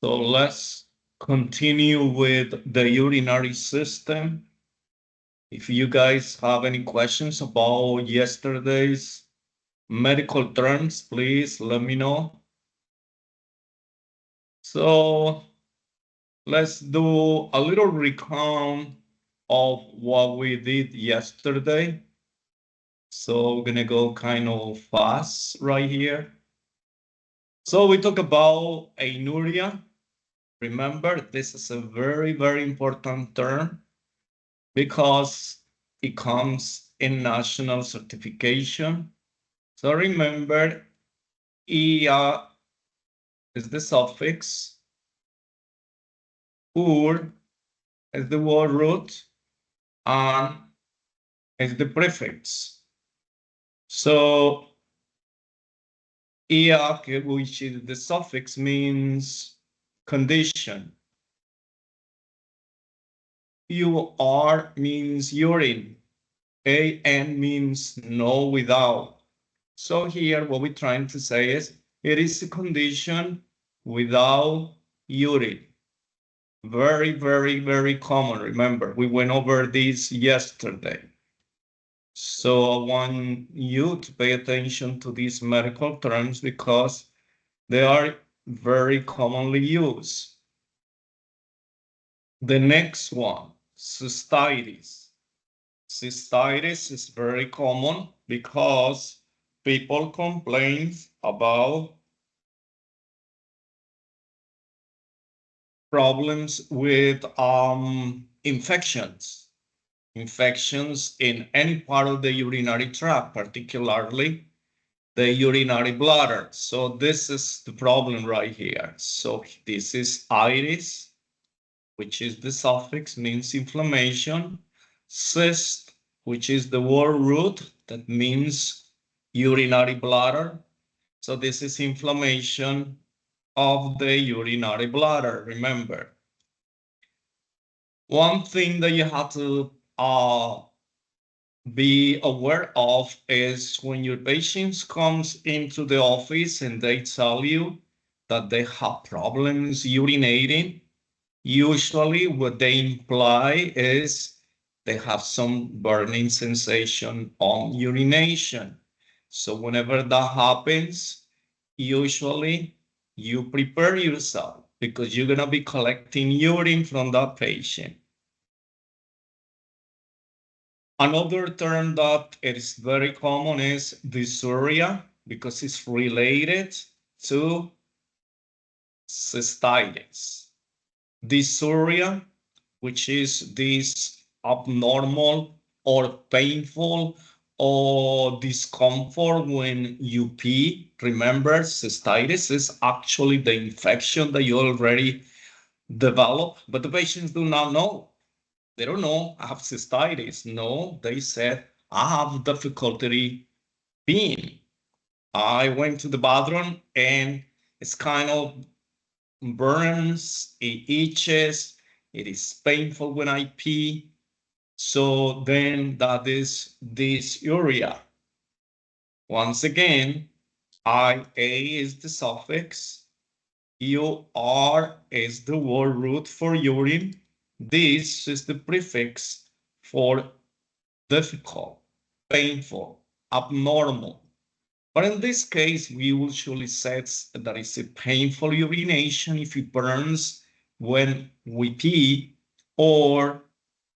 So let's continue with the urinary system. If you guys have any questions about yesterday's medical terms, please let me know. So let's do a little recount of what we did yesterday. So we're gonna go kind of fast right here. So we talk about anuria. Remember, this is a very, very important term because it comes in national certification. So remember, ia is the suffix, ur is the word root, and is the prefix. So ia, which is the suffix, means condition. Ur means urine. An means no without. So here what we're trying to say is it is a condition without urine. Very, very, very common. Remember, we went over this yesterday. So I want you to pay attention to these medical terms because they are very commonly used. The next one, cystitis. Cystitis is very common because people complain about problems with infections in any part of the urinary tract, particularly the urinary bladder. So this is the problem right here. So this is itis, which is the suffix, means inflammation. Cyst, which is the word root, that means urinary bladder. So this is inflammation of the urinary bladder, remember. One thing that you have to be aware of is when your patients comes into the office and they tell you that they have problems urinating, usually what they imply is they have some burning sensation on urination. So whenever that happens, usually you prepare yourself because you're gonna be collecting urine from that patient. Another term that is very common is dysuria because it's related to cystitis. Dysuria, which is this abnormal or painful or discomfort when you pee. Remember, cystitis is actually the infection that you already developed, but the patients do not know. They don't know I have cystitis. No, they said I have difficulty peeing. I went to the bathroom and it's kind of burns, it itches, it is painful when I pee. So then that is dysuria. Once again, IA is the suffix, UR is the word root for urine. This is the prefix for difficult, painful, abnormal. But in this case, we usually say that it's a painful urination if it burns when we pee, or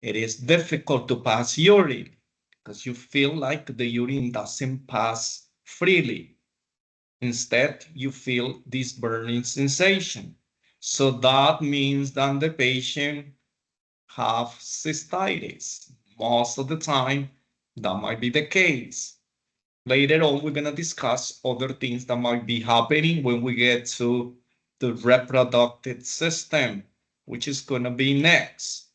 it is difficult to pass urine because you feel like the urine doesn't pass freely. Instead, you feel this burning sensation. So that means that the patient have cystitis. Most of the time, that might be the case. Later on, we're going to discuss other things that might be happening when we get to the reproductive system, which is going to be next.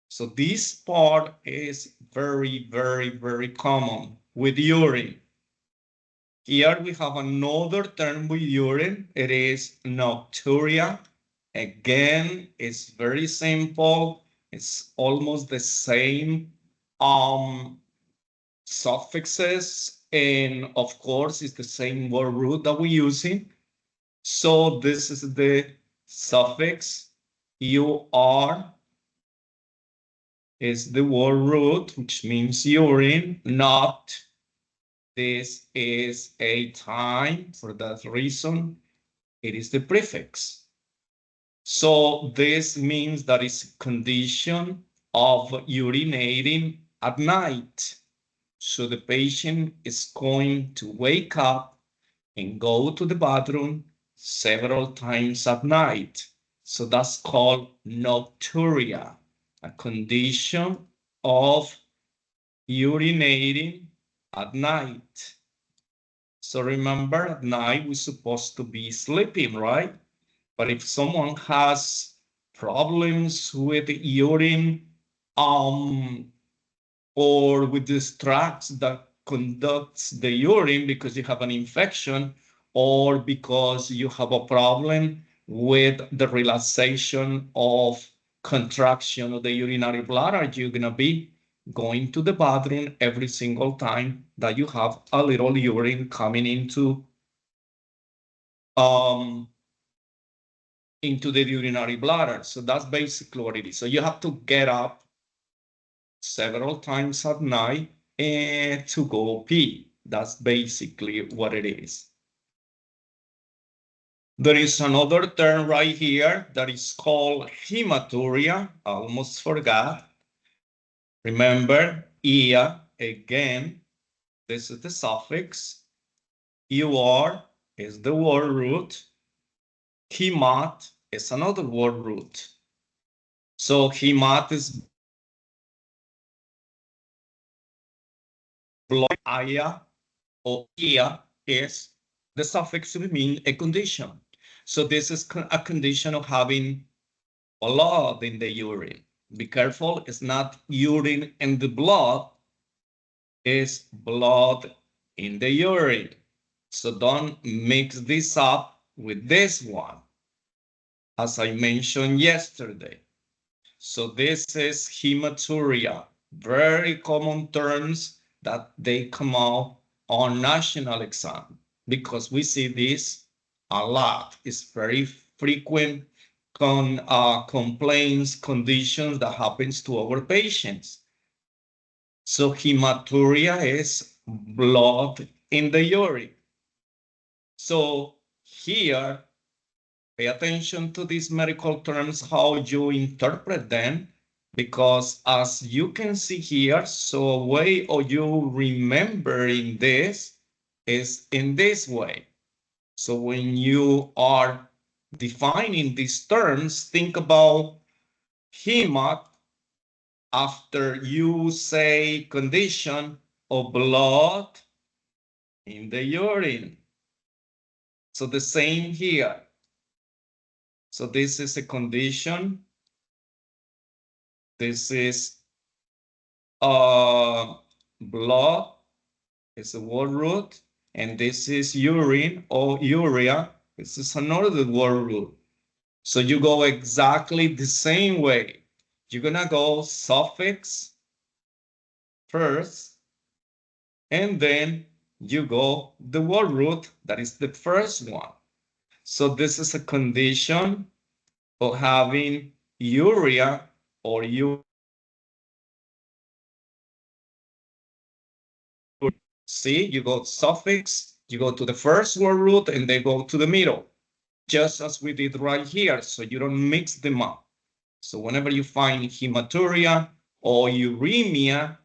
So this part is very, very, very common with urine. Here we have another term with urine. It is nocturia. Again, it's very simple. It's almost the same suffixes, and of course, it's the same word root that we're using. So this is the suffix UR is the word root, which means urine, not this is a time. For that reason, it is the prefix. So this means that it's a condition of urinating at night. So the patient is going to wake up and go to the bathroom several times at night. So that's called nocturia, a condition of urinating at night. So remember, at night we're supposed to be sleeping, right? But if someone has problems with urine, or with the tracts that conducts the urine because you have an infection, or because you have a problem with the relaxation of contraction of the urinary bladder, you're gonna be going to the bathroom every single time that you have a little urine coming into the urinary bladder. So that's basically what it is. So you have to get up several times at night and to go pee. That's basically what it is. There is another term right here that is called hematuria. I almost forgot. Remember, ia, again, this is the suffix. Ur is the word root. Hemat is another word root. So hemat is blood. Aya or ia is the suffix to mean a condition. So this is a condition of having blood in the urine. Be careful, it's not urine in the blood, it's blood in the urine. So don't mix this up with this one, as I mentioned yesterday. So this is hematuria, very common terms that they come out on national exam because we see this a lot. It's very frequent complaints, conditions that happens to our patients. So hematuria is blood in the urine. So here, pay attention to these medical terms, how you interpret them, because as you can see here, so a way of you remembering this is in this way. So when you are defining these terms, think about hemat after you say condition of blood in the urine. So the same here. So this is a condition. This is blood, is a word root, and this is urine or urea. This is another word root. So you go exactly the same way. You're gonna go suffix first, and then you go the word root, that is the first one. So this is a condition of having urea or urea. See, you go suffix, you go to the first word root, and they go to the middle, just as we did right here, so you don't mix them up. So whenever you find hematuria or uremia,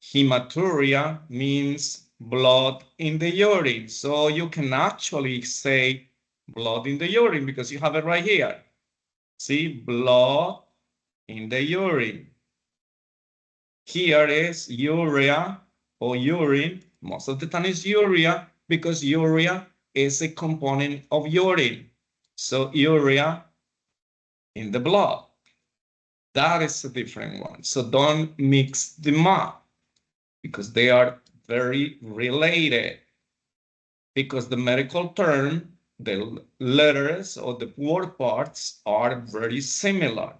hematuria means blood in the urine. So you can actually say blood in the urine because you have it right here. See, blood in the urine. Here is urea or urine. Most of the time it's urea because urea is a component of urine. So urea in the blood. That is a different one. So don't mix them up because they are very related. Because the medical term, the letters or the word parts are very similar.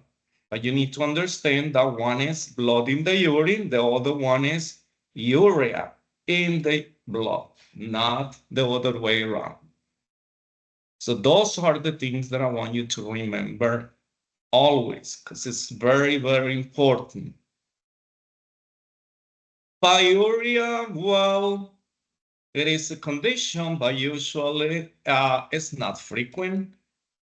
But you need to understand that one is blood in the urine, the other one is urea in the blood, not the other way around. So those are the things that I want you to remember always, because it's very, very important. Pyuria, well, it is a condition, but usually it's not frequent.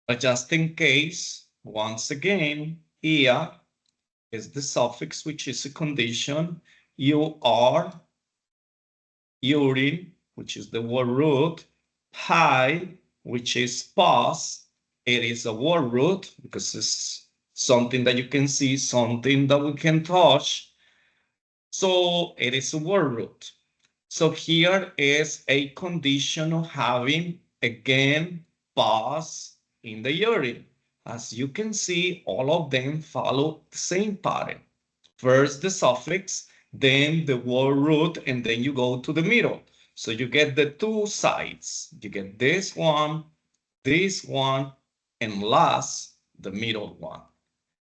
But just in case, once again, here is the suffix, which is a condition. You are, urine, which is the word root, pi, which is pus. It is a word root because it's something that you can see, something that we can touch. So it is a word root. So here is a condition of having, again, pus in the urine. As you can see, all of them follow the same pattern. First the suffix, then the word root, and then you go to the middle. So you get the two sides. You get this one, and last, the middle one.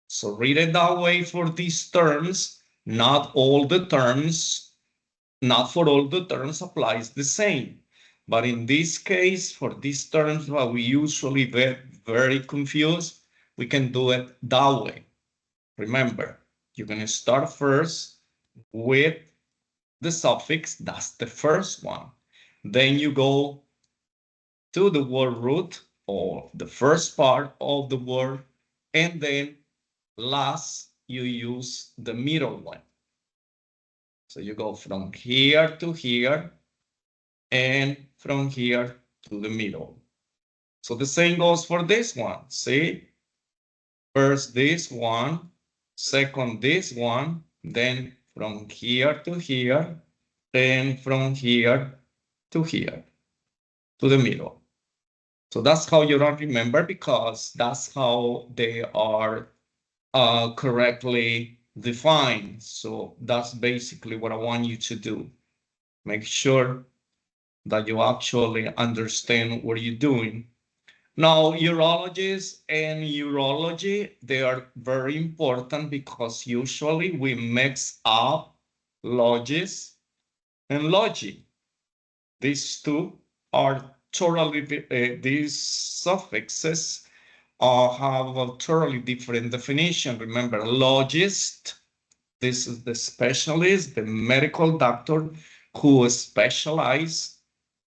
So read it that way for these terms. Not all the terms, not for all the terms applies the same. But in this case, for these terms that we usually get very confused, we can do it that way. Remember, you're going to start first with the suffix, that's the first one. Then you go to the word root, or the first part of the word, and then last you use the middle one. So you go from here to here, and from here to the middle. So the same goes for this one. See, first this one, second this one, then from here to here, and from here to here, to the middle. So that's how you don't remember, because that's how they are correctly defined. So that's basically what I want you to do. Make sure that you actually understand what you're doing. Now, urologists and urology, they are very important because usually we mix up logis and logi. These two are totally, these suffixes have a totally different definition. Remember, logist, this is the specialist, the medical doctor who specializes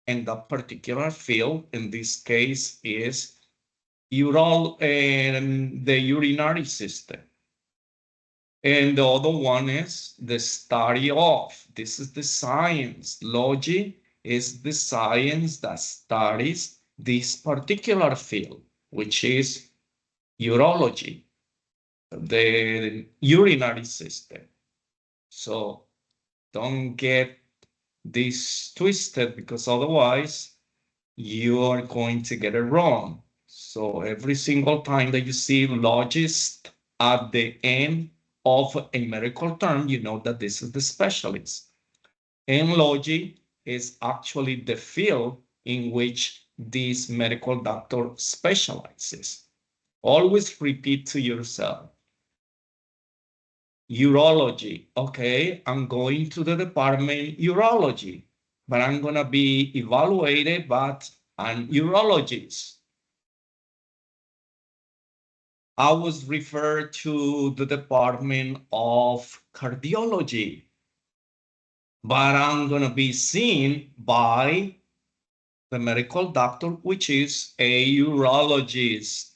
in that particular field. In this case is the urinary system. And the other one is the study of. This is the science. Logi is the science that studies this particular field, which is urology, the urinary system. So don't get this twisted, because otherwise you are going to get it wrong. So every single time that you see logist at the end of a medical term, you know that this is the specialist. And logi is actually the field in which this medical doctor specializes. Always repeat to yourself. Urology. Okay, I'm going to the department urology, but I'm going to be evaluated by an urologist. I was referred to the department of cardiology, but I'm going to be seen by the medical doctor, which is a urologist.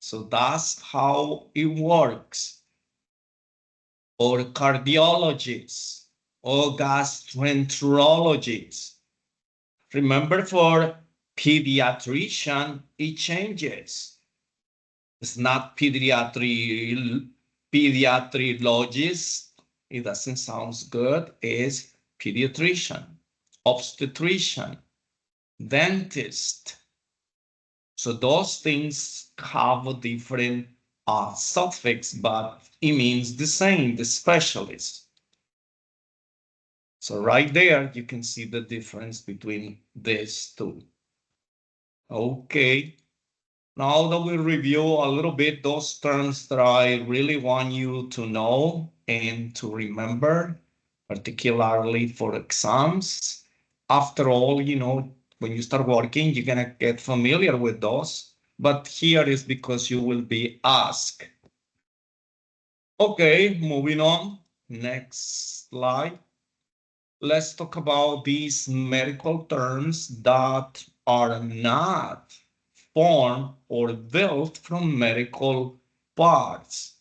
So that's how it works. Or cardiologist, or gastroenterologist. Remember, for pediatrician, it changes. It's not pediatrologist. It doesn't sound good. It's pediatrician, obstetrician, dentist. So those things have a different suffix, but it means the same, the specialist. So right there, you can see the difference between these two. Okay. Now that we review a little bit those terms that I really want you to know and to remember, particularly for exams. After all, you know, when you start working, you're gonna get familiar with those. But here is because you will be asked. Okay, moving on. Next slide. Let's talk about these medical terms that are not formed or built from medical parts.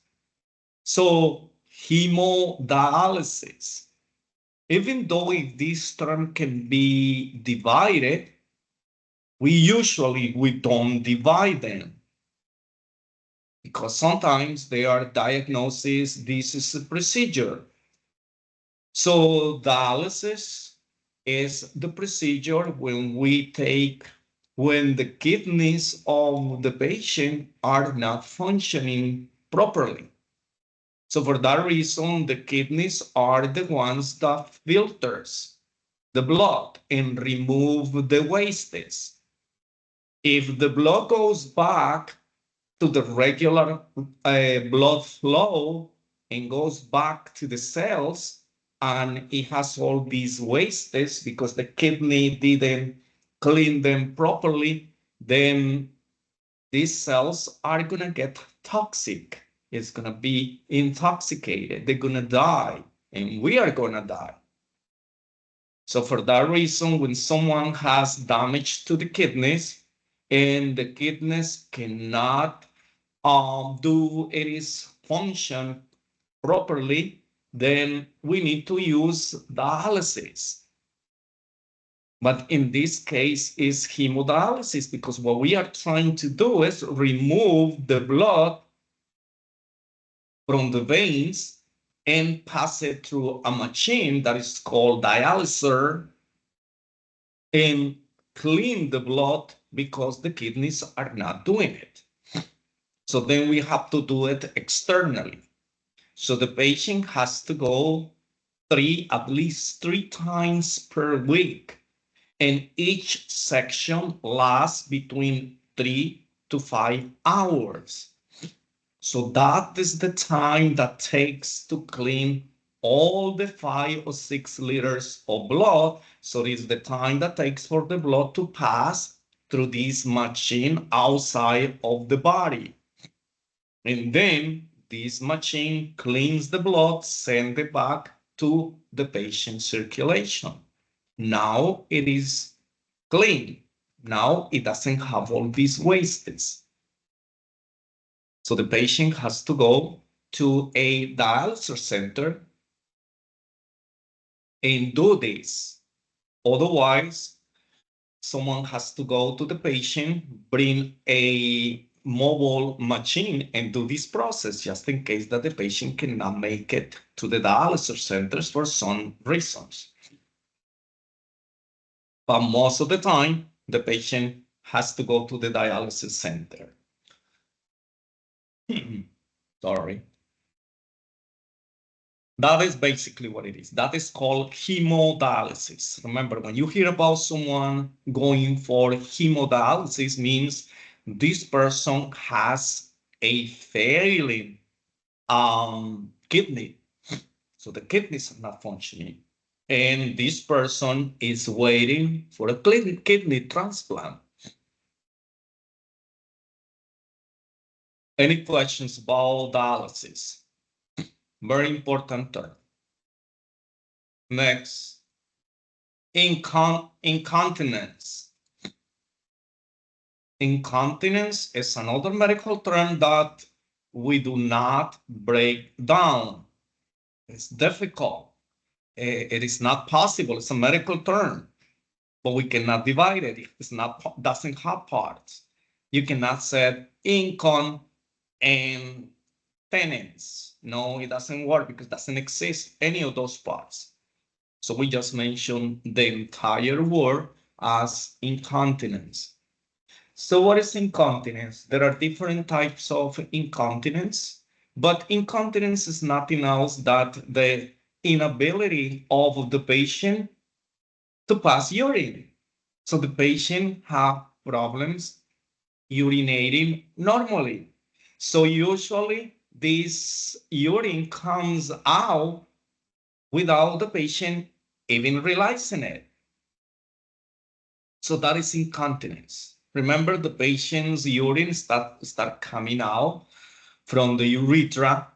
So hemodialysis, even though if this term can be divided, we don't divide them because sometimes they are diagnosis, this is a procedure. So dialysis is the procedure when the kidneys of the patient are not functioning properly. So for that reason, the kidneys are the ones that filters the blood and remove the wastes. If the blood goes back to the regular blood flow and goes back to the cells, and it has all these wastes because the kidney didn't clean them properly, then these cells are going to get toxic. It's going to be intoxicated. They're going to die, and we are going to die. So for that reason, when someone has damage to the kidneys and the kidneys cannot do its function properly, then we need to use dialysis. But in this case is hemodialysis because what we are trying to do is remove the blood from the veins and pass it through a machine that is called dialyzer and clean the blood because the kidneys are not doing it. So then we have to do it externally. So the patient has to go at least 3 times per week. And each section lasts between 3 to 5 hours. So that is the time that takes to clean all the 5 or 6 liters of blood. So it is the time that takes for the blood to pass through this machine outside of the body. And then this machine cleans the blood, sends it back to the patient's circulation. Now it is clean. Now it doesn't have all these wastes. So the patient has to go to a dialysis center and do this. Otherwise, someone has to go to the patient, bring a mobile machine and do this process just in case that the patient cannot make it to the dialysis centers for some reasons. But most of the time, the patient has to go to the dialysis center. Sorry. That is basically what it is. That is called hemodialysis. Remember, when you hear about someone going for hemodialysis, means this person has a failing kidney. So the kidneys are not functioning. And this person is waiting for a kidney transplant. Any questions about dialysis? Very important term. Next, incontinence. Incontinence is another medical term that we do not break down. It's difficult. It is not possible. It's a medical term, but we cannot divide it. It's not, doesn't have parts. You cannot say incon and tenants. No, it doesn't work because it doesn't exist any of those parts. So we just mentioned the entire word as incontinence. So what is incontinence? There are different types of incontinence, but incontinence is nothing else than the inability of the patient to pass urine. So the patient have problems urinating normally. So usually this urine comes out without the patient even realizing it. So that is incontinence. Remember, the patient's urine start coming out from the urethra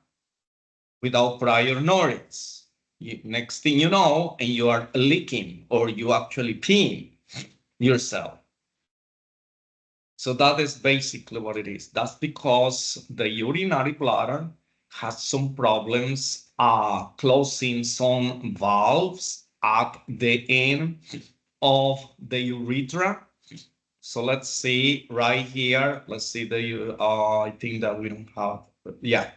without prior notice. Next thing you know, and you are leaking or you actually peeing yourself. So that is basically what it is. That's because the urinary bladder has some problems closing some valves at the end of the urethra. So let's see right here. Let's see the, I think that we don't have, yeah.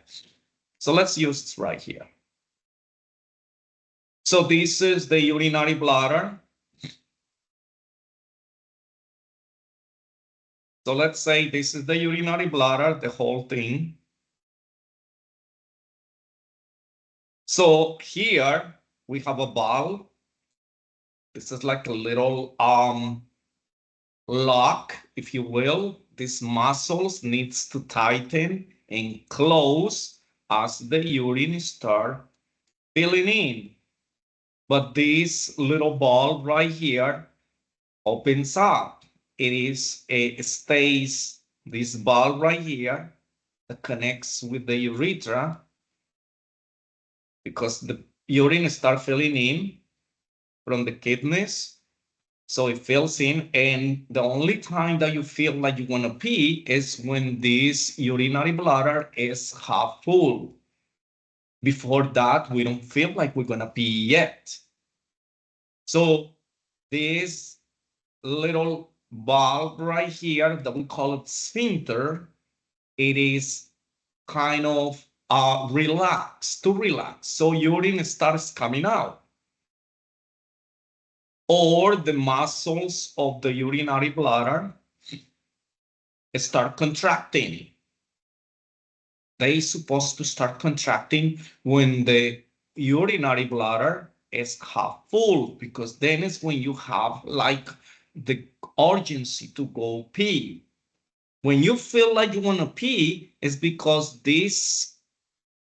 So let's use this right here. So this is the urinary bladder. So let's say this is the urinary bladder, the whole thing. So here we have a valve. This is like a little lock, if you will. These muscles needs to tighten and close as the urine start filling in. But this little valve right here opens up. It stays, this valve right here that connects with the urethra, because the urine start filling in from the kidneys. So it fills in, and the only time that you feel like you want to pee is when this urinary bladder is half full. Before that, we don't feel like we're going to pee yet. So this little valve right here that we call it sphincter, it is kind of relaxed, to relax. So urine starts coming out. Or the muscles of the urinary bladder start contracting. They're supposed to start contracting when the urinary bladder is half full, because then is when you have like the urgency to go pee. When you feel like you want to pee, it's because this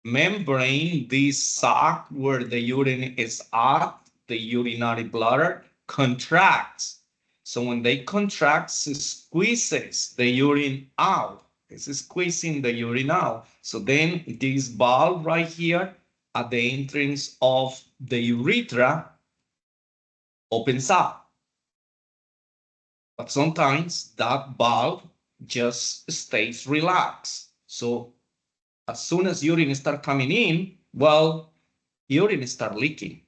membrane, this sac where the urine is at, the urinary bladder, contracts. So when they contract, it squeezes the urine out. It's squeezing the urine out. So then this valve right here at the entrance of the urethra opens up. But sometimes that valve just stays relaxed. So as soon as urine start coming in, well, urine start leaking.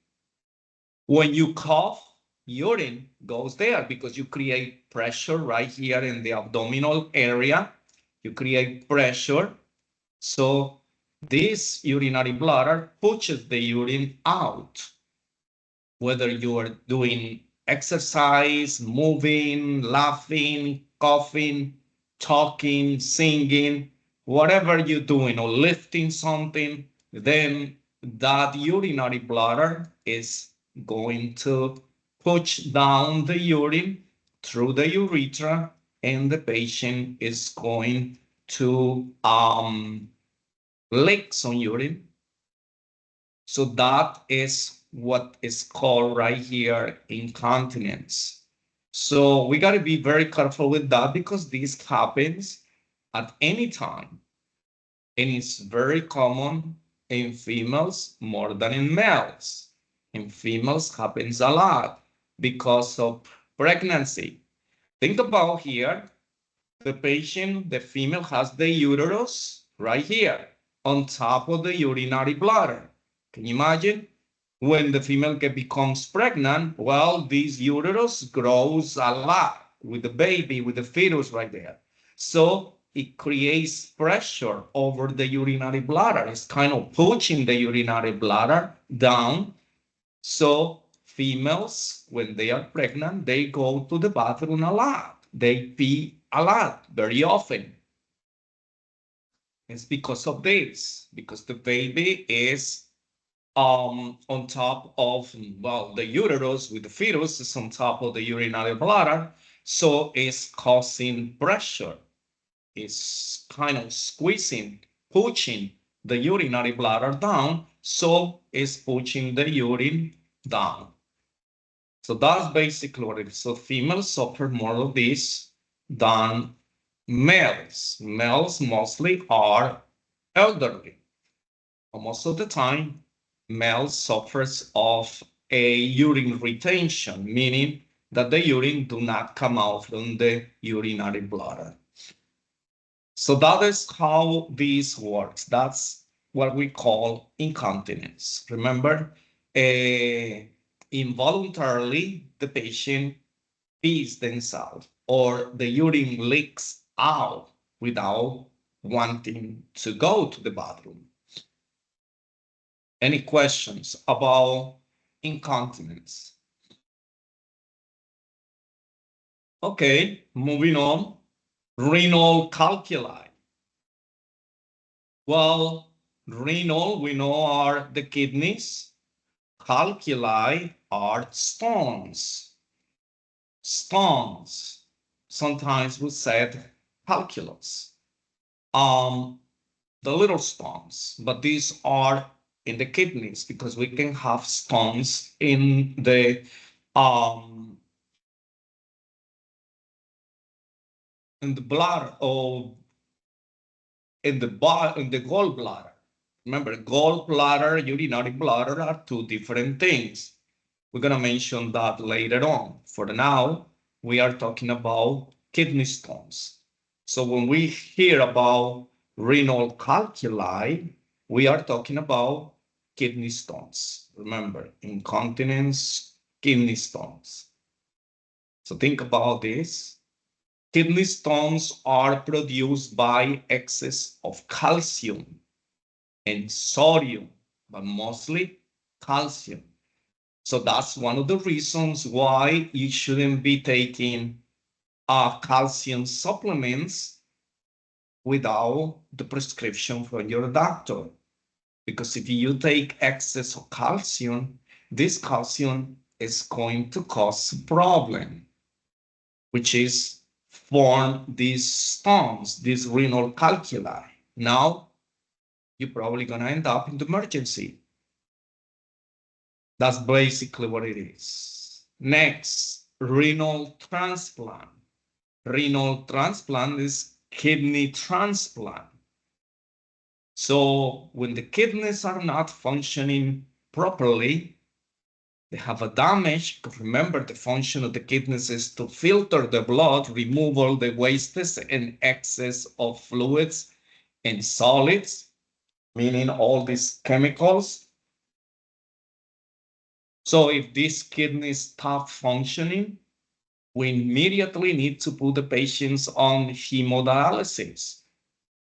When you cough, urine goes there because you create pressure right here in the abdominal area. You create pressure. So this urinary bladder pushes the urine out. Whether you are doing exercise, moving, laughing, coughing, talking, singing, whatever you're doing, or lifting something, then that urinary bladder is going to push down the urine through the urethra, and the patient is going to leak some urine. So that is what is called right here incontinence. So we got to be very careful with that, because this happens at any time. And it's very common in females more than in males. In females happens a lot because of pregnancy. Think about here, the patient, the female has the uterus right here on top of the urinary bladder. Can you imagine? When the female becomes pregnant, well, this uterus grows a lot with the baby, with the fetus right there. So it creates pressure over the urinary bladder. It's kind of pushing the urinary bladder down. So females, when they are pregnant, they go to the bathroom a lot. They pee a lot, very often. It's because of this, because the baby is on top of, well, the uterus with the fetus is on top of the urinary bladder. So it's causing pressure. It's kind of squeezing, pushing the urinary bladder down. So it's pushing the urine down. So that's basically what it is. So females suffer more of this than males. Males mostly are elderly. Most of the time, males suffers of a urine retention, meaning that the urine do not come out from the urinary bladder. So that is how this works. That's what we call incontinence. Remember, involuntarily, the patient pees themselves or the urine leaks out without wanting to go to the bathroom. Any questions about incontinence? Okay, moving on. Renal calculi. Well, renal, we know, are the kidneys. Calculi are stones. Stones. Sometimes we said calculus. The little stones, but these are in the kidneys because we can have stones um in the blood or in the gallbladder. Remember, gallbladder, urinary bladder are two different things. We're gonna mention that later on. For now, we are talking about kidney stones. So when we hear about renal calculi, we are talking about kidney stones. Remember, incontinence, kidney stones. So think about this. Kidney stones are produced by excess of calcium and sodium, but mostly calcium. So that's one of the reasons why you shouldn't be taking calcium supplements without the prescription from your doctor. Because if you take excess of calcium, this calcium is going to cause a problem, which is form these stones, these renal calculi. Now, you're probably going to end up in the emergency. That's basically what it is. Next, renal transplant. Renal transplant is kidney transplant. So when the kidneys are not functioning properly, they have a damage. Remember, the function of the kidneys is to filter the blood, remove all the wastes and excess of fluids and solids, meaning all these chemicals. So if these kidneys stop functioning, we immediately need to put the patients on hemodialysis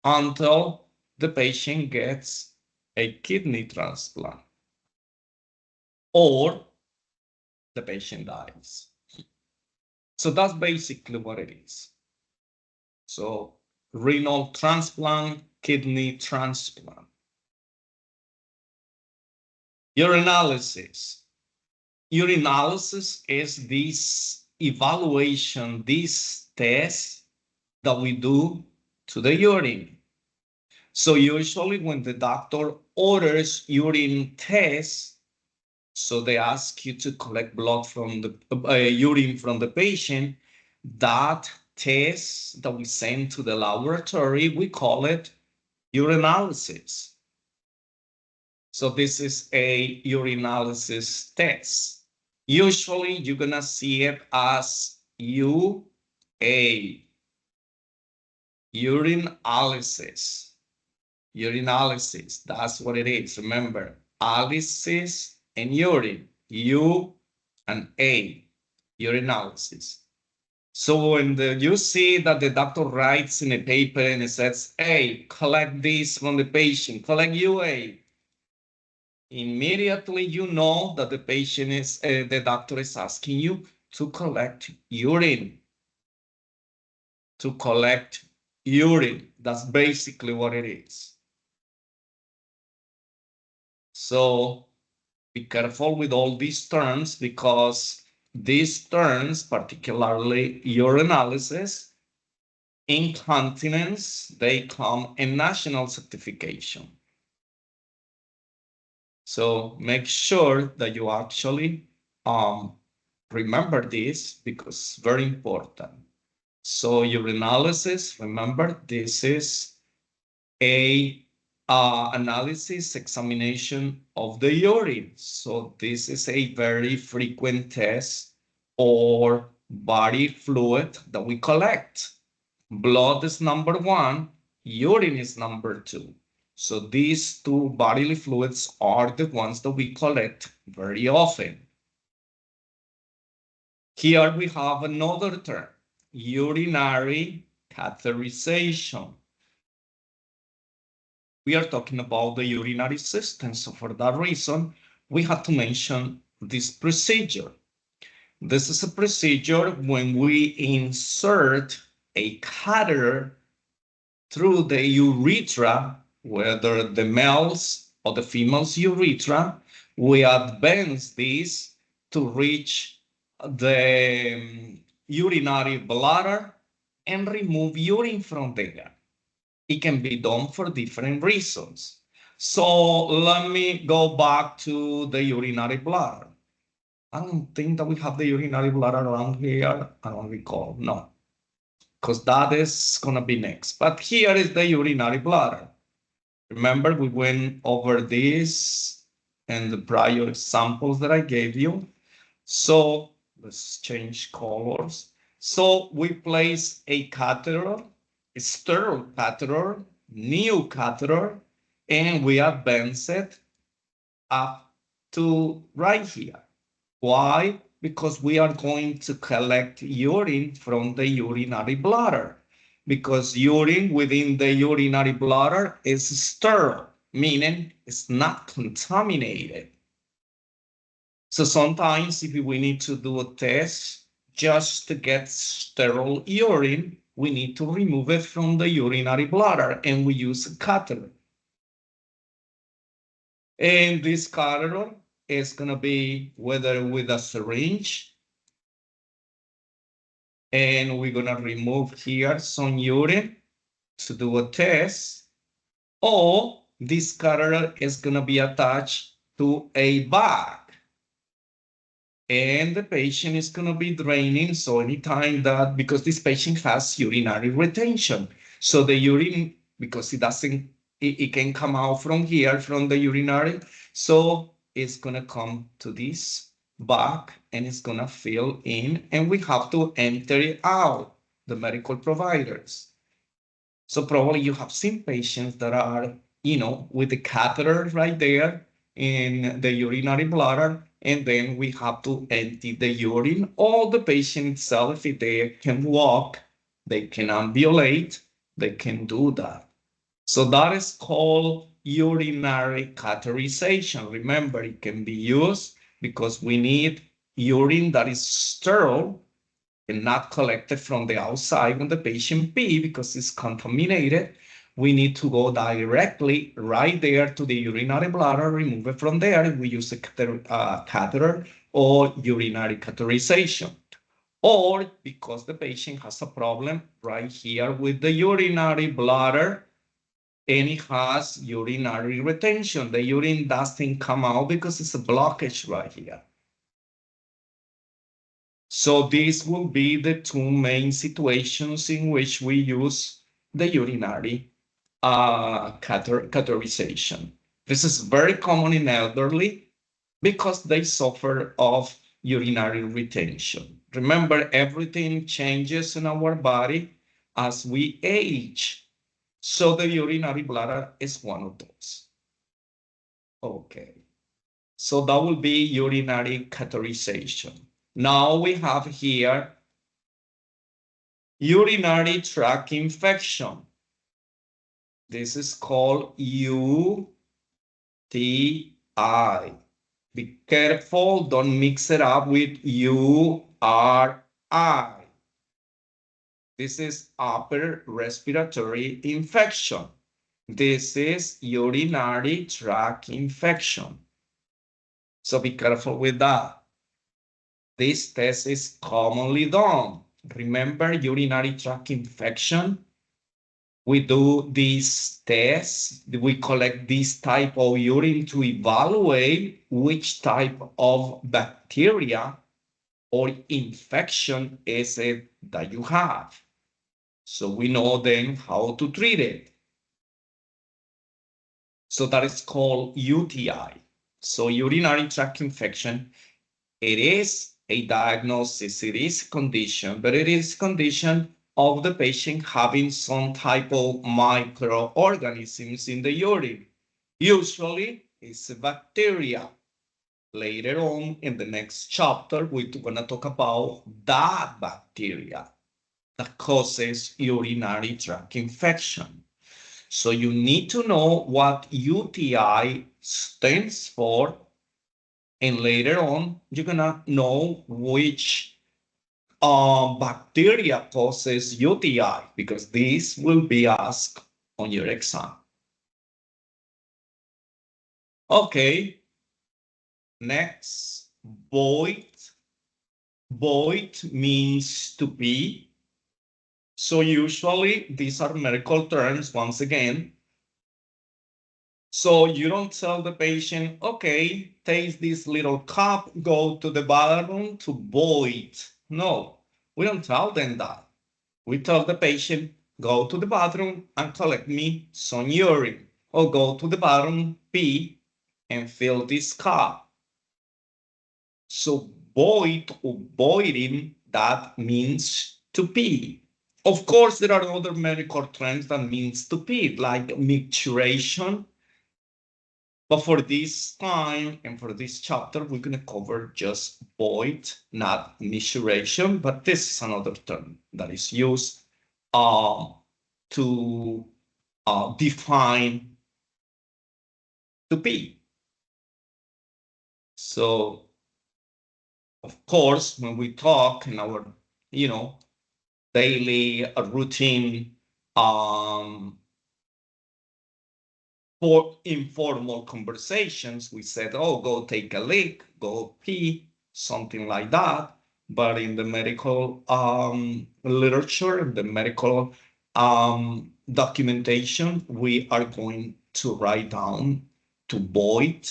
until the patient gets a kidney transplant or the patient dies. So that's basically what it is. So renal transplant, kidney transplant. Urinalysis. Urinalysis is this evaluation, this test that we do to the urine. So usually when the doctor orders urine tests, so they ask you to collect blood from the urine from the patient, that test that we send to the laboratory, we call it urinalysis. So this is a urinalysis test. Usually you're gonna see it as UA, urinalysis. Urinalysis, that's what it is. Remember, alysis and urine, U and A, urinalysis. So when you see that the doctor writes in a paper and it says, hey, collect this from the patient, collect UA, immediately you know that the patient is, the doctor is asking you to collect urine. To collect urine, that's basically what it is. So be careful with all these terms because these terms, particularly urinalysis, incontinence, they come in national certification. So make sure that you actually Remember this because it's very important. So urinalysis, remember, this is a analysis, examination of the urine. So this is a very frequent test or body fluid that we collect. Blood is number one, urine is number two. So these two bodily fluids are the ones that we collect very often. Here we have another term, urinary catheterization. We are talking about the urinary system. So for that reason, we have to mention this procedure. This is a procedure when we insert a catheter through the urethra, whether the male's or the female's urethra. We advance this to reach the urinary bladder and remove urine from there. It can be done for different reasons. So let me go back to the urinary bladder. I don't think that we have the urinary bladder around here. I don't recall. No, because that is going to be next. But here is the urinary bladder. Remember, we went over this and the prior examples that I gave you. So let's change colors. So we place a catheter, a sterile catheter, new catheter, and we advance it up to right here. Why? Because we are going to collect urine from the urinary bladder. Because urine within the urinary bladder is sterile, meaning it's not contaminated. So sometimes if we need to do a test just to get sterile urine, we need to remove it from the urinary bladder and we use a catheter. And this catheter is going to be whether with a syringe, and we're going to remove here some urine to do a test, or this catheter is going to be attached to a bag. And the patient is going to be draining. So anytime that, because this patient has urinary retention, so the urine, because it can come out from here, from the urinary, so it's going to come to this bag and it's going to fill in, and we have to empty it out, the medical providers. So probably you have seen patients that are, with the catheter right there in the urinary bladder, and then we have to empty the urine, or the patient itself, if they can walk, they can ambulate, they can do that. So that is called urinary catheterization. Remember, it can be used because we need urine that is sterile and not collected from the outside when the patient pee because it's contaminated. We need to go directly right there to the urinary bladder, remove it from there. We use a catheter or urinary catheterization. Or because the patient has a problem right here with the urinary bladder and it has urinary retention. The urine doesn't come out because it's a blockage right here. So these will be the two main situations in which we use the urinary catheterization. This is very common in elderly because they suffer of urinary retention. Remember, everything changes in our body as we age. So the urinary bladder is one of those. Okay. So that will be urinary catheterization. Now we have here urinary tract infection. This is called UTI. Be careful, don't mix it up with URI. This is upper respiratory infection. This is urinary tract infection. So be careful with that. This test is commonly done. Remember, urinary tract infection, we do these tests, we collect this type of urine to evaluate which type of bacteria or infection is it that you have. So we know then how to treat it. So that is called UTI. So urinary tract infection, it is a diagnosis, it is a condition, but it is a condition of the patient having some type of microorganisms in the urine. Usually it's a bacteria. Later on in the next chapter, we're going to talk about that bacteria that causes urinary tract infection. So you need to know what UTI stands for, and later on, you're gonna know which bacteria causes UTI, because this will be asked on your exam. Okay, next, void. Void means to be. So usually these are medical terms once again. So you don't tell the patient, okay, take this little cup, go to the bathroom to void. No, we don't tell them that. We tell the patient, go to the bathroom and collect me some urine, or go to the bathroom, pee, and fill this cup. So void or voiding, that means to pee. Of course, there are other medical terms that means to pee, like micturition. But for this time and for this chapter, we're going to cover just void, not micturition. But this is another term that is used to define to pee. So, of course, when we talk in our, daily routine, for informal conversations, we said, oh, go take a leak, go pee, something like that. But in the medical literature, the medical documentation, we are going to write down to void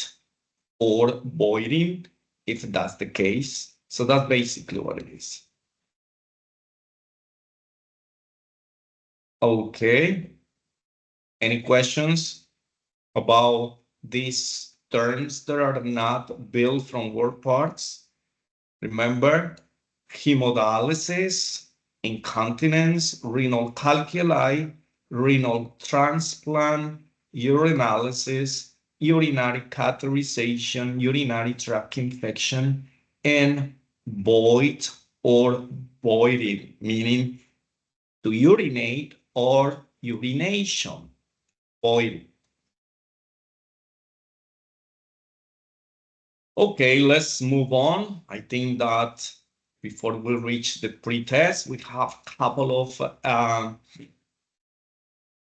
or voiding, if that's the case. So that's basically what it is. Okay. Any questions about these terms that are not built from word parts? Remember, hemodialysis, incontinence, renal calculi, renal transplant, urinalysis, urinary catheterization, urinary tract infection, and void or voiding, meaning to urinate or urination, void. Okay, let's move on. I think that before we reach the pre-test, we have a couple of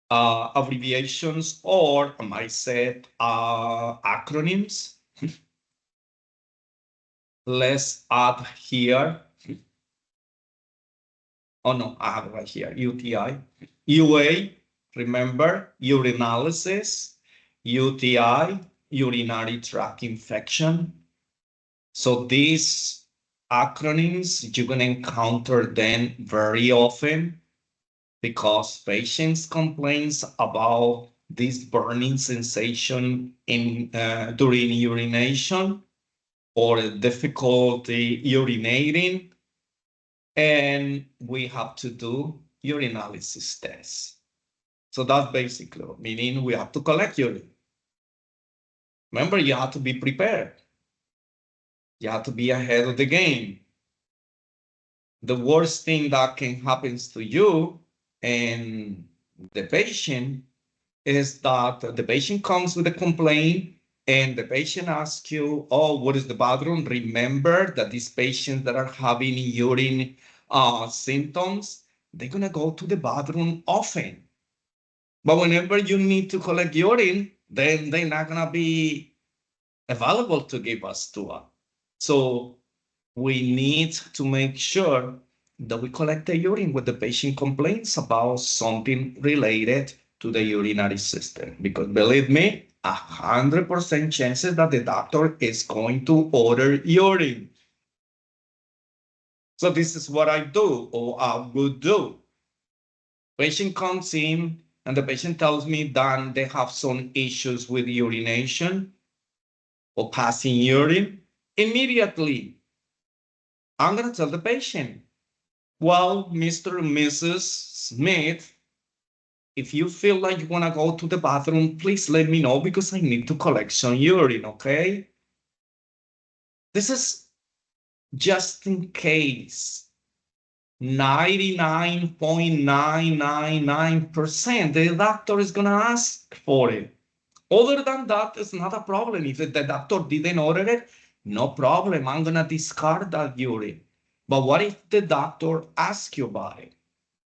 abbreviations, or I might say acronyms. Let's add here. Oh no, I have it right here, UTI. UA, remember, urinalysis. UTI, urinary tract infection. So these acronyms, you're going to encounter them very often because patients complains about this burning sensation in during urination or difficulty urinating, and we have to do urinalysis tests. So that's basically meaning we have to collect urine. Remember, you have to be prepared. You have to be ahead of the game. The worst thing that can happen to you and the patient is that the patient comes with a complaint and the patient asks you, oh, what is the bathroom? Remember that these patients that are having urine symptoms, they're going to go to the bathroom often. But whenever you need to collect urine, then they're not going to be available to give us to us. So we need to make sure that we collect the urine when the patient complains about something related to the urinary system. Because believe me, 100% chances that the doctor is going to order urine. So this is what I do, or I would do. Patient comes in and the patient tells me that they have some issues with urination or passing urine. Immediately, I'm going to tell the patient, well, Mr. and Mrs. Smith, if you feel like you want to go to the bathroom, please let me know because I need to collect some urine, okay? This is just in case. 99.999%, the doctor is going to ask for it. Other than that, it's not a problem. If the doctor didn't order it, no problem. I'm going to discard that urine. But what if the doctor asks you about it?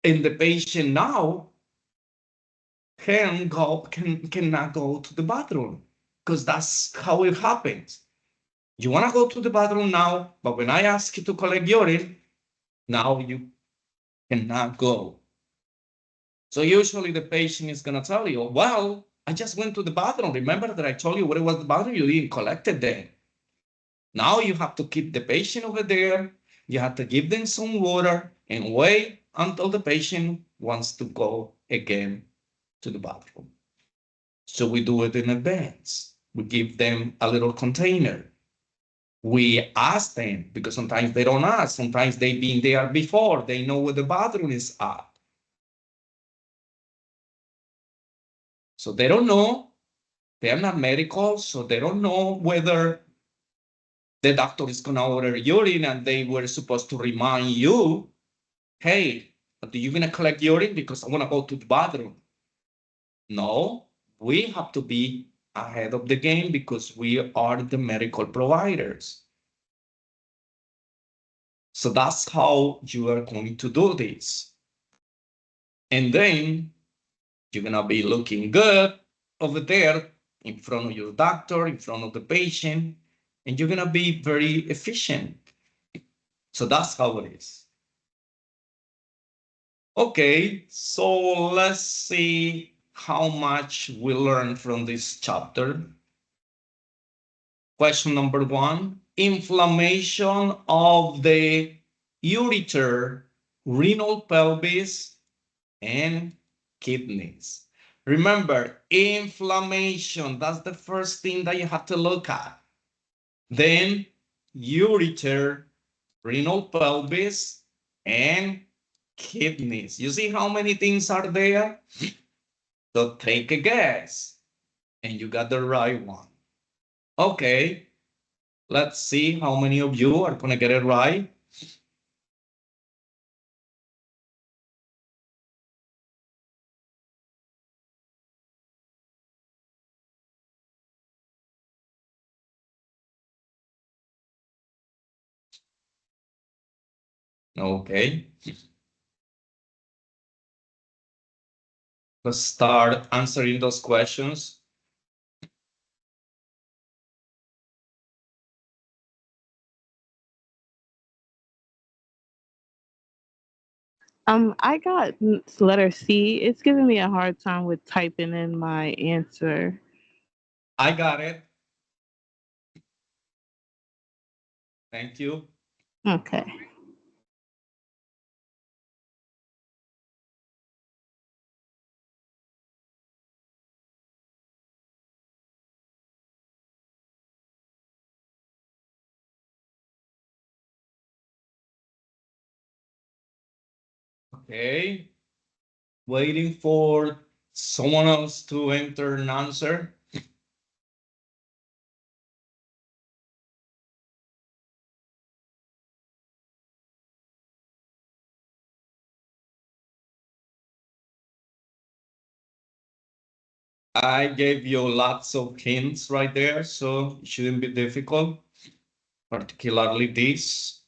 And the patient now cannot go to the bathroom because that's how it happens. You want to go to the bathroom now, but when I ask you to collect urine, now you cannot go. So usually the patient is going to tell you, well, I just went to the bathroom. Remember that I told you what it was the bathroom? You didn't collect it then. Now you have to keep the patient over there. You have to give them some water and wait until the patient wants to go again to the bathroom. So we do it in advance. We give them a little container. We ask them because sometimes they don't ask. Sometimes they've been there before. They know where the bathroom is at. So they don't know. They're not medical, so they don't know whether the doctor is going to order urine and they were supposed to remind you, hey, are you going to collect urine because I want to go to the bathroom? No, we have to be ahead of the game because we are the medical providers. So that's how you are going to do this. And then you're going to be looking good over there in front of your doctor, in front of the patient, and you're going to be very efficient. So that's how it is. Okay, so let's see how much we learned from this chapter. Question number 1, inflammation of the ureter, renal pelvis, and kidneys. Remember, inflammation, that's the first thing that you have to look at. Then ureter, renal pelvis, and kidneys. You see how many things are there? So take a guess. And you got the right one. Okay, let's see how many of you are going to get it right. Okay. Let's start answering those questions. I got letter C. It's giving me a hard time with typing in my answer. I got it. Thank you. Okay. Okay. Waiting for someone else to enter an answer. I gave you lots of hints right there, so it shouldn't be difficult, particularly this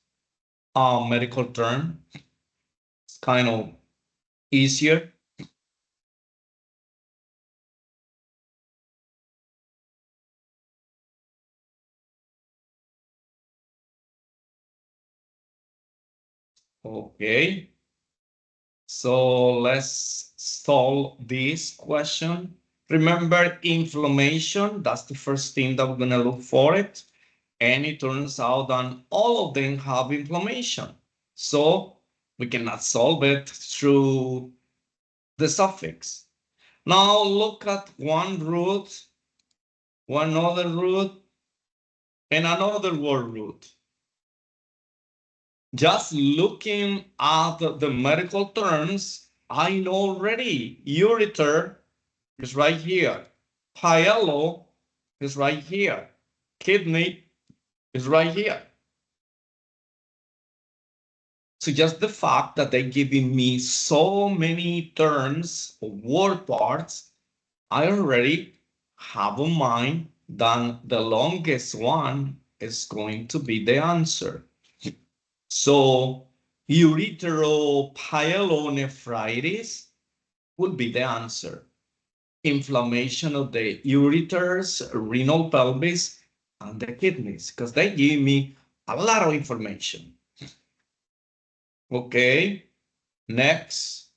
medical term. It's kind of easier. Okay, so let's solve this question. Remember inflammation, that's the first thing that we're gonna look for it. And it turns out that all of them have inflammation. So we cannot solve it through the suffix. Now look at one root, one other root, and another word root. Just looking at the medical terms, I know already ureter is right here. Pyelo is right here. Kidney is right here. So just the fact that they're giving me so many terms or word parts, I already have in mind that the longest one is going to be the answer. So ureteropyelonephritis would be the answer. Inflammation of the ureters, renal pelvis, and the kidneys, because they give me a lot of information. Okay, next.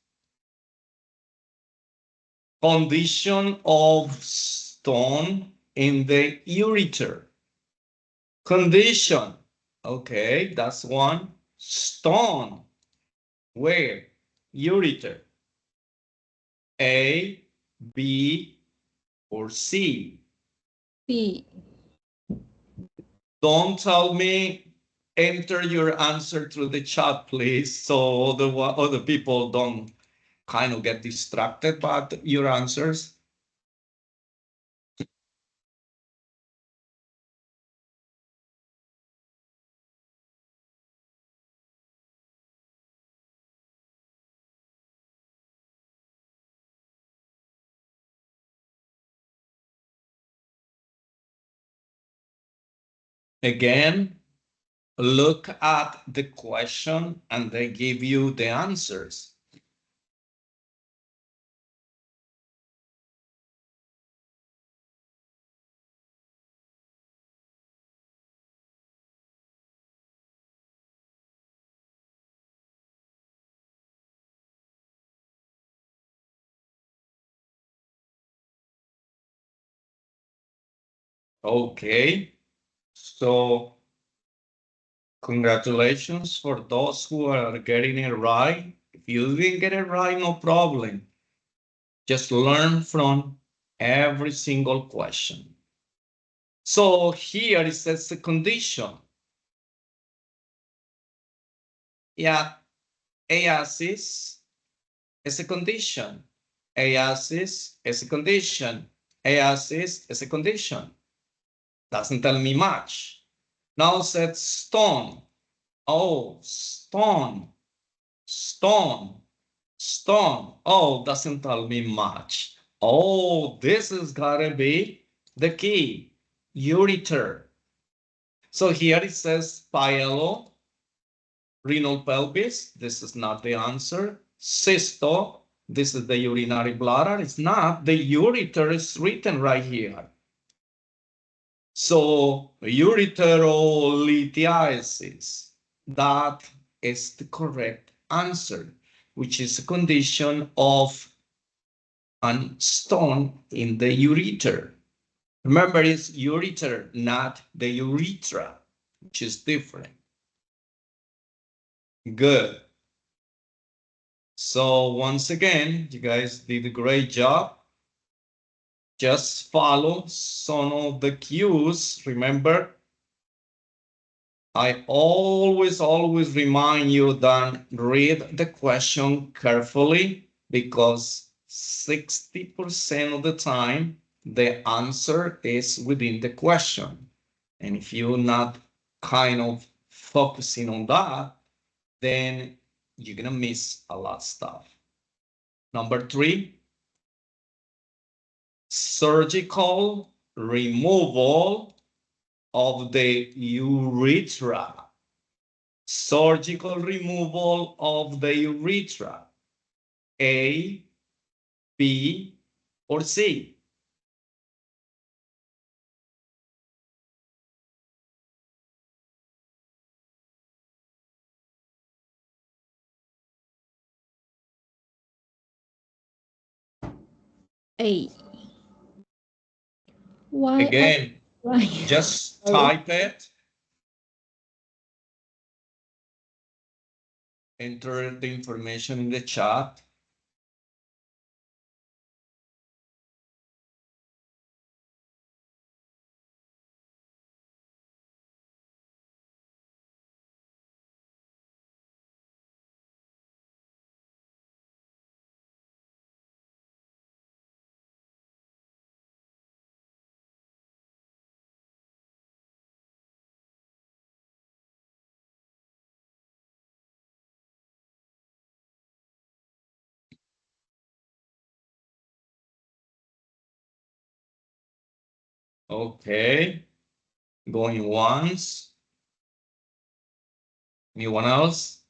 Condition of stone in the ureter. Condition. Okay, that's one. Stone. Where? Ureter. A, B, or C? B. Don't tell me, enter your answer through the chat, please, so other people don't kind of get distracted by your answers. Again, look at the question and they give you the answers. Okay, so congratulations for those who are getting it right. If you didn't get it right, no problem. Just learn from every single question. So here it says the condition. Yeah, ASIS is a condition. ASIS is a condition. ASIS is a condition. Doesn't tell me much. Now said stone. Oh, stone, stone, stone. Oh, doesn't tell me much. Oh, this is gotta be the key. Ureter. So here it says pyelo, renal pelvis. This is not the answer. Cysto. This is the urinary bladder. It's not. The ureter is written right here. So ureterolithiasis, that is the correct answer, which is a condition of a stone in the ureter. Remember, it's ureter, not the urethra, which is different. Good. So once again, you guys did a great job. Just follow some of the cues. Remember, I always remind you that read the question carefully because 60% of the time, the answer is within the question. And if you're not kind of focusing on that, then you're gonna miss a lot of stuff. Number 3, surgical removal of the urethra. Surgical removal of the urethra. A, B, or C? A. Why? Again, Why? just type it. enter the information in the chat. Okay, going once. Anyone else?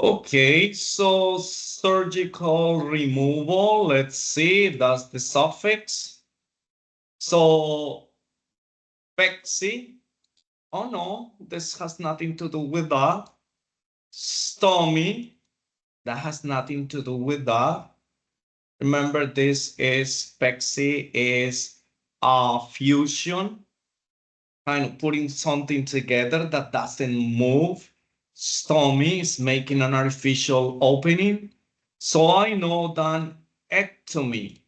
Okay, so surgical removal, let's see, that's the suffix. So pexi, oh no, this has nothing to do with that. Stomy, that has nothing to do with that. Remember, this is pexi is a fusion, kind of putting something together that doesn't move. Stomy is making an artificial opening. So I know that ectomy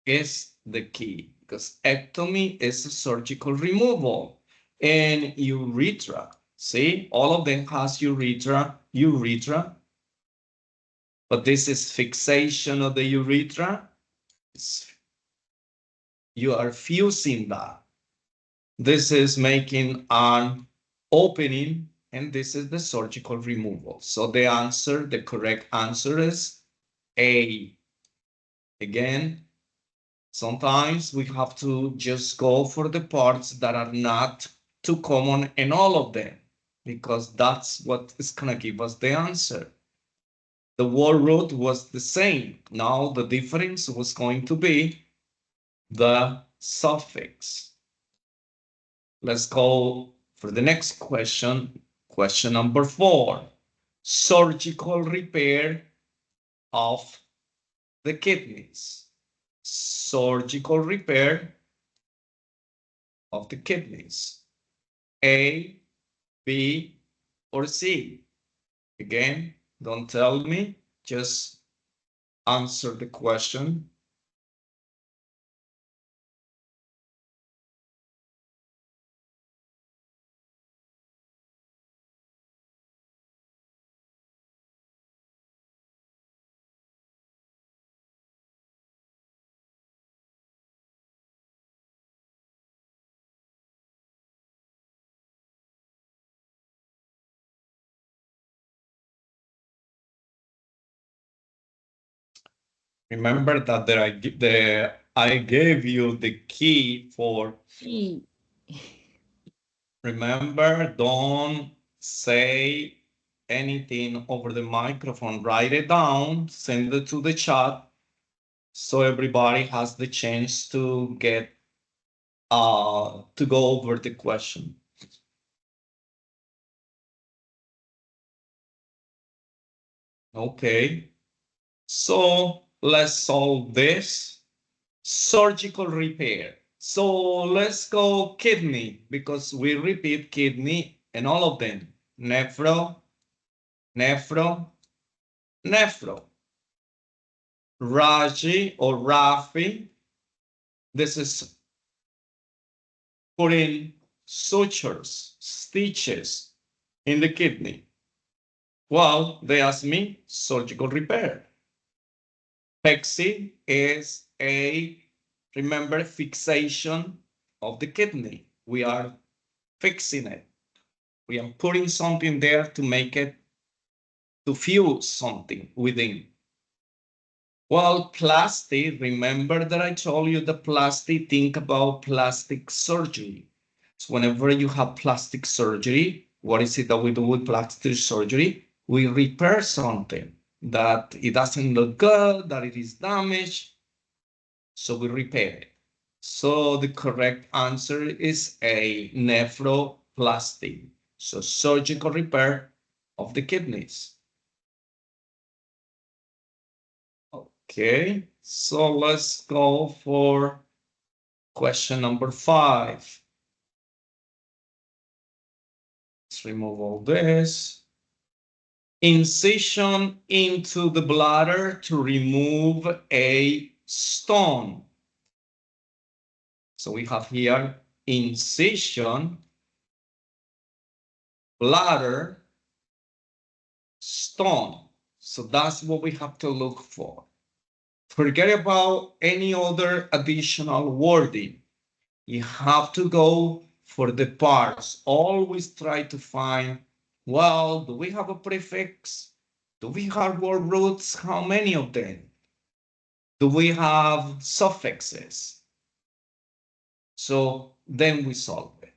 is the key, because ectomy is a surgical removal. And urethra, see, all of them has urethra, but this is fixation of the urethra. You are fusing that. This is making an opening, and this is the surgical removal. So the correct answer is A. Again, sometimes we have to just go for the parts that are not too common in all of them, because that's what is going to give us the answer. The word root was the same. Now the difference was going to be the suffix. Let's go for the next question. Question number 4. Surgical repair of the kidneys. Surgical repair of the kidneys. A, B, or C? Again, don't tell me, just answer the question. Remember that I gave you the key for. Remember, don't say anything over the microphone. Write it down, send it to the chat, so everybody has the chance to get to go over the question. Okay, so let's solve this. Surgical repair. So let's go kidney, because we repeat kidney and all of them. Nephro, nephro, nephro. Raji or Rafi, this is putting sutures, stitches in the kidney. Well, they asked me surgical repair. Pexi is remember, fixation of the kidney. We are fixing it. We are putting something there to make it, to fuse something within. Well, plastic, remember that I told you the plastic, think about plastic surgery. So whenever you have plastic surgery, what is it that we do with plastic surgery? We repair something that it doesn't look good, that it is damaged. So we repair it. So the correct answer is A, nephroplasty. So surgical repair of the kidneys. Okay, so let's go for question number 5. Let's remove all this. Incision into the bladder to remove a stone. So we have here incision, bladder, stone. So that's what we have to look for. Forget about any other additional wording. You have to go for the parts. Always try to find, well, do we have a prefix? Do we have word roots? How many of them? Do we have suffixes? So then we solve it.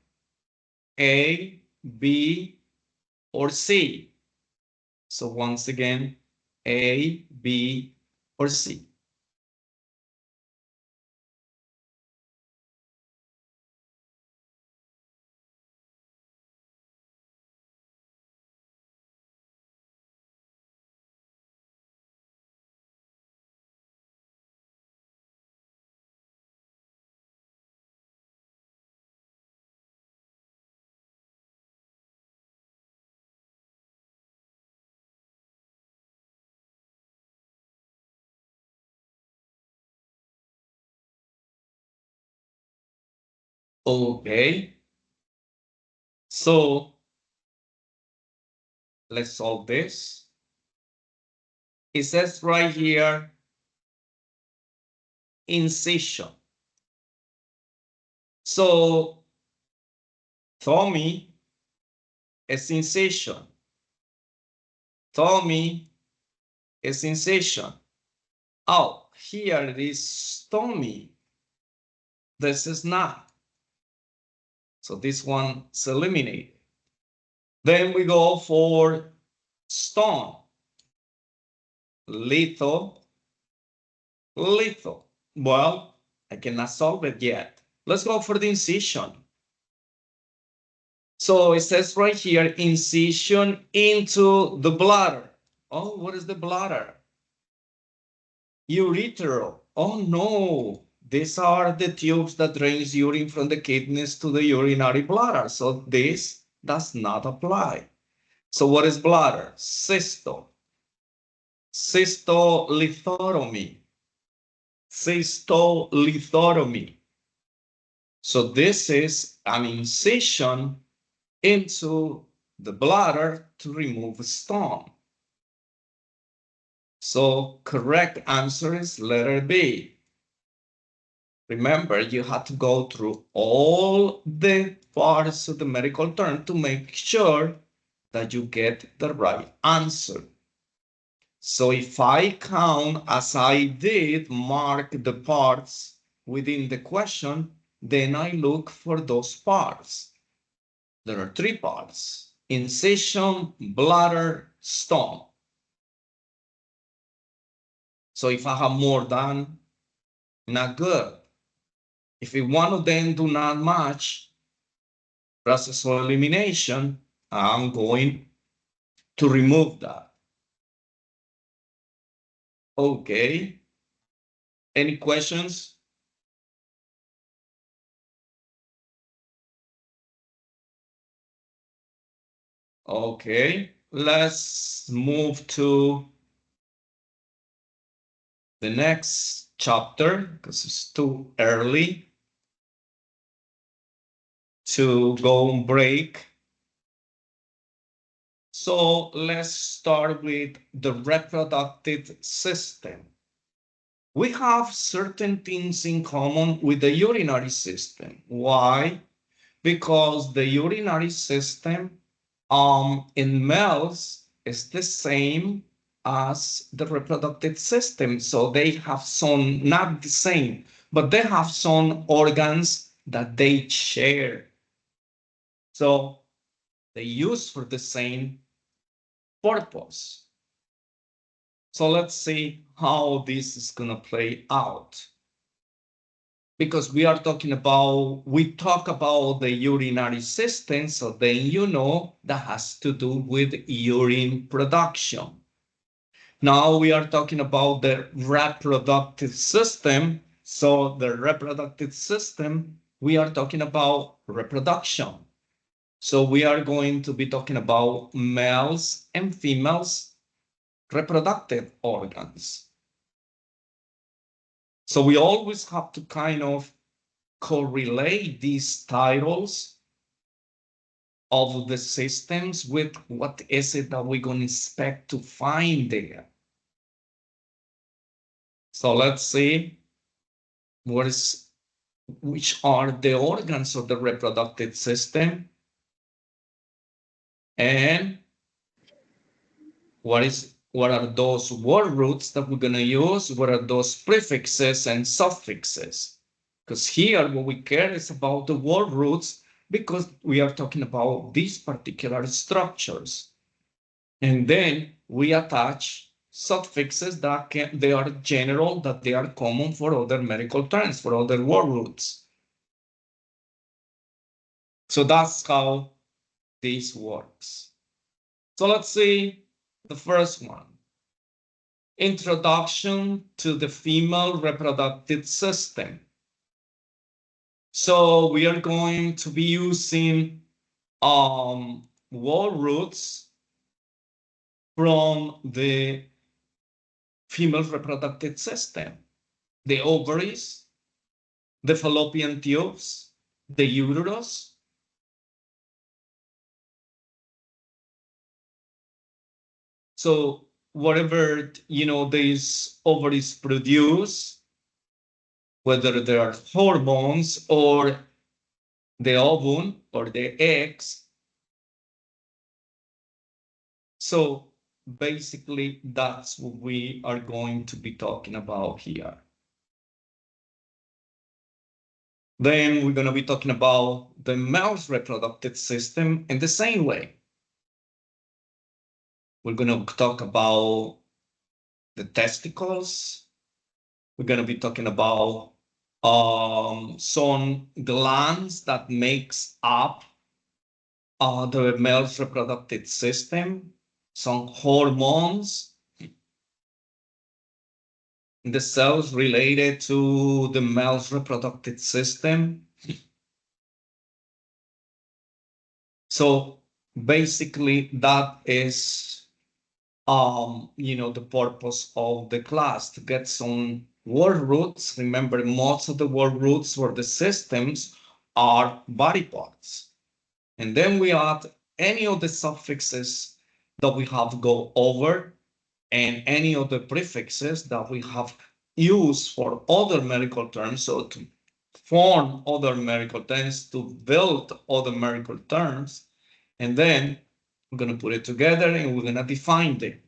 A, B, or C. So once again, A, B, or C. Okay. So let's solve this. It says right here, incision. So Tommy is incision. Tommy is incision. Oh, here it is Tommy. This is not. So this one is eliminated. Then we go for stone. Litho, litho. Well, I cannot solve it yet. Let's go for the incision. So it says right here, incision into the bladder. Oh, what is the bladder? Urethral. Oh no, these are the tubes that drains urine from the kidneys to the urinary bladder. So this does not apply. So what is bladder? Cysto. Cystolithotomy. Cystolithotomy. So this is an incision into the bladder to remove a stone. So correct answer is letter B. Remember, you have to go through all the parts of the medical term to make sure that you get the right answer. So if I count as I did, mark the parts within the question, then I look for those parts. There are three parts: incision, bladder, stone. So if I have more than, not good. If one of them do not match, process of elimination, I'm going to remove that. Okay. Any questions? Okay, let's move to the next chapter because it's too early to go on break. So let's start with the reproductive system. We have certain things in common with the urinary system. Why? Because the urinary system in males is the same as the reproductive system. So they have some, not the same, but they have some organs that they share. So they use for the same purpose. So let's see how this is going to play out. Because we are talking about, we talk about the urinary system, so then you know that has to do with urine production. Now we are talking about the reproductive system. So the reproductive system, we are talking about reproduction. So we are going to be talking about males and females reproductive organs. So we always have to kind of correlate these titles of the systems with what is it that we're going to expect to find there. So let's see which are the organs of the reproductive system, and what are those word roots that we're going to use, what are those prefixes and suffixes. Because here what we care is about the word roots, because we are talking about these particular structures. And then we attach suffixes that they are general, that they are common for other medical terms, for other word roots. So that's how this works. So let's see the first one. Introduction to the female reproductive system. So we are going to be using word roots from the female reproductive system. The ovaries, the fallopian tubes, the uterus. So whatever, these ovaries produce, whether they are hormones or the ovum or the eggs. So basically, that's what we are going to be talking about here. Then we're going to be talking about the male's reproductive system in the same way. We're going to talk about the testicles. We're going to be talking about some glands that makes up the male's reproductive system, some hormones, the cells related to the male's reproductive system. So basically that is the purpose of the class, to get some word roots. Remember, most of the word roots for the systems are body parts. And then we add any of the suffixes that we have go over, and any of the prefixes that we have used for other medical terms, so to form other medical terms, to build other medical terms, and then we're going to put it together and we're going to define them.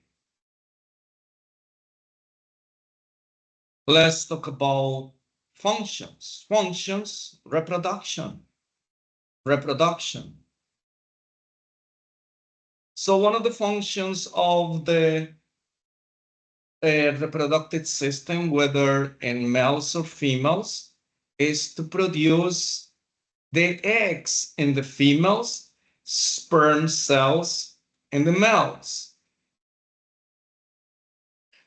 Let's talk about functions. Functions, reproduction. So one of the functions of the reproductive system, whether in males or females, is to produce the eggs in the females, sperm cells in the males,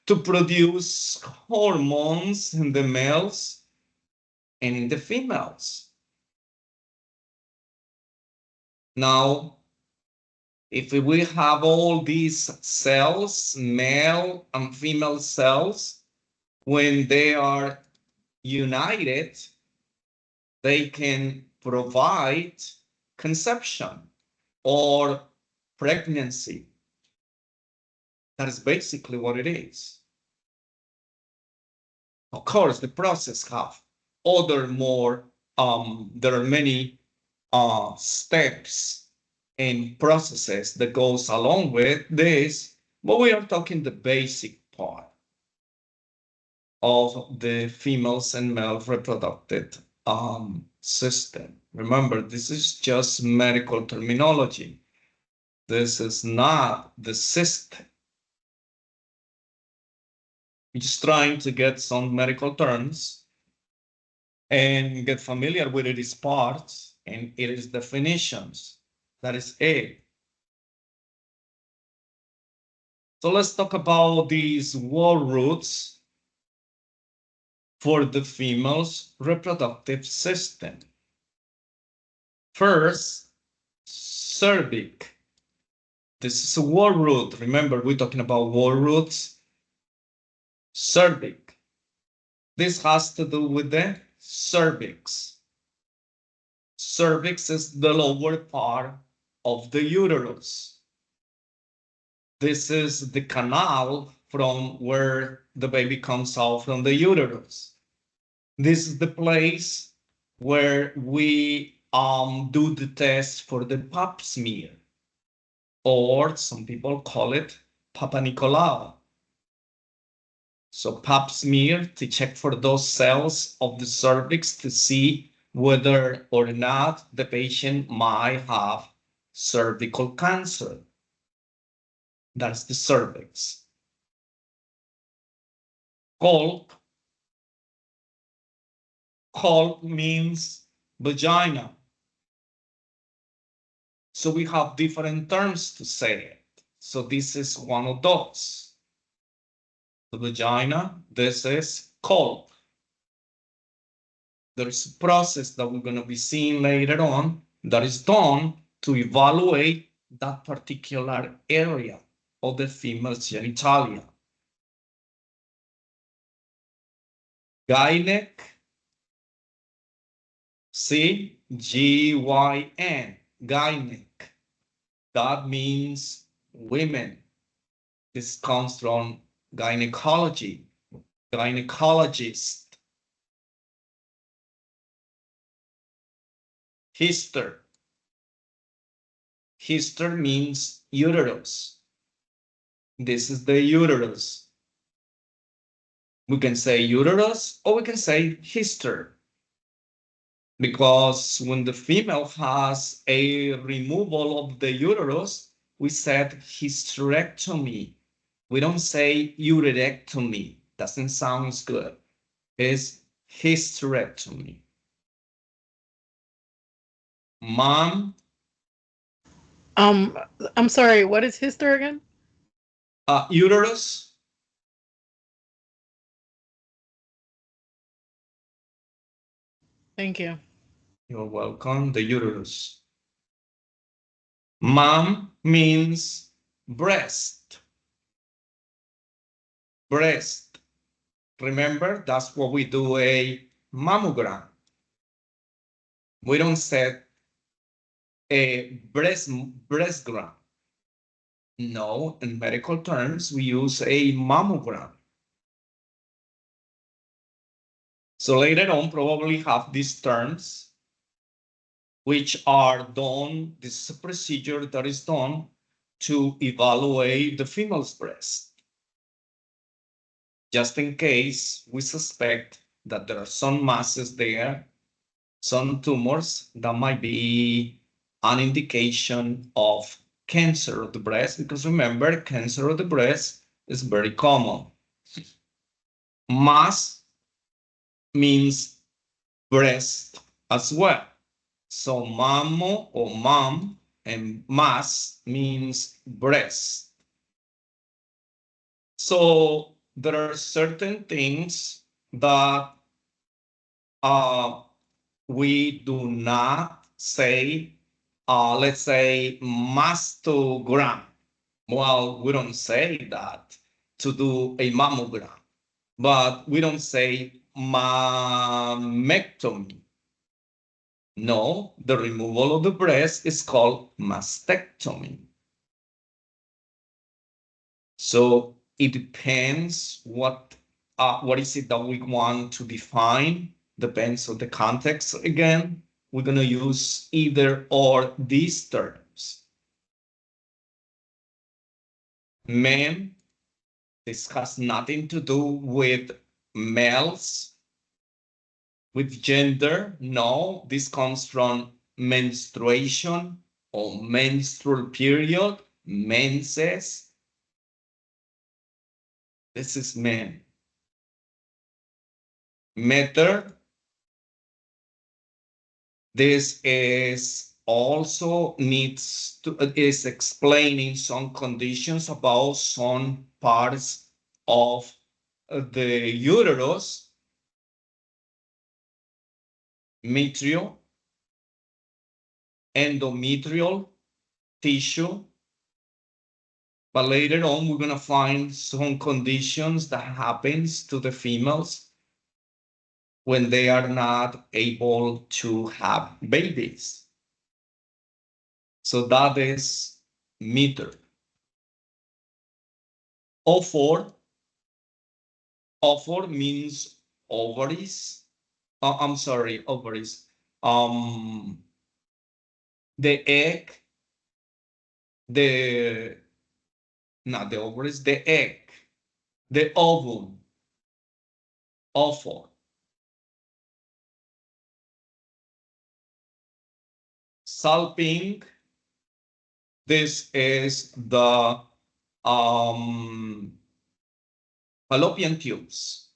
to produce hormones in the males and in the females. Now, if we have all these cells, male and female cells, when they are united, they can provide conception or pregnancy. That is basically what it is. Of course, the process have other more, there are many steps and processes that goes along with this, but we are talking the basic part of the females and male reproductive system. Remember, this is just medical terminology. This is not the system. We're just trying to get some medical terms and get familiar with its parts and its definitions. That is it. So let's talk about these word roots for the female's reproductive system. First, cervix. This is a word root. Remember, we're talking about word roots. Cervix. This has to do with the cervix. Cervix is the lower part of the uterus. This is the canal from where the baby comes out from the uterus. This is the place where we do the test for the pap smear, or some people call it Papa Nicolau. So pap smear to check for those cells of the cervix to see whether or not the patient might have cervical cancer. That's the cervix. Colp. Colp means vagina. So we have different terms to say it. So this is one of those. The vagina, this is colp. There's a process that we're going to be seeing later on that is done to evaluate that particular area of the female's genitalia. Gynec, C-G-Y-N, gynec. That means women. This comes from gynecology, gynecologist. Hyster. Hyster means uterus. This is the uterus. We can say uterus or we can say hyster. Because when the female has a removal of the uterus, we said hysterectomy. We don't say uterectomy. Doesn't sound good. It's hysterectomy. Mom. I'm sorry, what is hyster again? Uterus. Thank you. You're welcome. The uterus. Mom means breast. Breast. Remember, that's what we do a mammogram. We don't say a breastgram. No, in medical terms, we use a mammogram. So later on, probably have these terms, which are done. This is a procedure that is done to evaluate the female's breast. Just in case we suspect that there are some masses there, some tumors that might be an indication of cancer of the breast, because remember, cancer of the breast is very common. Mass means breast as well. So mammo or mom and mass means breast. So there are certain things that we do not say, let's say mastogram. Well, we don't say that to do a mammogram, but we don't say mammectomy. No, the removal of the breast is called mastectomy. So it depends what is it that we want to define, depends on the context. Again, we're going to use either or these terms. Men, this has nothing to do with males, with gender. No, this comes from menstruation or menstrual period, menses. This is men. Meter. This is also needs to is explaining some conditions about some parts of the uterus. Metrial, endometrial, tissue. But later on, we're gonna find some conditions that happens to the females when they are not able to have babies. So that is meter. O4 means ovaries. I'm sorry, ovaries. The egg, not the ovaries, the egg, the ovum, O4. Salping, this is the fallopian tubes.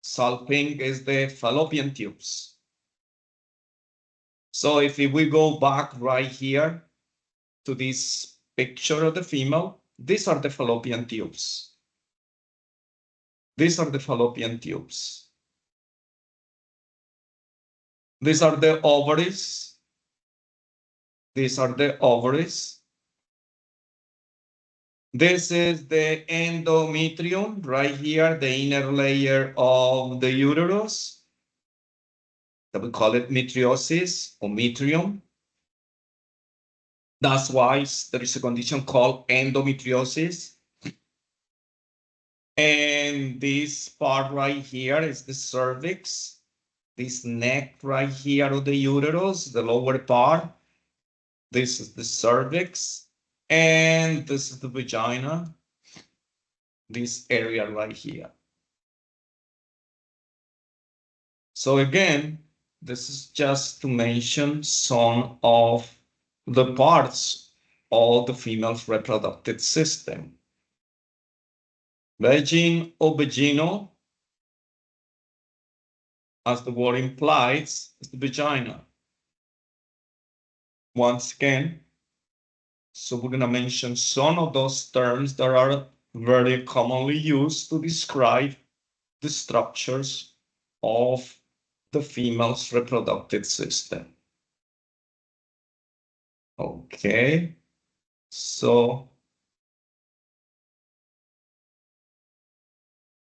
Salping is the fallopian tubes. So if we go back right here to this picture of the female, these are the fallopian tubes. These are the fallopian tubes. These are the ovaries. These are the ovaries. This is the endometrium right here, the inner layer of the uterus. That we call it metriosis or metrium. That's why there is a condition called endometriosis. And this part right here is the cervix. This neck right here of the uterus, the lower part. This is the cervix. And this is the vagina. This area right here. So again, this is just to mention some of the parts of the female's reproductive system. Vagine or vaginal, as the word implies, is the vagina. Once again, so we're going to mention some of those terms that are very commonly used to describe the structures of the female's reproductive system. Okay, so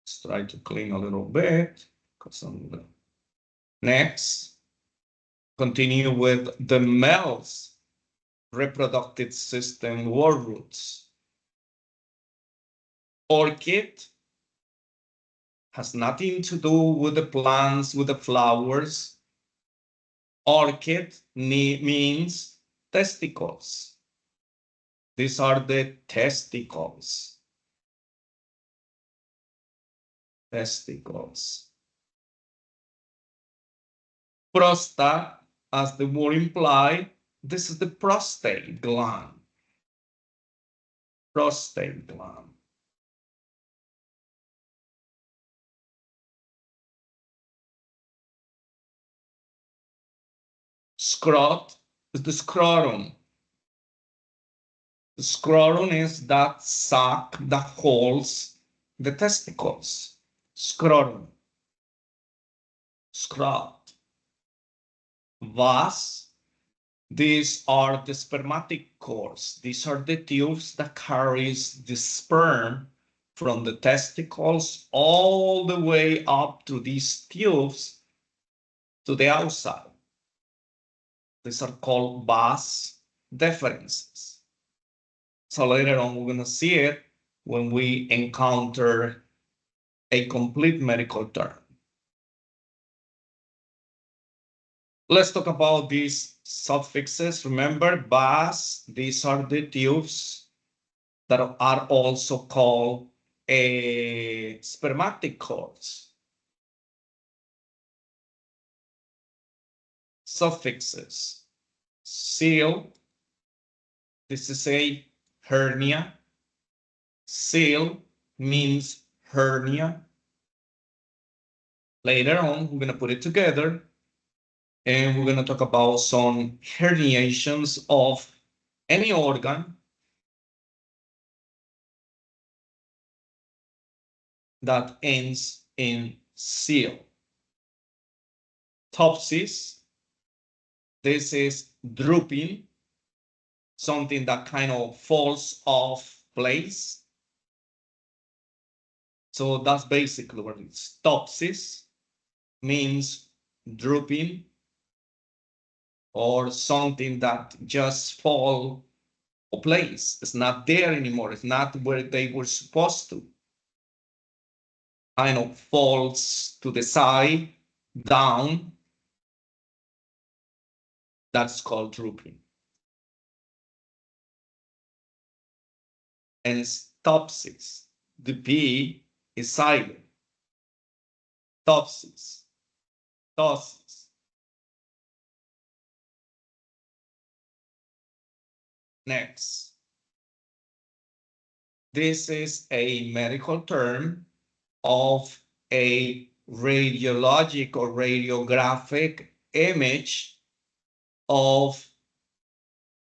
let's try to clean a little bit because I'm next. Continue with the male's reproductive system word roots. Orchid has nothing to do with the plants, with the flowers. Orchid means testicles. These are the testicles. Testicles. Prostate, as the word implies, this is the prostate gland. Prostate gland. Scrot is the scrotum. The scrotum is that sac that holds the testicles. Scrotum. Scrot. Vas. These are the spermatic cords. These are the tubes that carries the sperm from the testicles all the way up to these tubes to the outside. These are called vas deferens. So later on, we're going to see it when we encounter a complete medical term. Let's talk about these suffixes. Remember, vas, these are the tubes that are also called spermatic cords. Suffixes. Seal, this is a hernia. Seal means hernia. Later on, we're going to put it together and we're going to talk about some herniations of any organ that ends in seal. Topsis, this is drooping. something that kind of falls off place. So that's basically what it is. Topsis means drooping or something that just fall or place. It's not there anymore. It's not where they were supposed to. Kind of falls to the side, down. That's called drooping. And stopsis. The P is silent. Topsis. Ptosis. Next. This is a medical term of a radiologic or radiographic image of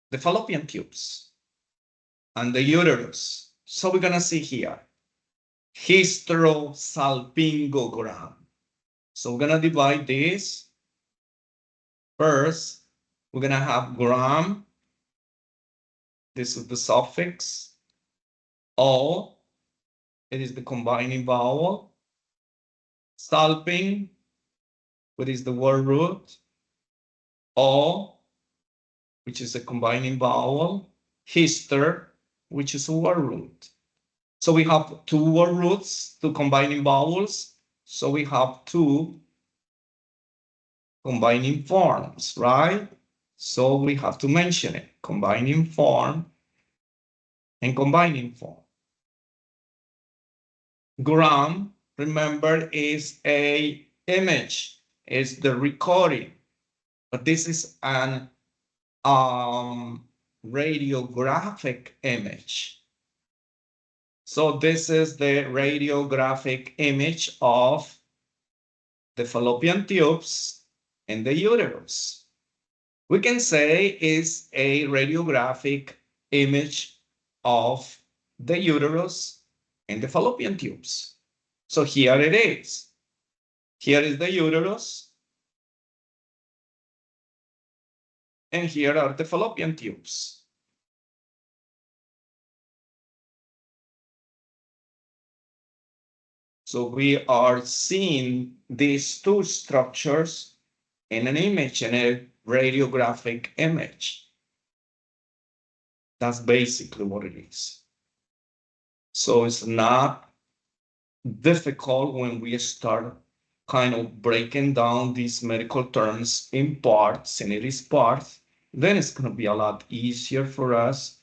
the fallopian tubes and the uterus. So we're gonna see here, hysterosalpingogram. So we're gonna divide this. First, we're gonna have gram. This is the suffix. O, it is the combining vowel. Salping, what is the word root? O, which is a combining vowel. Hister, which is a word root. So we have two word roots, two combining vowels. So we have two combining forms, right? So we have to mention it, combining form and combining form. Gram, remember, is a image, is the recording, but this is an radiographic image. So this is the radiographic image of the fallopian tubes and the uterus. We can say is a radiographic image of the uterus and the fallopian tubes. So here it is. Here is the uterus. And here are the fallopian tubes. So we are seeing these two structures in an image, in a radiographic image. That's basically what it is. So it's not difficult when we start kind of breaking down these medical terms in parts, and it is parts, then it's going to be a lot easier for us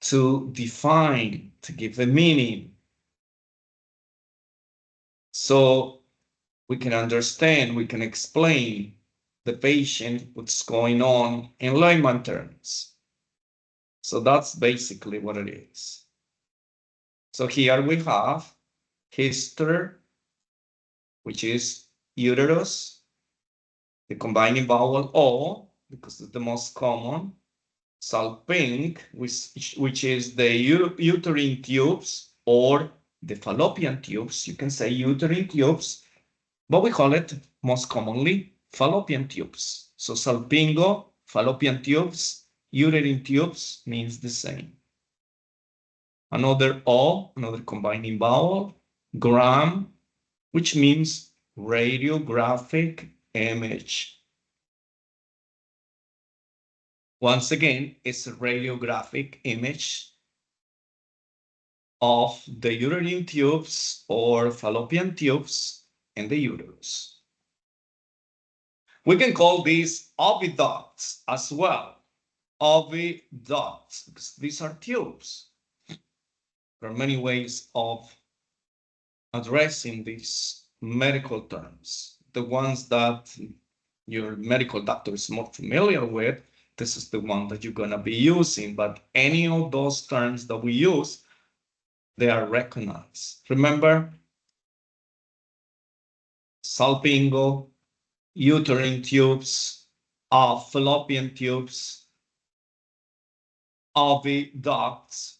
to define, to give a meaning. So we can understand, we can explain the patient what's going on in layman terms. So that's basically what it is. So here we have hyster, which is uterus, the combining vowel O, because it's the most common, salping, which is the uterine tubes or the fallopian tubes. You can say uterine tubes, but we call it most commonly fallopian tubes. So salpingo, fallopian tubes, uterine tubes means the same. Another O, another combining vowel, gram, which means radiographic image. Once again, it's a radiographic image of the uterine tubes or fallopian tubes in the uterus. We can call these oviducts as well. Oviducts, because these are tubes. There are many ways of addressing these medical terms. The ones that your medical doctor is more familiar with, this is the one that you're going to be using. But any of those terms that we use, they are recognized. Remember, salpingo, uterine tubes, fallopian tubes, oviducts,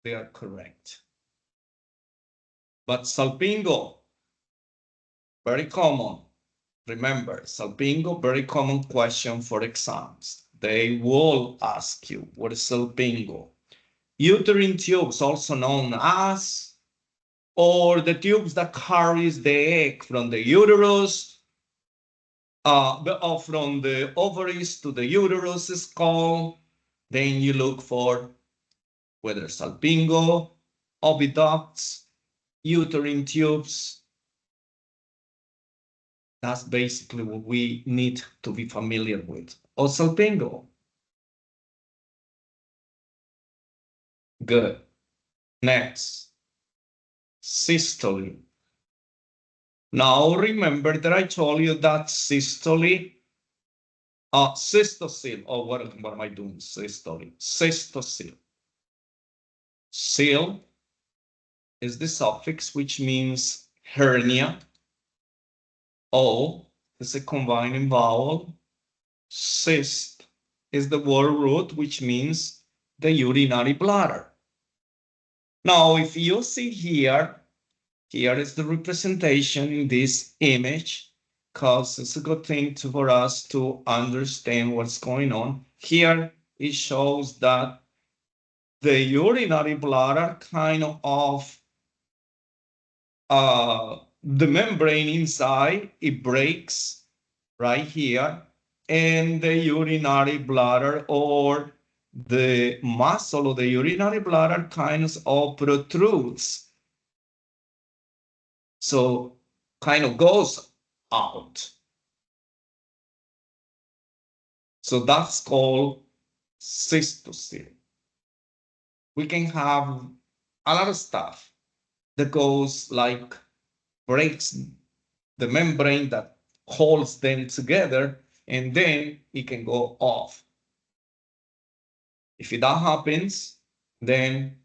they are correct. But salpingo, very common. Remember, salpingo, very common question for exams. They will ask you, what is salpingo? Uterine tubes, also known as, or the tubes that carries the egg from the uterus, from the ovaries to the uterus is called. Then you look for whether salpingo, oviducts, uterine tubes. That's basically what we need to be familiar with. Or salpingo. Good. Next, systole. Now remember that I told you that systole, cystocele, oh, what am I doing? Systole, cystocele. Cele is the suffix, which means hernia. O is a combining vowel. Cyst is the word root, which means the urinary bladder. Now, if you see here, here is the representation in this image, because it's a good thing for us to understand what's going on. Here, it shows that the urinary bladder kind of, the membrane inside, it breaks right here, and the urinary bladder or the muscle of the urinary bladder kind of protrudes. So kind of goes out. So that's called cystocele. We can have a lot of stuff that goes like breaks the membrane that holds them together, and then it can go off. If that happens, then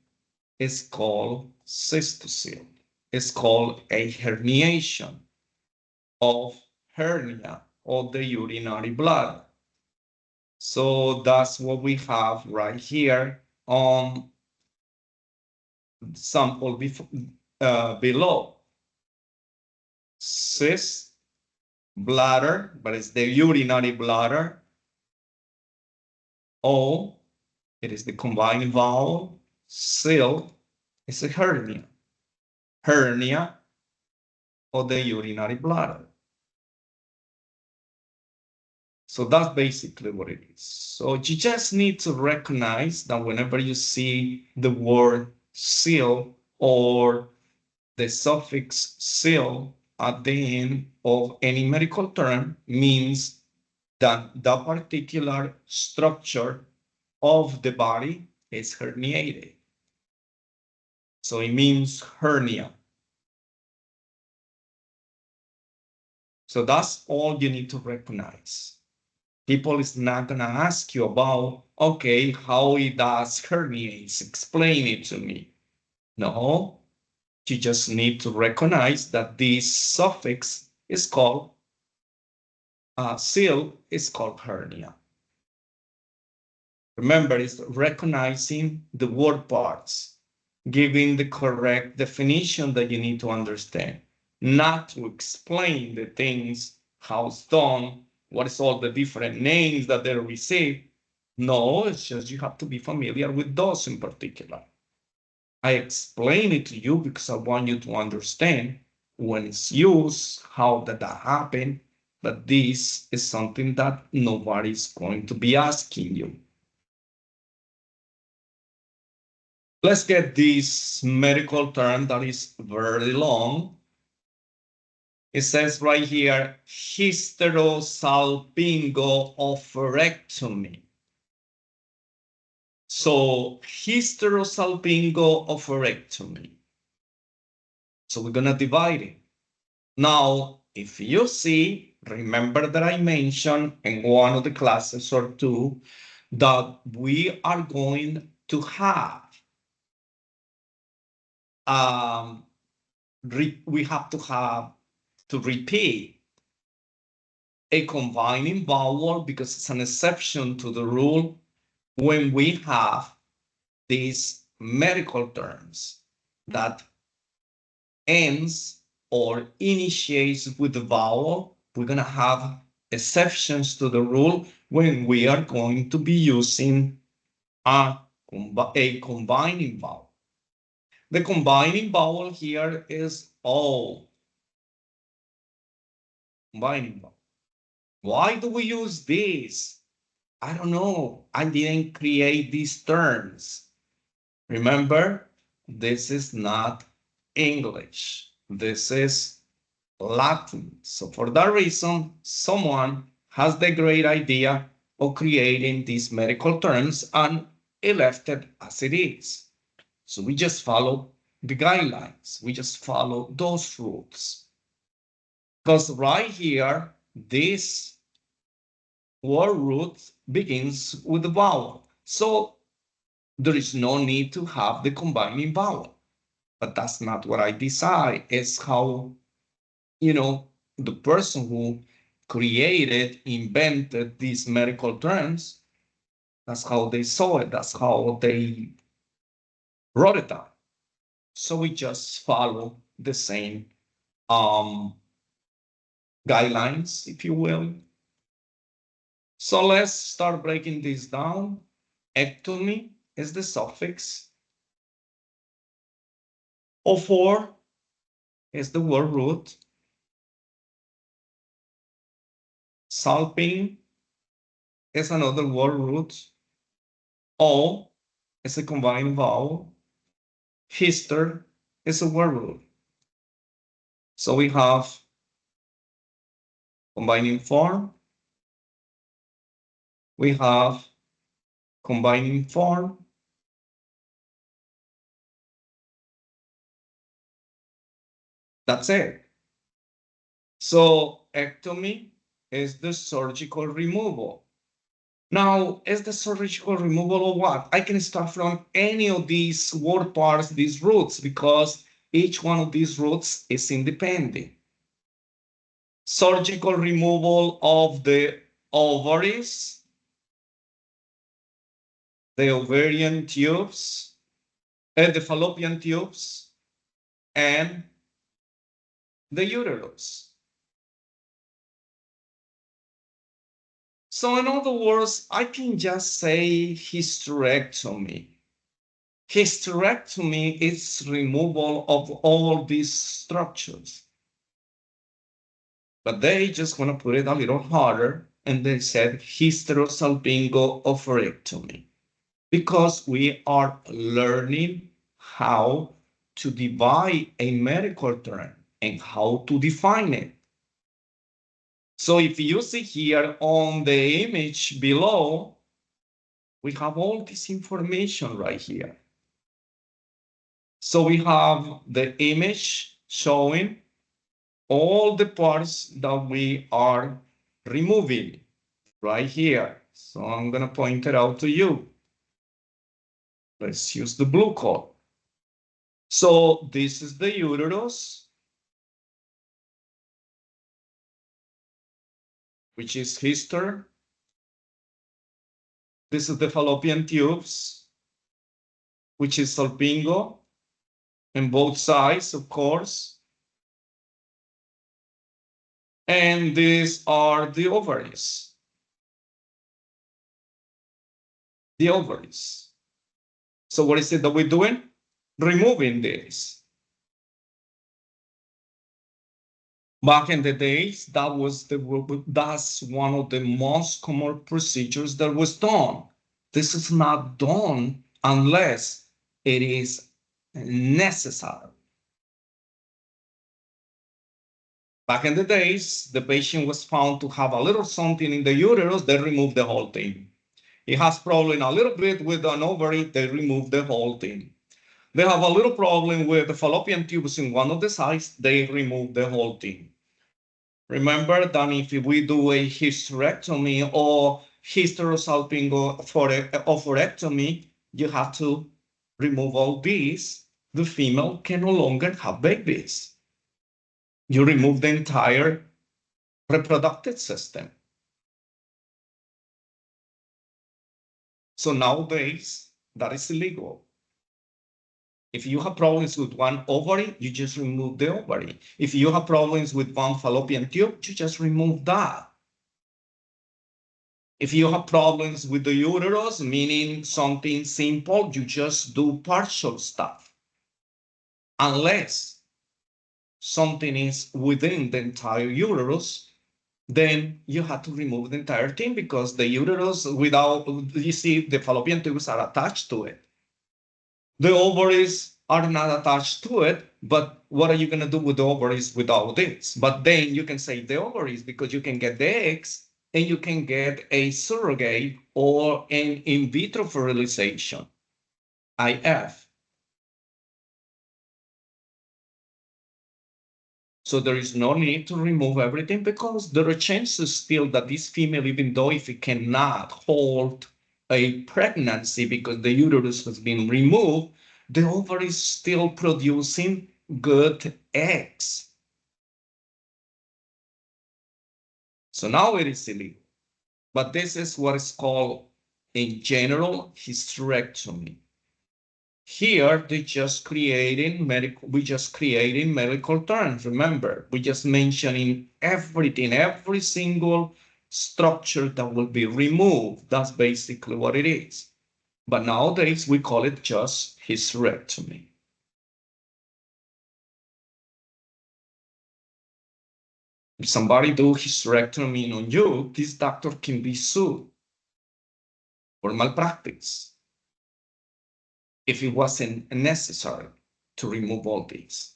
it's called cystocele. It's called a herniation of hernia of the urinary bladder. So that's what we have right here on sample below. Cyst, bladder, but it's the urinary bladder. O, it is the combining vowel. Cele is a hernia. Hernia of the urinary bladder. So that's basically what it is. So you just need to recognize that whenever you see the word cele or the suffix cele at the end of any medical term, means that that particular structure of the body is herniated. So it means hernia. So that's all you need to recognize. People is not gonna ask you about, okay, how it does herniates, explain it to me. No, you just need to recognize that this suffix is called, cele is called hernia. Remember, it's recognizing the word parts, giving the correct definition that you need to understand, not to explain the things, how it's done, what is all the different names that they receive. No, it's just you have to be familiar with those in particular. I explain it to you because I want you to understand when it's used, how did that happen, but this is something that nobody's going to be asking you. Let's get this medical term that is very long. It says right here, hysterosalpingo-oophorectomy. So hysterosalpingo-oophorectomy. So we're gonna divide it. Now, if you see, remember that I mentioned in one of the classes or two that we are going to have, we have to repeat a combining vowel because it's an exception to the rule when we have these medical terms that ends or initiates with the vowel. We're gonna have exceptions to the rule when we are going to be using a combining vowel. The combining vowel here is O. Combining vowel. Why do we use this? I don't know. I didn't create these terms. Remember, this is not English. This is Latin. So for that reason, someone has the great idea of creating these medical terms and it left it as it is. So we just follow the guidelines. We just follow those rules. Because right here, this word root begins with a vowel. So there is no need to have the combining vowel. But that's not what I decide. It's how, the person who created, invented these medical terms, that's how they saw it. That's how they wrote it down. So we just follow the same guidelines, if you will. So let's start breaking this down. Ectomy is the suffix. O4 is the word root. Salping is another word root. O is a combined vowel. Hister is a word root. So we have combining form. We have combining form. That's it. So ectomy is the surgical removal. Now, is the surgical removal of what? I can start from any of these word parts, these roots, because each one of these roots is independent. Surgical removal of the ovaries, the ovarian tubes, the fallopian tubes, and the uterus. So in other words, I can just say hysterectomy. Hysterectomy is removal of all these structures. But they just want to put it a little harder, and they said hysterosalpingo-oophorectomy, because we are learning how to divide a medical term and how to define it. So if you see here on the image below, we have all this information right here. So we have the image showing all the parts that we are removing right here. So I'm going to point it out to you. Let's use the blue color. So this is the uterus, which is hister. This is the fallopian tubes, which is salpingo, and both sides, of course. And these are the ovaries. The ovaries. So what is it that we're doing? Removing this. Back in the days, that's one of the most common procedures that was done. This is not done unless it is necessary. Back in the days, the patient was found to have a little something in the uterus, they removed the whole thing. He has problem a little bit with an ovary, they remove the whole thing. They have a little problem with the fallopian tubes in one of the sides, they remove the whole thing. Remember that if we do a hysterectomy or hysterosalpingo-oophorectomy, you have to remove all these. The female can no longer have babies. You remove the entire reproductive system. So nowadays, that is illegal. If you have problems with one ovary, you just remove the ovary. If you have problems with one fallopian tube, you just remove that. If you have problems with the uterus, meaning something simple, you just do partial stuff. Unless something is within the entire uterus, then you have to remove the entire thing, because the uterus, without, you see, the fallopian tubes are attached to it. The ovaries are not attached to it, but what are you going to do with the ovaries without this? But then you can save the ovaries, because you can get the eggs and you can get a surrogate or an in vitro fertilization, IF. So there is no need to remove everything, because there are chances still that this female, even though if it cannot hold a pregnancy because the uterus has been removed, the ovary is still producing good eggs. So now it is illegal. But this is what is called, in general, hysterectomy. Here, we just creating medical terms. Remember, we just mentioning everything, every single structure that will be removed. That's basically what it is. But nowadays, we call it just hysterectomy. If somebody do hysterectomy on you, this doctor can be sued for malpractice if it wasn't necessary to remove all these.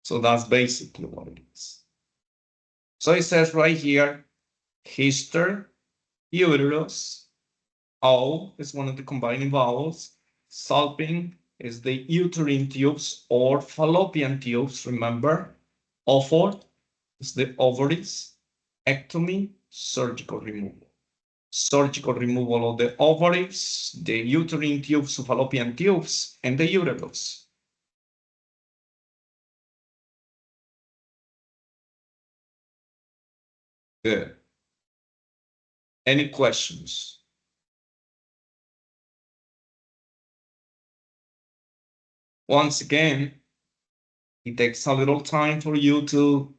So that's basically what it is. So it says right here, hyster, uterus, O is one of the combining vowels, salping is the uterine tubes or fallopian tubes, remember, ophor is the ovaries, ectomy, surgical removal. Surgical removal of the ovaries, the uterine tubes, fallopian tubes, and the uterus. Good. Any questions? Once again, it takes a little time for you to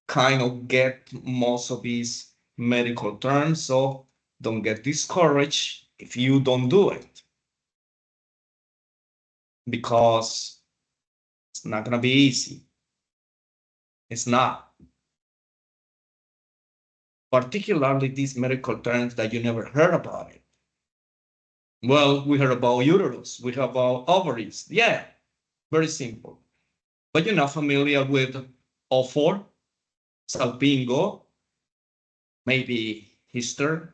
kind of get most of these medical terms, so don't get discouraged if you don't do it, because it's not going to be easy. It's not. Particularly these medical terms that you never heard about it. Well, we heard about uterus, we heard about ovaries. Yeah, very simple. But you're not familiar with O4, salpingo, maybe hyster.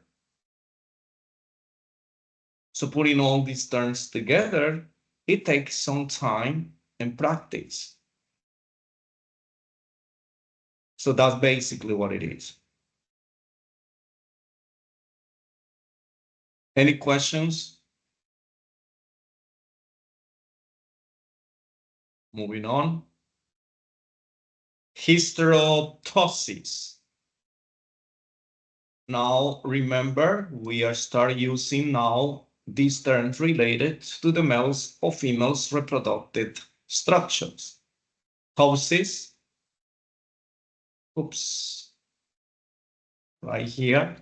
So putting all these terms together, it takes some time and practice. So that's basically what it is. Any questions? Moving on. Hysteroptosis. Now, remember, we are start using now these terms related to the males or females reproductive structures. Ptosis. Oops. Right here.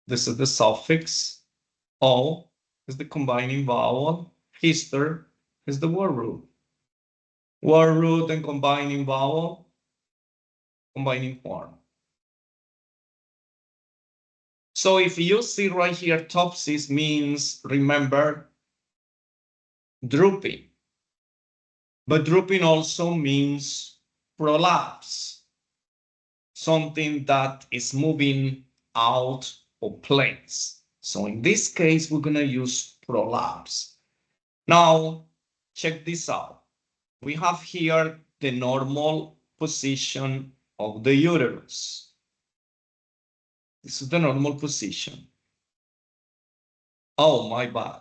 This is the suffix. O is the combining vowel. Hyster is the word root. Word root and combining vowel, combining form. So if you see right here, ptosis means, remember, drooping. But drooping also means prolapse, something that is moving out of place. So in this case, we're going to use prolapse. Now, check this out. We have here the normal position of the uterus. This is the normal position. Oh, my bad.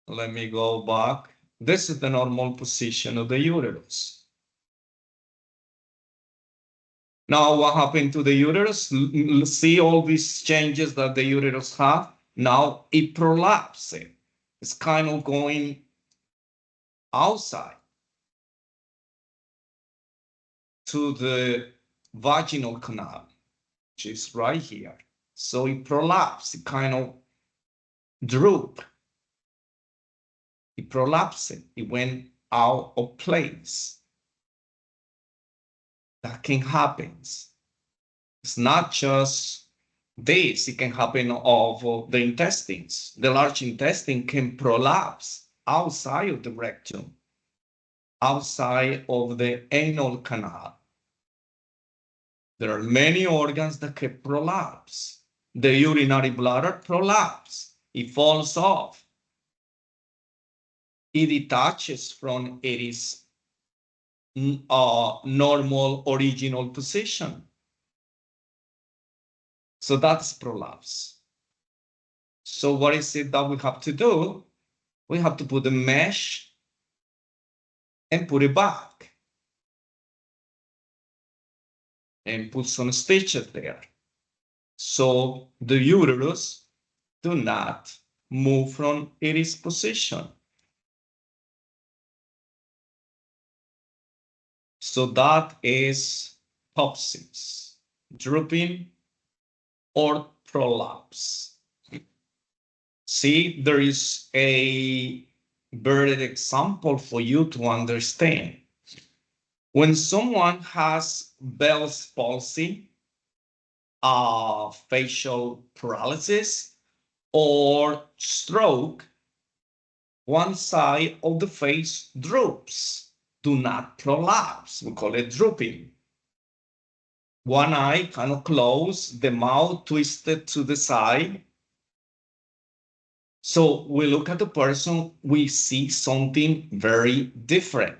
Let me go back. This is the normal position of the uterus. Now, what happened to the uterus? See all these changes that the uterus have? Now it prolapses. It's kind of going outside to the vaginal canal, which is right here. So it prolapsed, it kind of drooped. It prolapsed, it went out of place. That can happen. It's not just this, it can happen of the intestines. The large intestine can prolapse outside of the rectum, outside of the anal canal. There are many organs that can prolapse. The urinary bladder prolapse, it falls off. It detaches from its normal original position. So that's prolapse. So what is it that we have to do? We have to put the mesh and put it back. And put some stitches there. So the uterus do not move from its position. So that is ptosis, drooping or prolapse. See, there is a very example for you to understand. When someone has Bell's palsy, facial paralysis, or stroke, one side of the face droops, do not prolapse. We call it drooping. One eye kind of closed, the mouth twisted to the side. So we look at the person, we see something very different.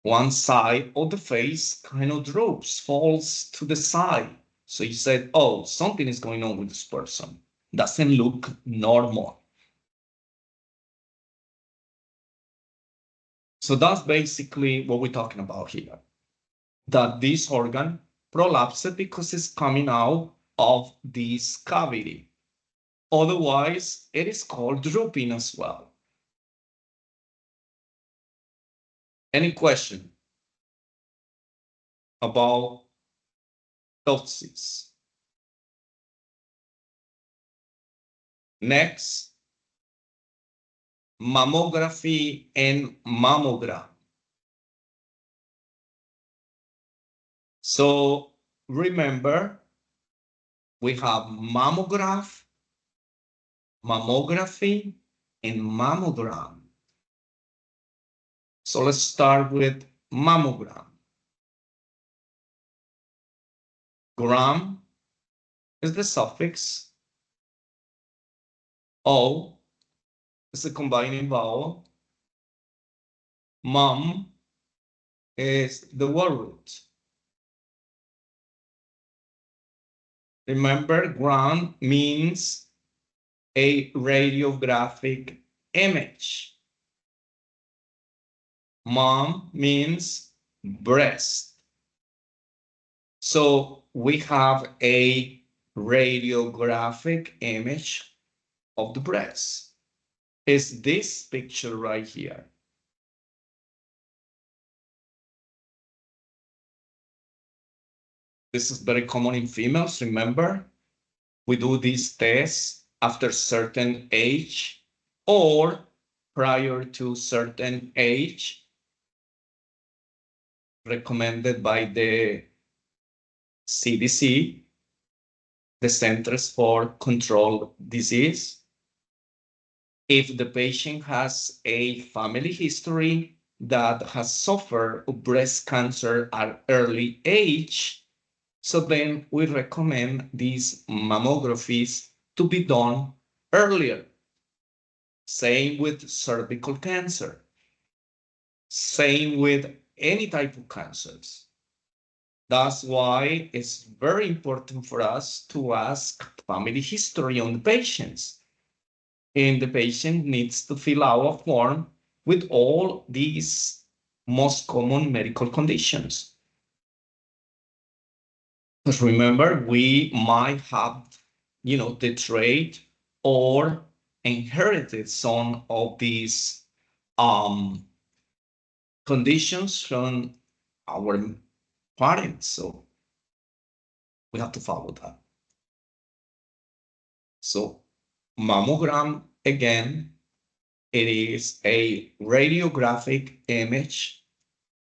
One side of the face kind of droops, falls to the side. So you said, oh, something is going on with this person. Doesn't look normal. So that's basically what we're talking about here. That this organ prolapsed because it's coming out of this cavity. Otherwise, it is called drooping as well. Any question about ptosis? Next, mammography and mammogram. So remember, we have mammograph, mammography, and mammogram. So let's start with mammogram. Gram is the suffix. O is the combining vowel. Mum is the word root. Remember, gram means a radiographic image. Mom means breast. So we have a radiographic image of the breast. Is this picture right here. This is very common in females, remember? We do these tests after certain age or prior to certain age, recommended by the CDC, the Centers for Control Disease. If the patient has a family history that has suffered breast cancer at early age, so then we recommend these mammographies to be done earlier. Same with cervical cancer. Same with any type of cancers. That's why it's very important for us to ask family history on the patients. And the patient needs to fill out a form with all these most common medical conditions. But remember, we might have, the trait or inherited some of these conditions from our parents. So we have to follow that. So mammogram, again, it is a radiographic image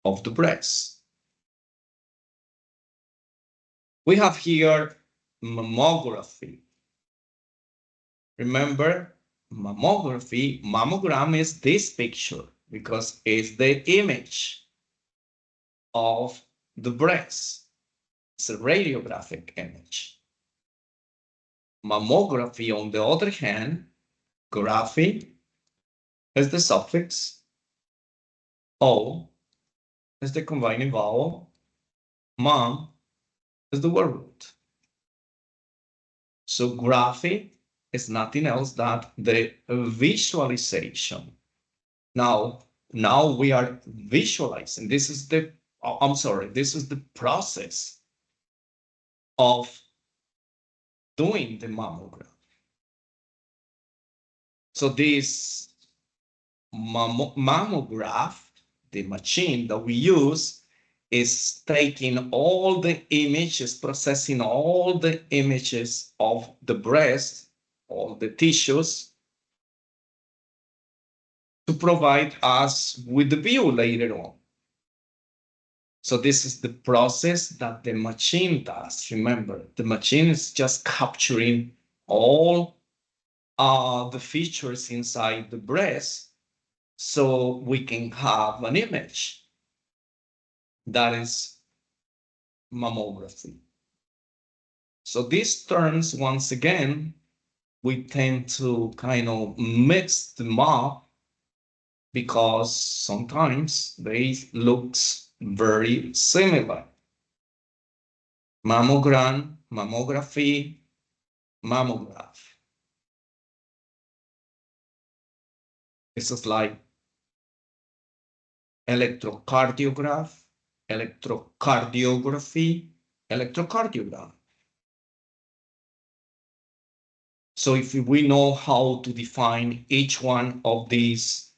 of the breast. We have here mammography. Remember, mammogram is this picture because it's the image of the breast. It's a radiographic image. Mammography, on the other hand, graphy is the suffix, O is the combining vowel, mom is the word root. So graphy is nothing else than the visualization. Now we are visualizing. This is the, this is the process of doing the mammogram. So this mammograph, the machine that we use, is taking all the images, processing all the images of the breast, all the tissues, to provide us with the view later on. So this is the process that the machine does. Remember, the machine is just capturing all the features inside the breast so we can have an image. That is mammography. So these terms, once again, we tend to kind of mix them up because sometimes they look very similar. Mammogram, mammography, mammograph. This is like electrocardiograph, electrocardiography, electrocardiogram. So if we know how to define each one of these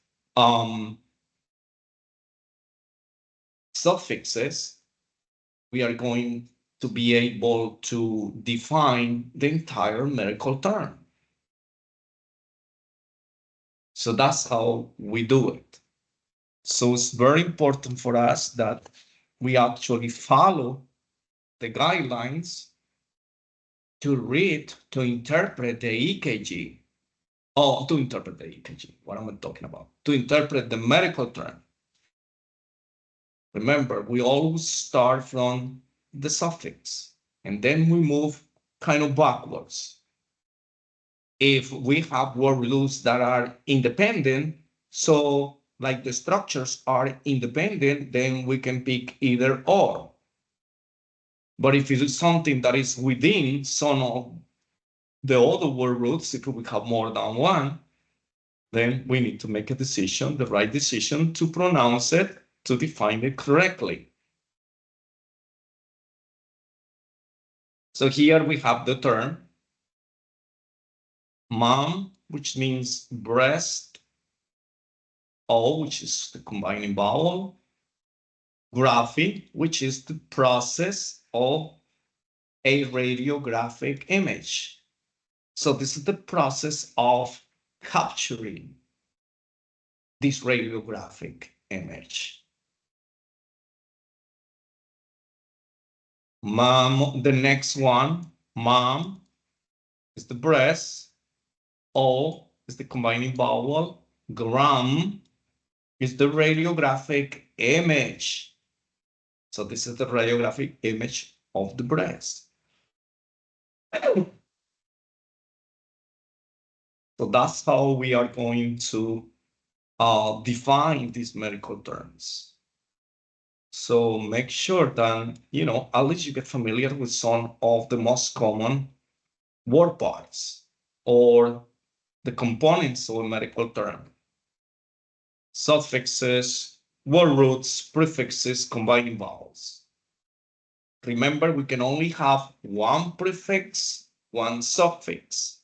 suffixes, we are going to be able to define the entire medical term. So that's how we do it. So it's very important for us that we actually follow the guidelines to read, to interpret the EKG. Oh, to interpret the EKG. What am I talking about? To interpret the medical term. Remember, we always start from the suffix and then we move kind of backwards. If we have word roots that are independent, so like the structures are independent, then we can pick either or. But if it is something that is within some of the other word roots, if we have more than one, then we need to make a decision, the right decision to pronounce it, to define it correctly. So here we have the term mom, which means breast, O, which is the combining vowel, graphy, which is the process of a radiographic image. So this is the process of capturing this radiographic image. Mom, the next one, mom is the breast, O is the combining vowel, gram is the radiographic image. So this is the radiographic image of the breast. So that's how we are going to define these medical terms. So make sure that, at least you get familiar with some of the most common word parts or the components of a medical term. Suffixes, word roots, prefixes, combining vowels. Remember, we can only have one prefix, one suffix.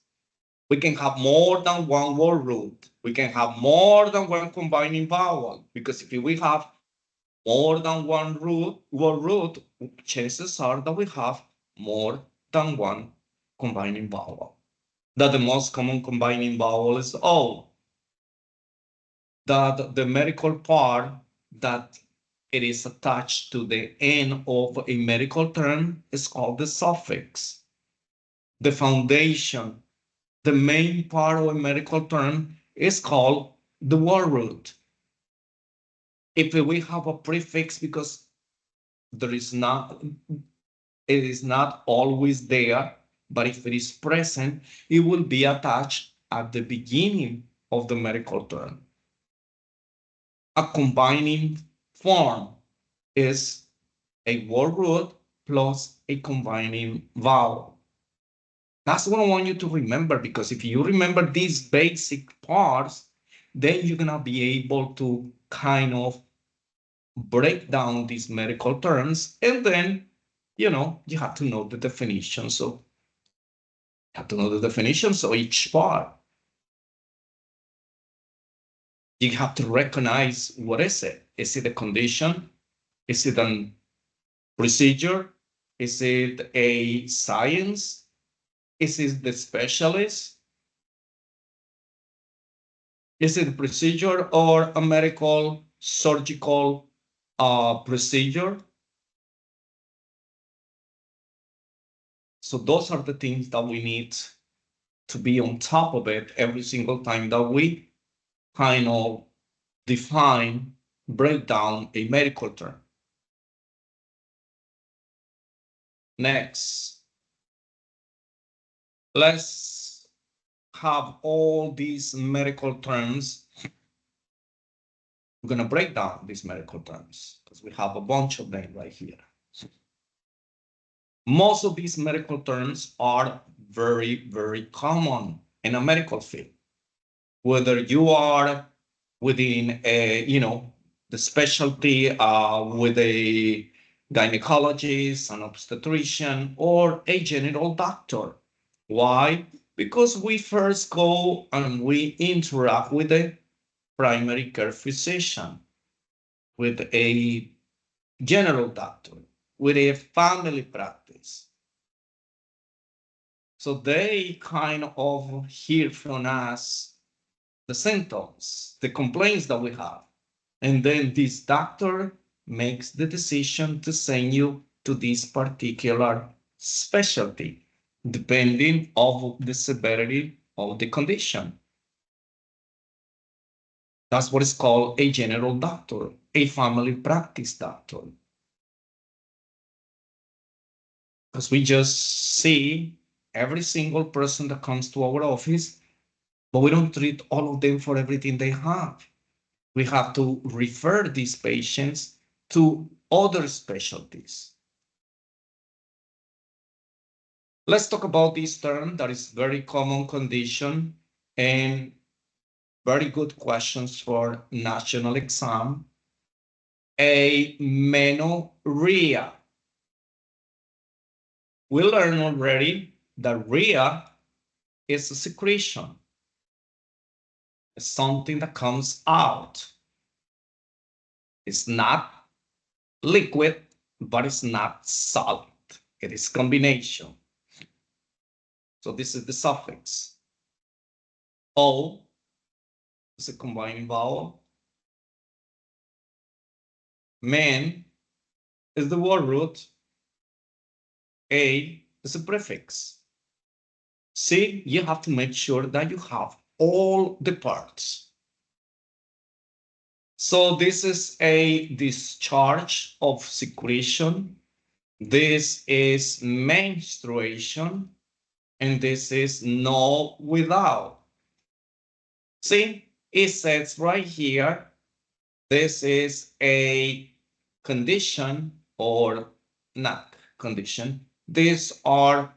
We can have more than one word root. We can have more than one combining vowel, because if we have more than one root, chances are that we have more than one combining vowel. That the most common combining vowel is O. That the medical part that it is attached to the end of a medical term is called the suffix. The foundation, the main part of a medical term is called the word root. If we have a prefix, because there is not, it is not always there, but if it is present, it will be attached at the beginning of the medical term. A combining form is a word root plus a combining vowel. That's what I want you to remember, because if you remember these basic parts, then you're gonna be able to kind of break down these medical terms, and then you have to know the definition. So you have to know the definitions of each part. You have to recognize, what is it? Is it a condition? Is it a procedure? Is it a science? Is it the specialist? Is it a procedure or a medical surgical procedure? So those are the things that we need to be on top of it every single time that we kind of define, break down a medical term. Next, let's have all these medical terms. We're going to break down these medical terms because we have a bunch of them right here. Most of these medical terms are very, very common in a medical field. Whether you are within a, the specialty with a gynecologist, an obstetrician, or a general doctor. Why? Because we first go and we interact with the primary care physician, with a general doctor, with a family practice. So they kind of hear from us the symptoms, the complaints that we have. And then this doctor makes the decision to send you to this particular specialty, depending on the severity of the condition. That's what is called a general doctor, a family practice doctor. Because we just see every single person that comes to our office, but we don't treat all of them for everything they have. We have to refer these patients to other specialties. Let's talk about this term that is very common condition and very good questions for national exam. Amenorrhea. We learned already that rhea is a secretion. It's something that comes out. It's not liquid, but it's not solid. It is combination. So this is the suffix. O is a combining vowel. Men is the word root. A is a prefix. See, you have to make sure that you have all the parts. So this is a discharge of secretion. This is menstruation. And this is no without. See, it says right here, this is a condition or not condition. These are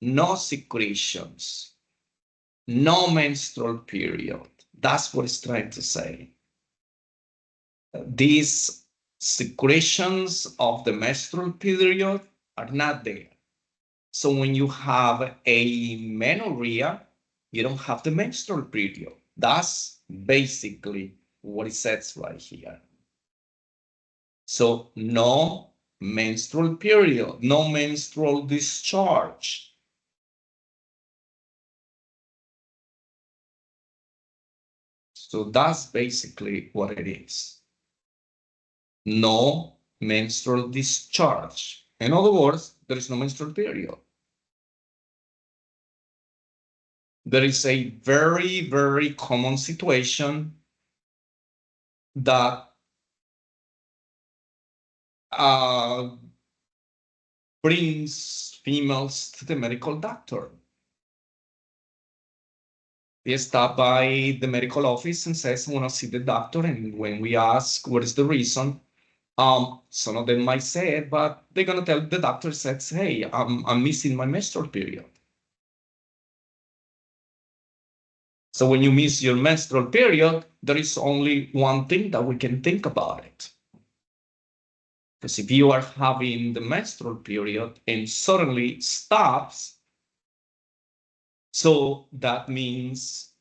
no secretions, no menstrual period. That's what it's trying to say. These secretions of the menstrual period are not there. So when you have amenorrhea, you don't have the menstrual period. That's basically what it says right here. So no menstrual period, no menstrual discharge. So that's basically what it is. No menstrual discharge. In other words, there is no menstrual period. There is a very, very common situation that brings females to the medical doctor. They stop by the medical office and says, I want to see the doctor. And when we ask what is the reason, some of them might say it, but they're gonna tell the doctor says, hey, I'm missing my menstrual period. So when you miss your menstrual period, there is only one thing that we can think about it. Because if you are having the menstrual period and suddenly stops, so that means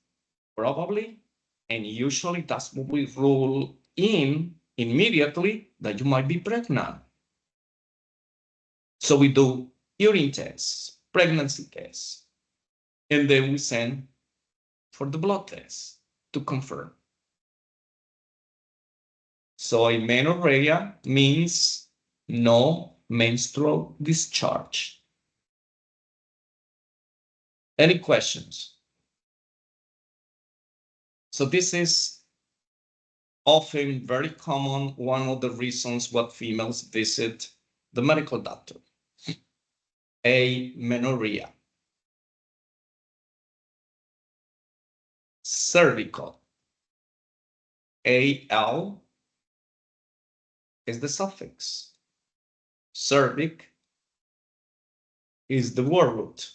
probably, and usually that's what we rule in immediately, that you might be pregnant. So we do urine tests, pregnancy tests, and then we send for the blood test to confirm. So amenorrhea means no menstrual discharge. Any questions? So this is often very common, one of the reasons why females visit the medical doctor. Amenorrhea. Cervical. AL is the suffix. Cervic is the word root.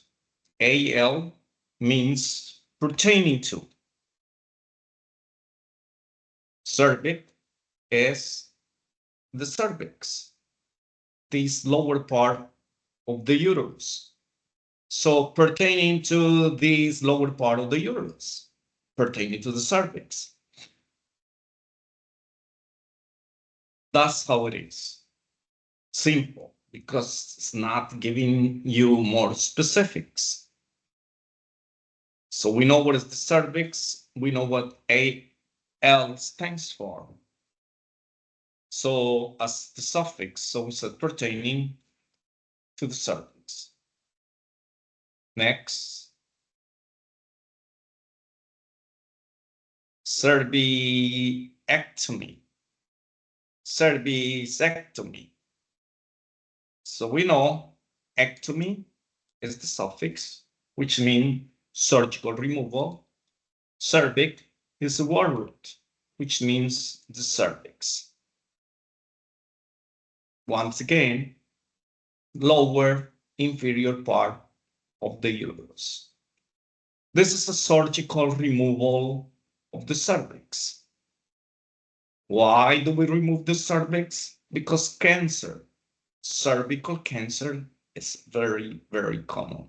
AL means pertaining to. Cervix is the cervix, this lower part of the uterus. So pertaining to this lower part of the uterus, pertaining to the cervix. That's how it is. Simple, because it's not giving you more specifics. So we know what is the cervix, we know what AL stands for. So as the suffix, so we said pertaining to the cervix. Next. Cervicectomy. Cervicectomy. So we know ectomy is the suffix, which means surgical removal. Cervix is the word root, which means the cervix. Once again, lower inferior part of the uterus. This is a surgical removal of the cervix. Why do we remove the cervix? Because cancer, cervical cancer, is very, very common.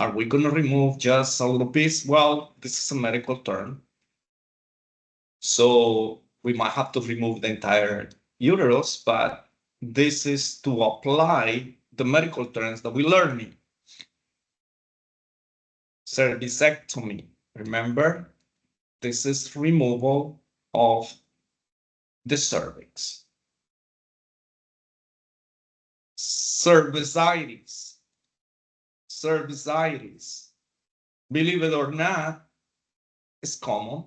Are we going to remove just a little piece? Well, this is a medical term. So we might have to remove the entire uterus, but this is to apply the medical terms that we're learning. Cervicectomy, remember, this is removal of the cervix. Cervicitis. Cervicitis, believe it or not, is common.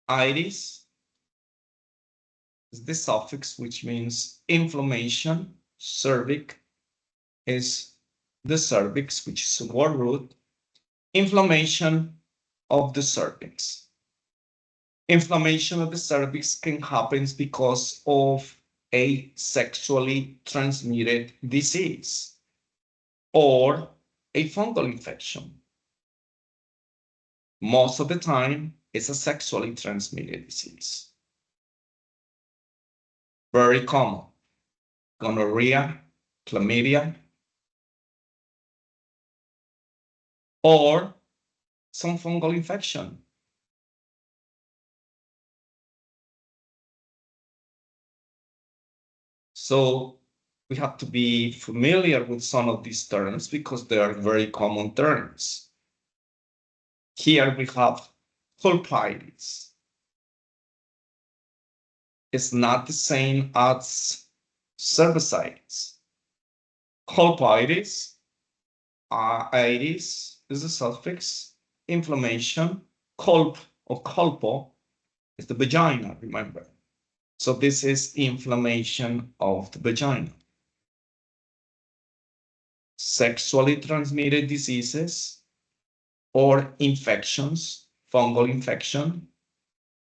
Itis is the suffix, which means inflammation. Cervix is the cervix, which is a word root. Inflammation of the cervix. Inflammation of the cervix can happen because of a sexually transmitted disease or a fungal infection. Most of the time, it's a sexually transmitted disease. Very common. Gonorrhea, chlamydia, or some fungal infection. So we have to be familiar with some of these terms because they are very common terms. Here we have pulpitis. It's not the same as cervicitis. Pulpitis, itis is the suffix, inflammation, colp or colpo is the vagina, remember. So this is inflammation of the vagina. Sexually transmitted diseases or infections, fungal infection.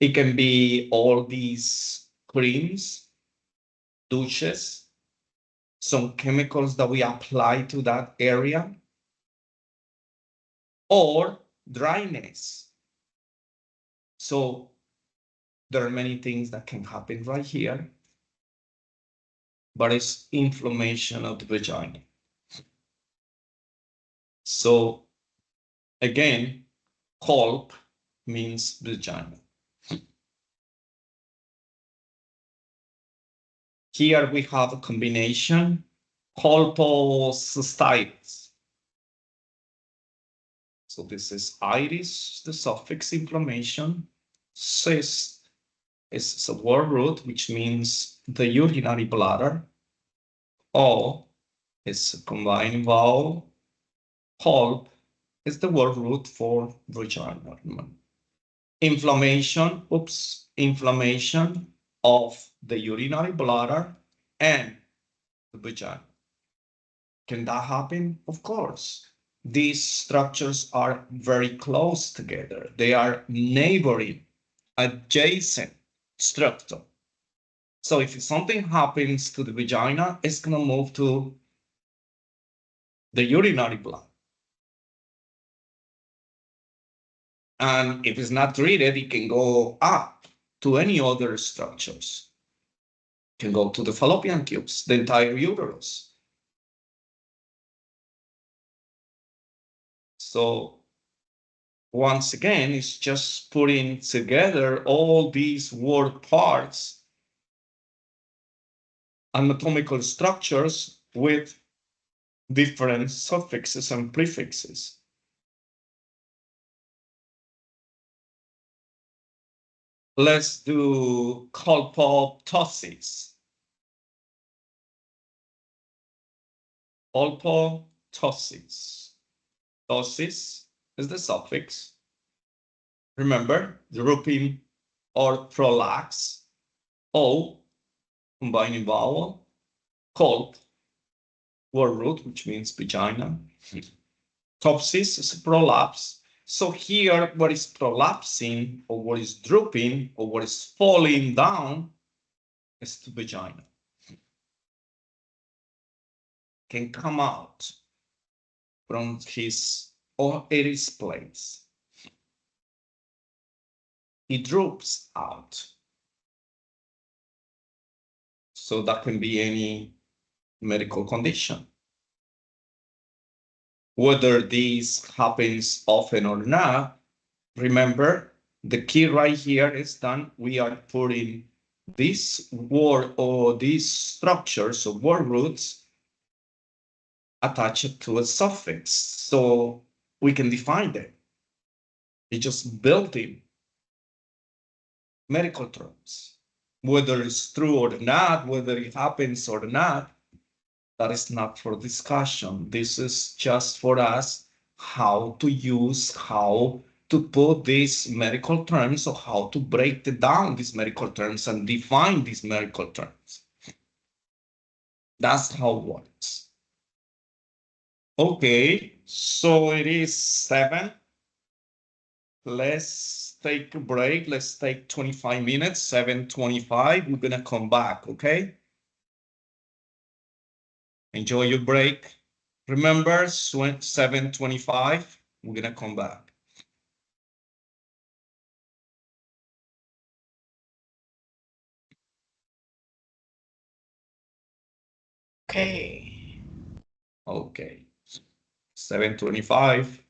It can be all these creams, douches, some chemicals that we apply to that area, or dryness. So there are many things that can happen right here, but it's inflammation of the vagina. So again, colp means vagina. Here we have a combination, colpocystitis. So this is itis, the suffix inflammation. Cyst is a word root, which means the urinary bladder. O is a combined vowel. Colp is the word root for vagina. Inflammation of the urinary bladder and the vagina. Can that happen? Of course. These structures are very close together. They are neighboring, adjacent structure. So if something happens to the vagina, it's going to move to the urinary bladder. And if it's not treated, it can go up to any other structures. It can go to the fallopian tubes, the entire uterus. So once again, it's just putting together all these word parts, anatomical structures with different suffixes and prefixes. Let's do colpoptosis. Colpoptosis. Ptosis is the suffix. Remember, drooping or prolax. O, combining vowel. Colp, word root, which means vagina. Ptosis is prolapse. So here, what is prolapsing, or what is drooping, or what is falling down is the vagina. Can come out from his or its place. It droops out. So that can be any medical condition. Whether this happens often or not, remember, the key right here is that we are putting this word or these structures of word roots attached to a suffix, so we can define them. It's just built in medical terms. Whether it's true or not, whether it happens or not, that is not for discussion. This is just for us how to use, how to put these medical terms, or how to break down these medical terms and define these medical terms. That's how it works. Okay, so it is 7. Let's take a break. Let's take 25 minutes, 7:25. We're gonna come back, okay? Enjoy your break. Remember, 7:25, we're gonna come back. Okay. Okay, 7:25.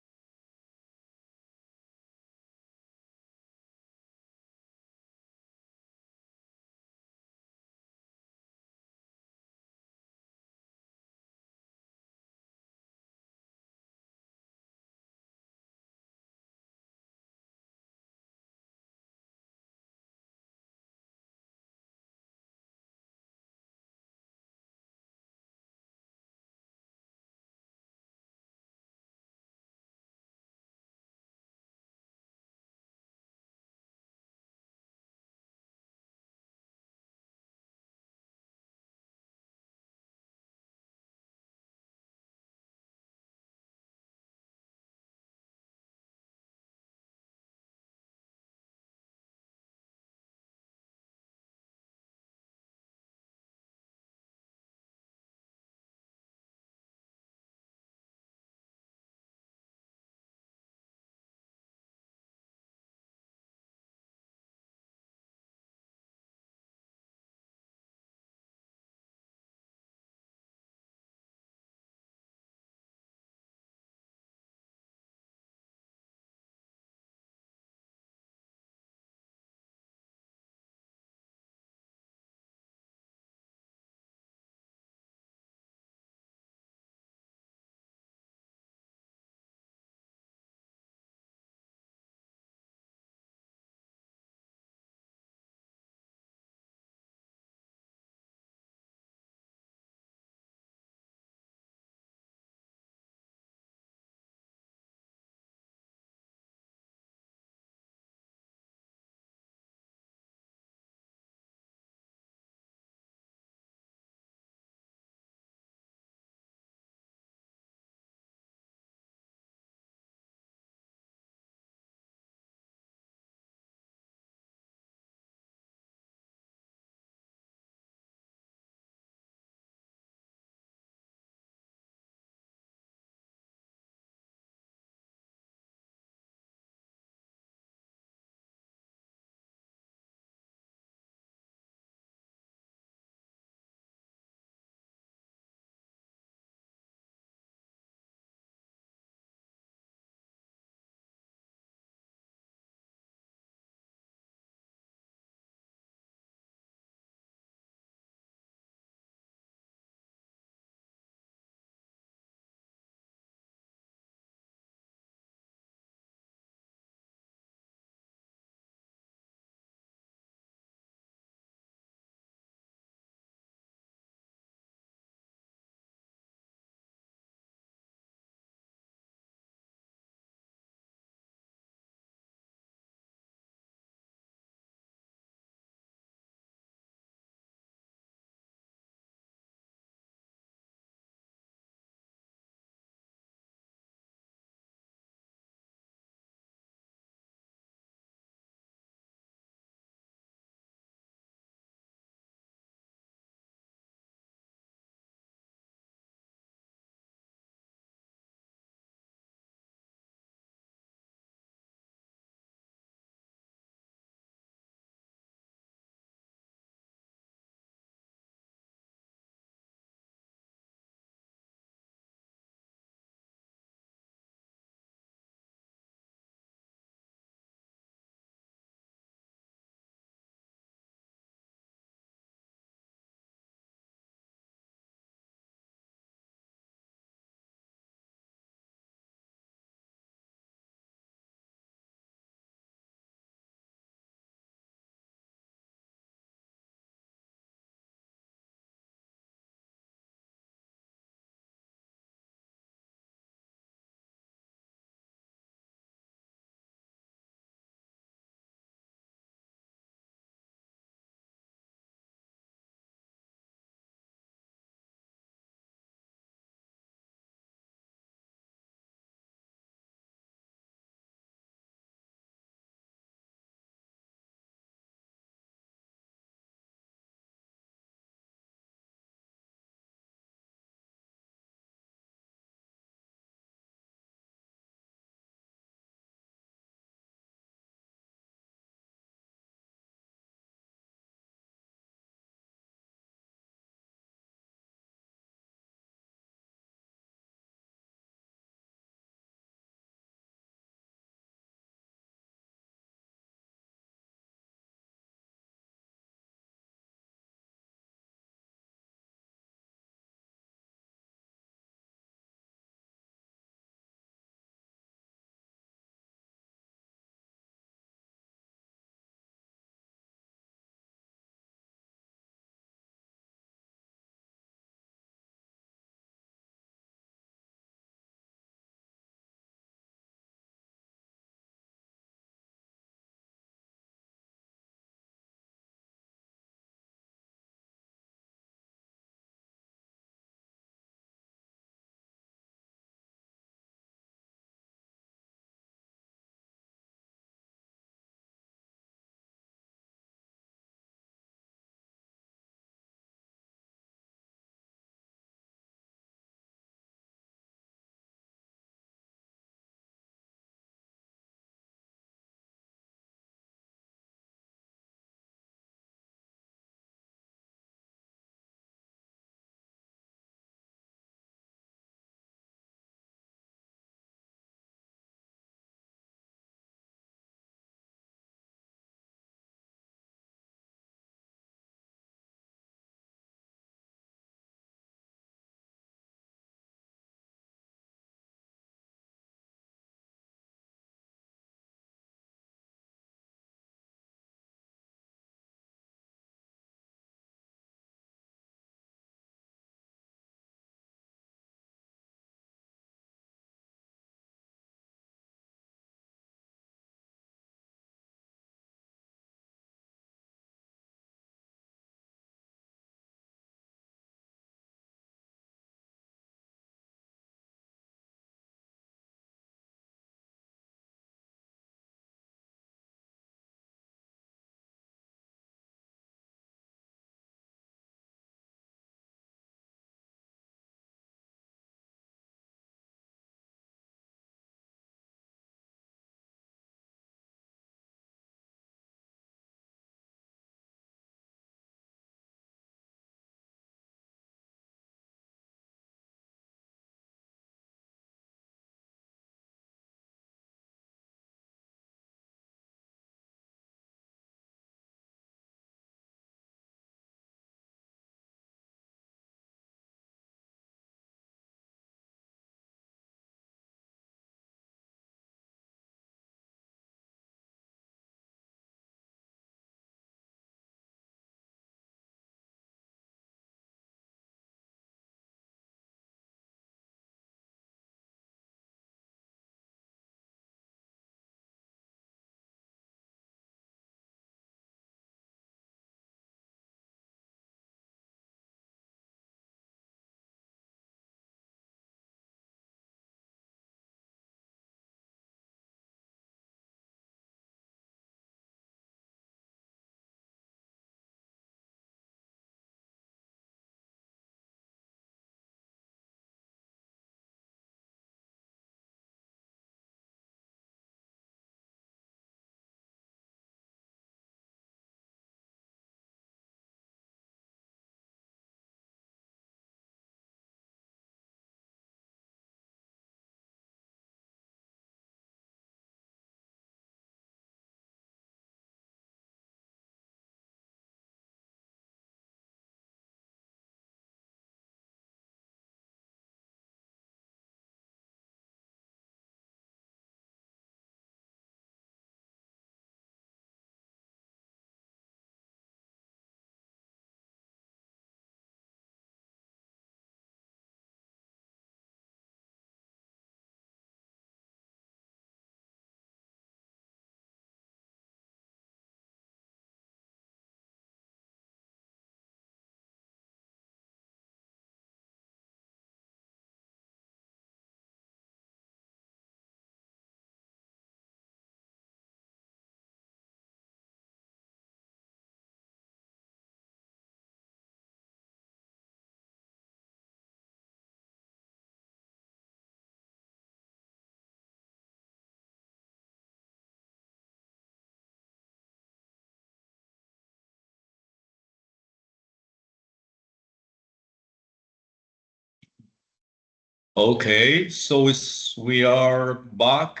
Okay, so we are back.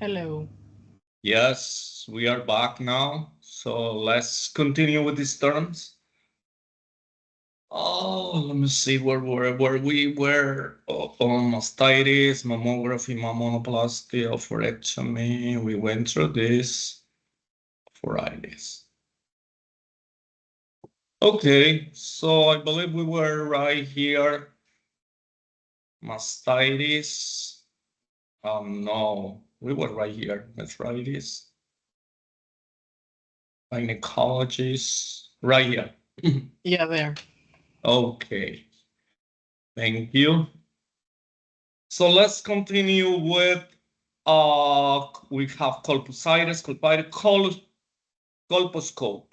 Hello. Yes, we are back now. So let's continue with these terms. Oh, let me see where we were. Mastitis, mammography, mammoplasty, oophorectomy. We went through this. Phoritis. Okay, so I believe we were right here. Mastitis. No, we were right here. Arthritis. Gynecologist. Right here. Yeah, there. Okay. Thank you. So let's continue with we have colpocytus, colposcope.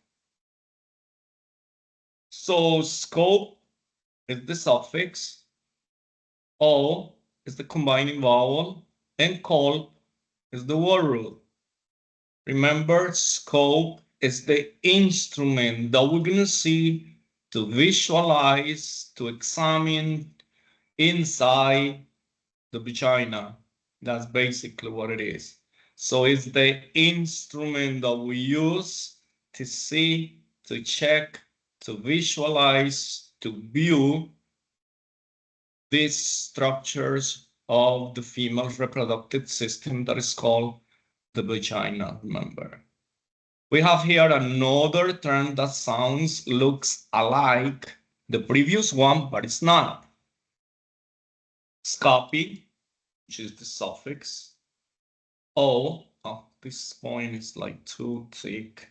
So scope is the suffix, O is the combining vowel, and colp is the word root. Remember, scope is the instrument that we're gonna see to visualize, to examine inside the vagina. That's basically what it is. So it's the instrument that we use to see, to check, to visualize, to view these structures of the female reproductive system that is called the vagina, remember. We have here another term that looks alike the previous one, but it's not. Scopy, which is the suffix. Oh, this point is like too thick.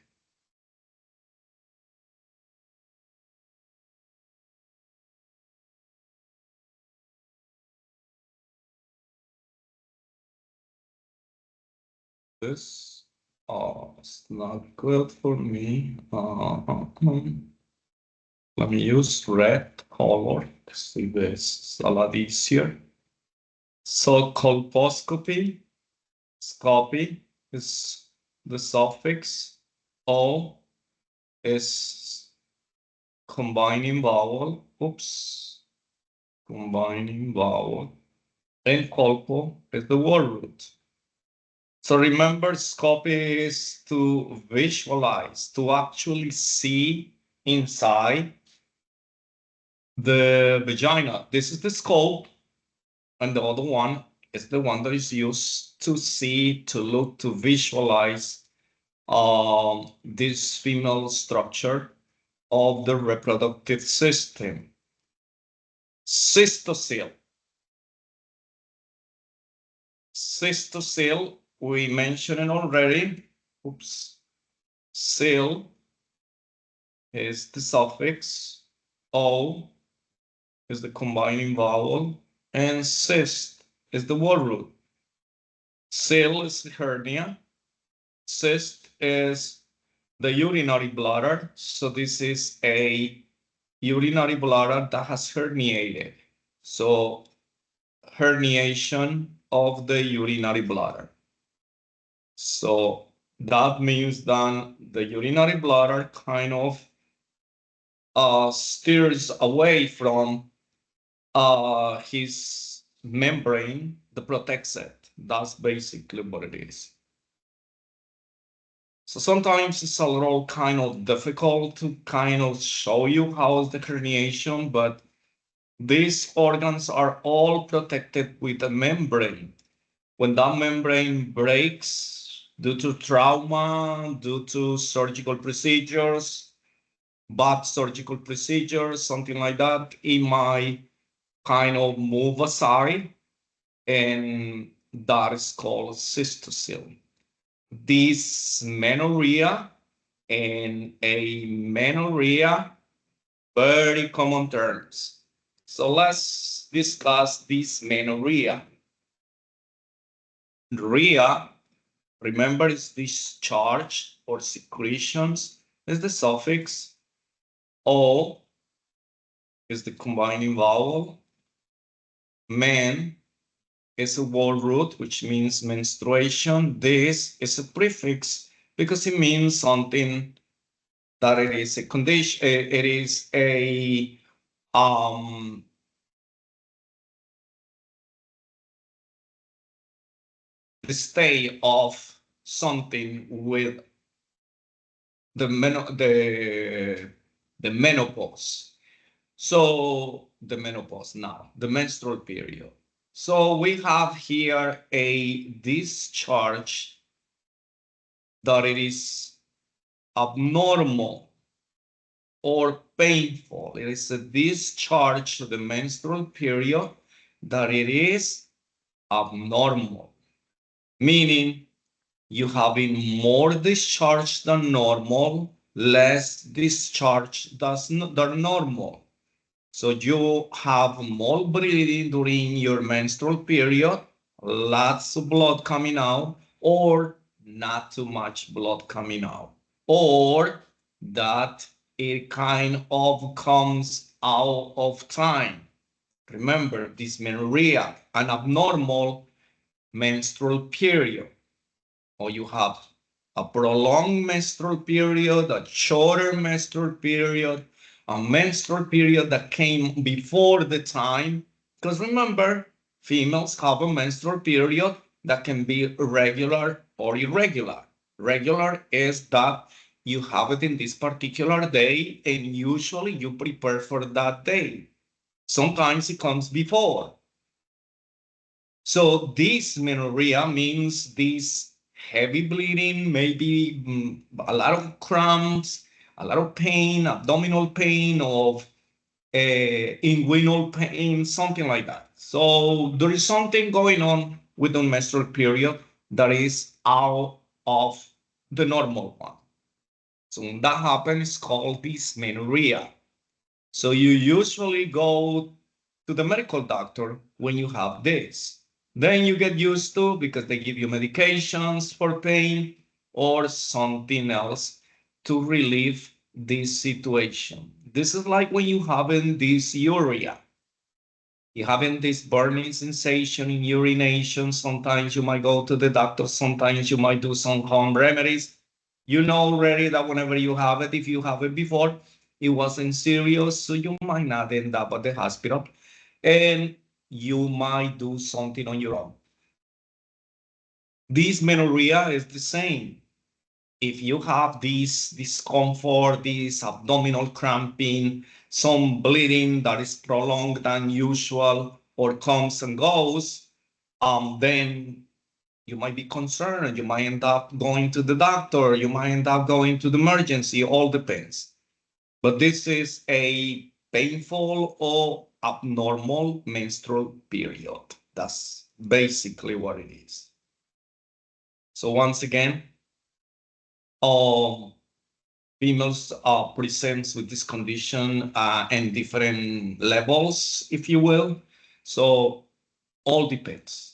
This, it's not good for me. Let me use red color to see this. It's a lot easier. So colposcopy, scopy is the suffix. O is combining vowel. Oops. Combining vowel. And colpo is the word root. So remember, scopy is to visualize, to actually see inside the vagina. This is the scope, and the other one is the one that is used to see, to look, to visualize this female structure of the reproductive system. Cystocele. Cystocele, we mentioned it already. Oops. Cele is the suffix. O is the combining vowel. And cyst is the word root. Cele is hernia. Cyst is the urinary bladder. So this is a urinary bladder that has herniated. So herniation of the urinary bladder. So that means that the urinary bladder kind of steers away from his membrane that protects it. That's basically what it is. So sometimes it's a little kind of difficult to kind of show you how is the herniation, but these organs are all protected with a membrane. When that membrane breaks due to trauma, due to surgical procedures, bad surgical procedures, something like that, it might kind of move aside, and that is called cystocele. This menorrhea and amenorrhea, very common terms. So let's discuss this menorrhea. Rhea, remember, is discharge or secretions, is the suffix. O is the combining vowel. Men is a word root, which means menstruation. This is a prefix because it means something that it is a condition, it is a the state of something with the menopause. So the menopause now, the menstrual period. So we have here a discharge that it is abnormal or painful. It is a discharge of the menstrual period that it is abnormal, meaning you having more discharge than normal, less discharge than normal. So you have more bleeding during your menstrual period, lots of blood coming out, or not too much blood coming out, or that it kind of comes out of time. Remember, dysmenorrhea, an abnormal menstrual period, or you have a prolonged menstrual period, a shorter menstrual period, a menstrual period that came before the time. Because remember, females have a menstrual period that can be regular or irregular. Regular is that you have it in this particular day, and usually you prepare for that day. Sometimes it comes before. So dysmenorrhea means this heavy bleeding, maybe a lot of cramps, a lot of pain, abdominal pain, of inguinal pain, something like that. So there is something going on with the menstrual period that is out of the normal one. So when that happens, it's called dysmenorrhea. So you usually go to the medical doctor when you have this. Then you get used to, because they give you medications for pain or something else to relieve this situation. This is like when you having this urea. You having this burning sensation in urination. Sometimes you might go to the doctor. Sometimes you might do some home remedies. You know already that whenever you have it, if you have it before, it wasn't serious, so you might not end up at the hospital, and you might do something on your own. Dysmenorrhea is the same. If you have this discomfort, this abdominal cramping, some bleeding that is prolonged than usual or comes and goes, then you might be concerned. You might end up going to the doctor. You might end up going to the emergency. All depends. But this is a painful or abnormal menstrual period. That's basically what it is. So once again, females presents with this condition and different levels, if you will. So all depends.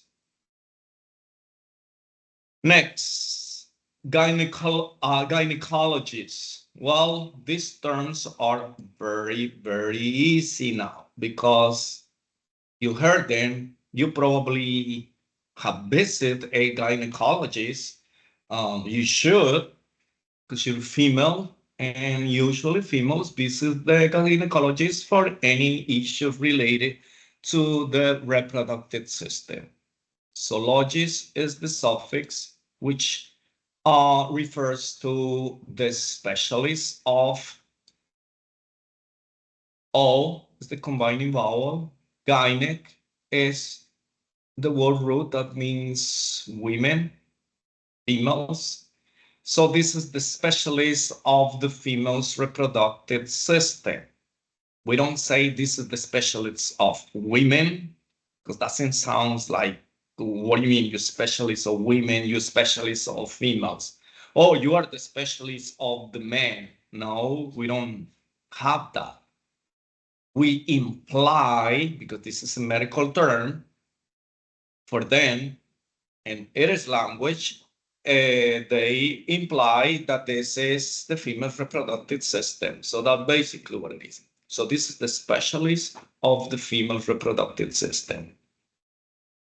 Next, gynecologists. Well, these terms are very, very easy now because you heard them. You probably have visited a gynecologist. You should, because you're female, and usually females visit the gynecologist for any issue related to the reproductive system. Zoologist is the suffix which refers to the specialist of. O is the combining vowel. Gynec is the word root that means women, females. So this is the specialist of the female's reproductive system. We don't say this is the specialist of women, because that sounds like, what do you mean, you specialist of women, you specialist of females? Oh, you are the specialist of the men. No, we don't have that. We imply, because this is a medical term for them, and it is language, they imply that this is the female reproductive system. So that's basically what it is. So this is the specialist of the female reproductive system.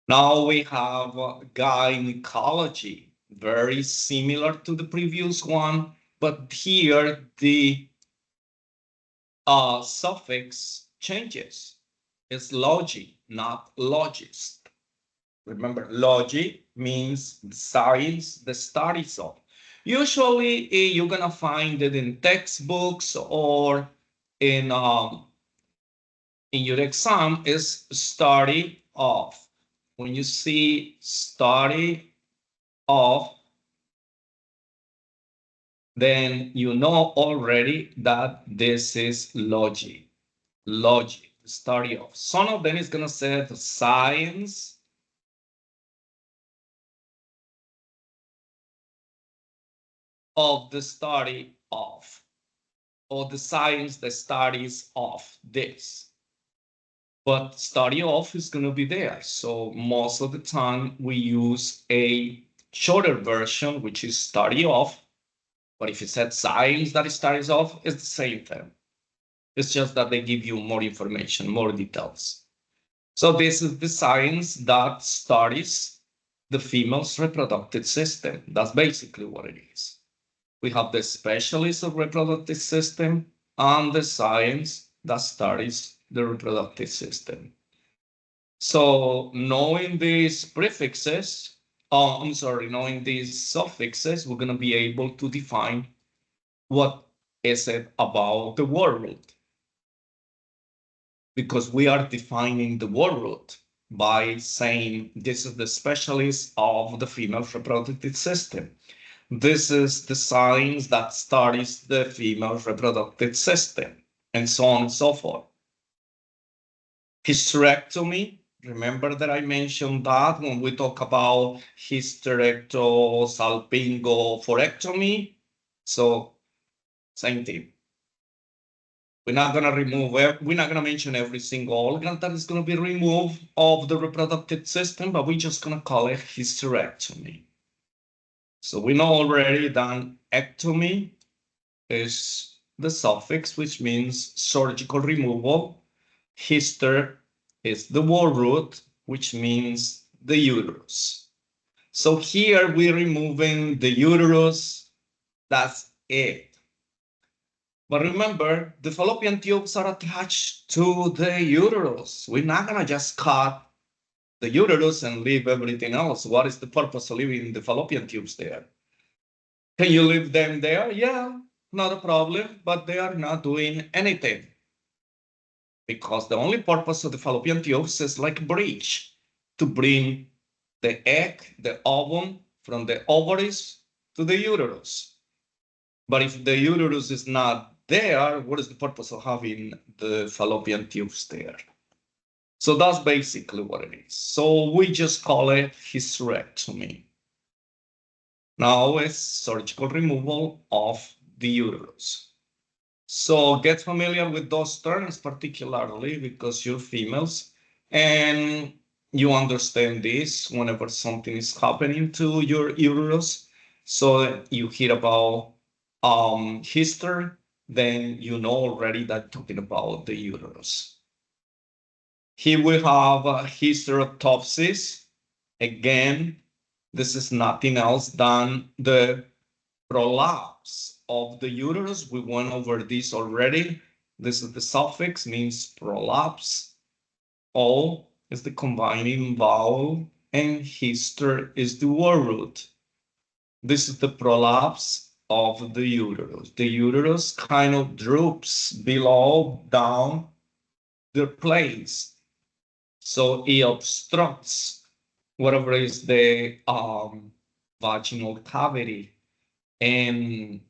Now we have gynecology, very similar to the previous one, but here the suffix changes. It's logi, not logist. Remember, logi means science, the studies of. Usually, you're gonna find it in textbooks or in your exam is study of. When you see study of, then you know already that this is logi. Logi, study of. Some of them is gonna say the science of the study of, or the science that studies of this. But study of is going to be there. So most of the time we use a shorter version, which is study of. But if you said science that studies of, it's the same thing. It's just that they give you more information, more details. So this is the science that studies the female's reproductive system. That's basically what it is. We have the specialist of reproductive system and the science that studies the reproductive system. So knowing these prefixes, knowing these suffixes, we're going to be able to define what is it about the word root. Because we are defining the word root by saying this is the specialist of the female reproductive system. This is the science that studies the female reproductive system, and so on and so forth. Hysterectomy, remember that I mentioned that when we talk about hysterecto, salpingo, forectomy. So same thing. We're not going to remove, we're not going to mention every single organ that is going to be removed of the reproductive system, but we're just going to call it hysterectomy. So we know already that ectomy is the suffix, which means surgical removal. Hyster is the word root, which means the uterus. So here we're removing the uterus. That's it. But remember, the fallopian tubes are attached to the uterus. We're not going to just cut the uterus and leave everything else. What is the purpose of leaving the fallopian tubes there? Can you leave them there? Yeah, not a problem, but they are not doing anything. Because the only purpose of the fallopian tubes is like a bridge to bring the egg, the ovum, from the ovaries to the uterus. But if the uterus is not there, what is the purpose of having the fallopian tubes there? So that's basically what it is. So we just call it hysterectomy. Now it's surgical removal of the uterus. So get familiar with those terms, particularly because you're females and you understand this whenever something is happening to your uterus. So you hear about history, then you know already that talking about the uterus. Here we have hysterectosis. Again, this is nothing else than the prolapse of the uterus. We went over this already. This is the suffix, means prolapse. O is the combining vowel, and hyster is the word root. This is the prolapse of the uterus. The uterus kind of droops below, down the place. So it obstructs whatever is the vaginal cavity. And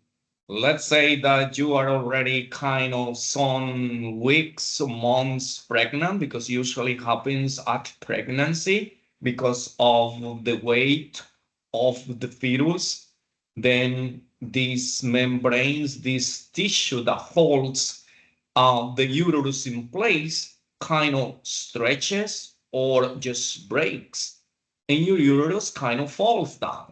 let's say that you are already kind of some weeks, months pregnant, because usually happens at pregnancy because of the weight of the fetus. Then these membranes, this tissue that holds the uterus in place kind of stretches or just breaks, and your uterus kind of falls down.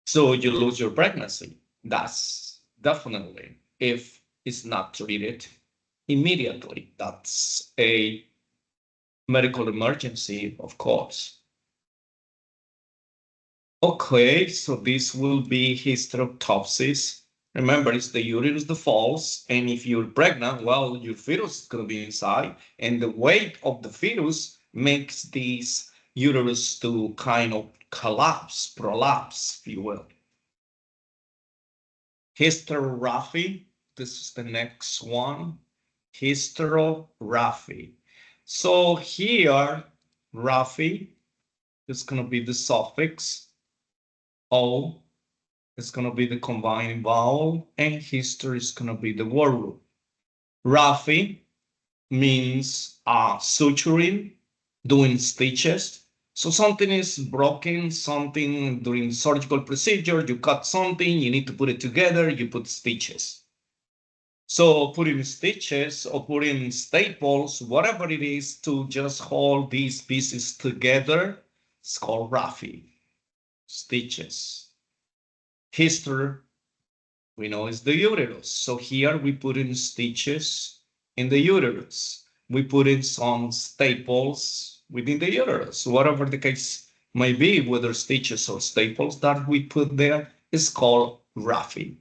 So you lose your pregnancy. That's definitely, if it's not treated immediately, that's a medical emergency, of course. Okay, so this will be hysterectosis. Remember, it's the uterus that falls, and if you're pregnant, well, your fetus is going to be inside, and the weight of the fetus makes this uterus to kind of collapse, prolapse, if you will. Hysterography, this is the next one. Hysterography. So here, raphy is going to be the suffix. O is going to be the combining vowel, and history is going to be the word root. Raphy means suturing, doing stitches. So something is broken, something during surgical procedure, you cut something, you need to put it together, you put stitches. So putting stitches or putting staples, whatever it is, to just hold these pieces together, it's called raphy. Stitches. History, we know, is the uterus. So here we put in stitches in the uterus. We put in some staples within the uterus. Whatever the case may be, whether stitches or staples that we put there, is called raphy.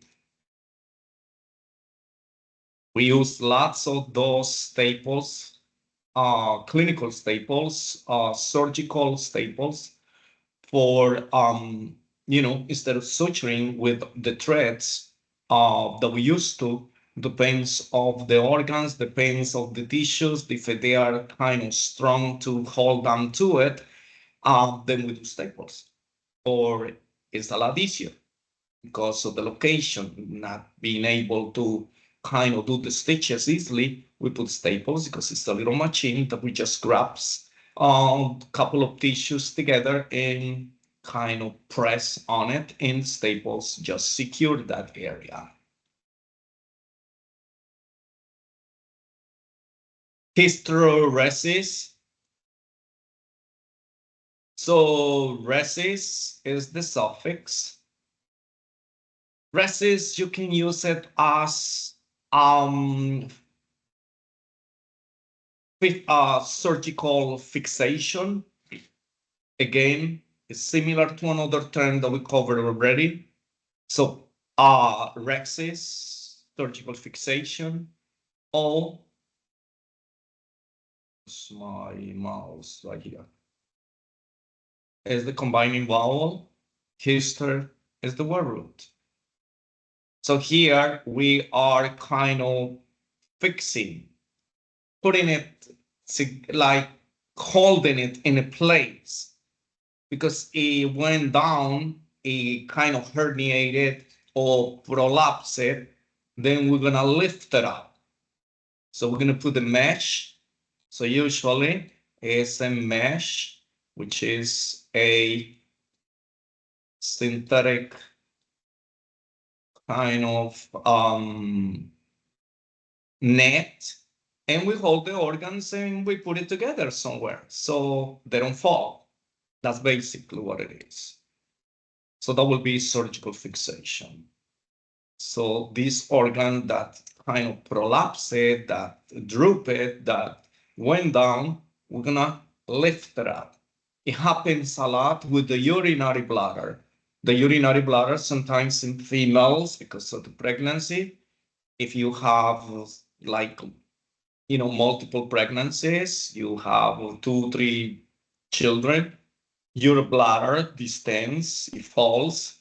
We use lots of those staples, clinical staples, surgical staples, for instead of suturing with the threads that we used to, depends of the organs, depends of the tissues, if they are kind of strong to hold on to it, then we do staples. Or it's a lot easier because of the location, not being able to kind of do the stitches easily. We put staples because it's a little machine that we just grabs a couple of tissues together and kind of press on it, and staples just secure that area. Hysteresis. So resis is the suffix. Resis, you can use it as surgical fixation. Again, it's similar to another term that we covered already. So rexis, surgical fixation, or my mouse right here, is the combining vowel. Hister is the word root. So here we are kind of fixing, putting it like holding it in a place, because it went down, it kind of herniated or prolapsed, then we're gonna lift it up. So we're gonna put the mesh. So usually it's a mesh, which is a synthetic kind of net, and we hold the organs and we put it together somewhere so they don't fall. That's basically what it is. So that will be surgical fixation. So this organ that kind of prolapsed, that drooped, that went down, we're gonna lift it up. It happens a lot with the urinary bladder. The urinary bladder, sometimes in females, because of the pregnancy, if you have like, multiple pregnancies, you have 2, 3 children, your bladder distends, it falls,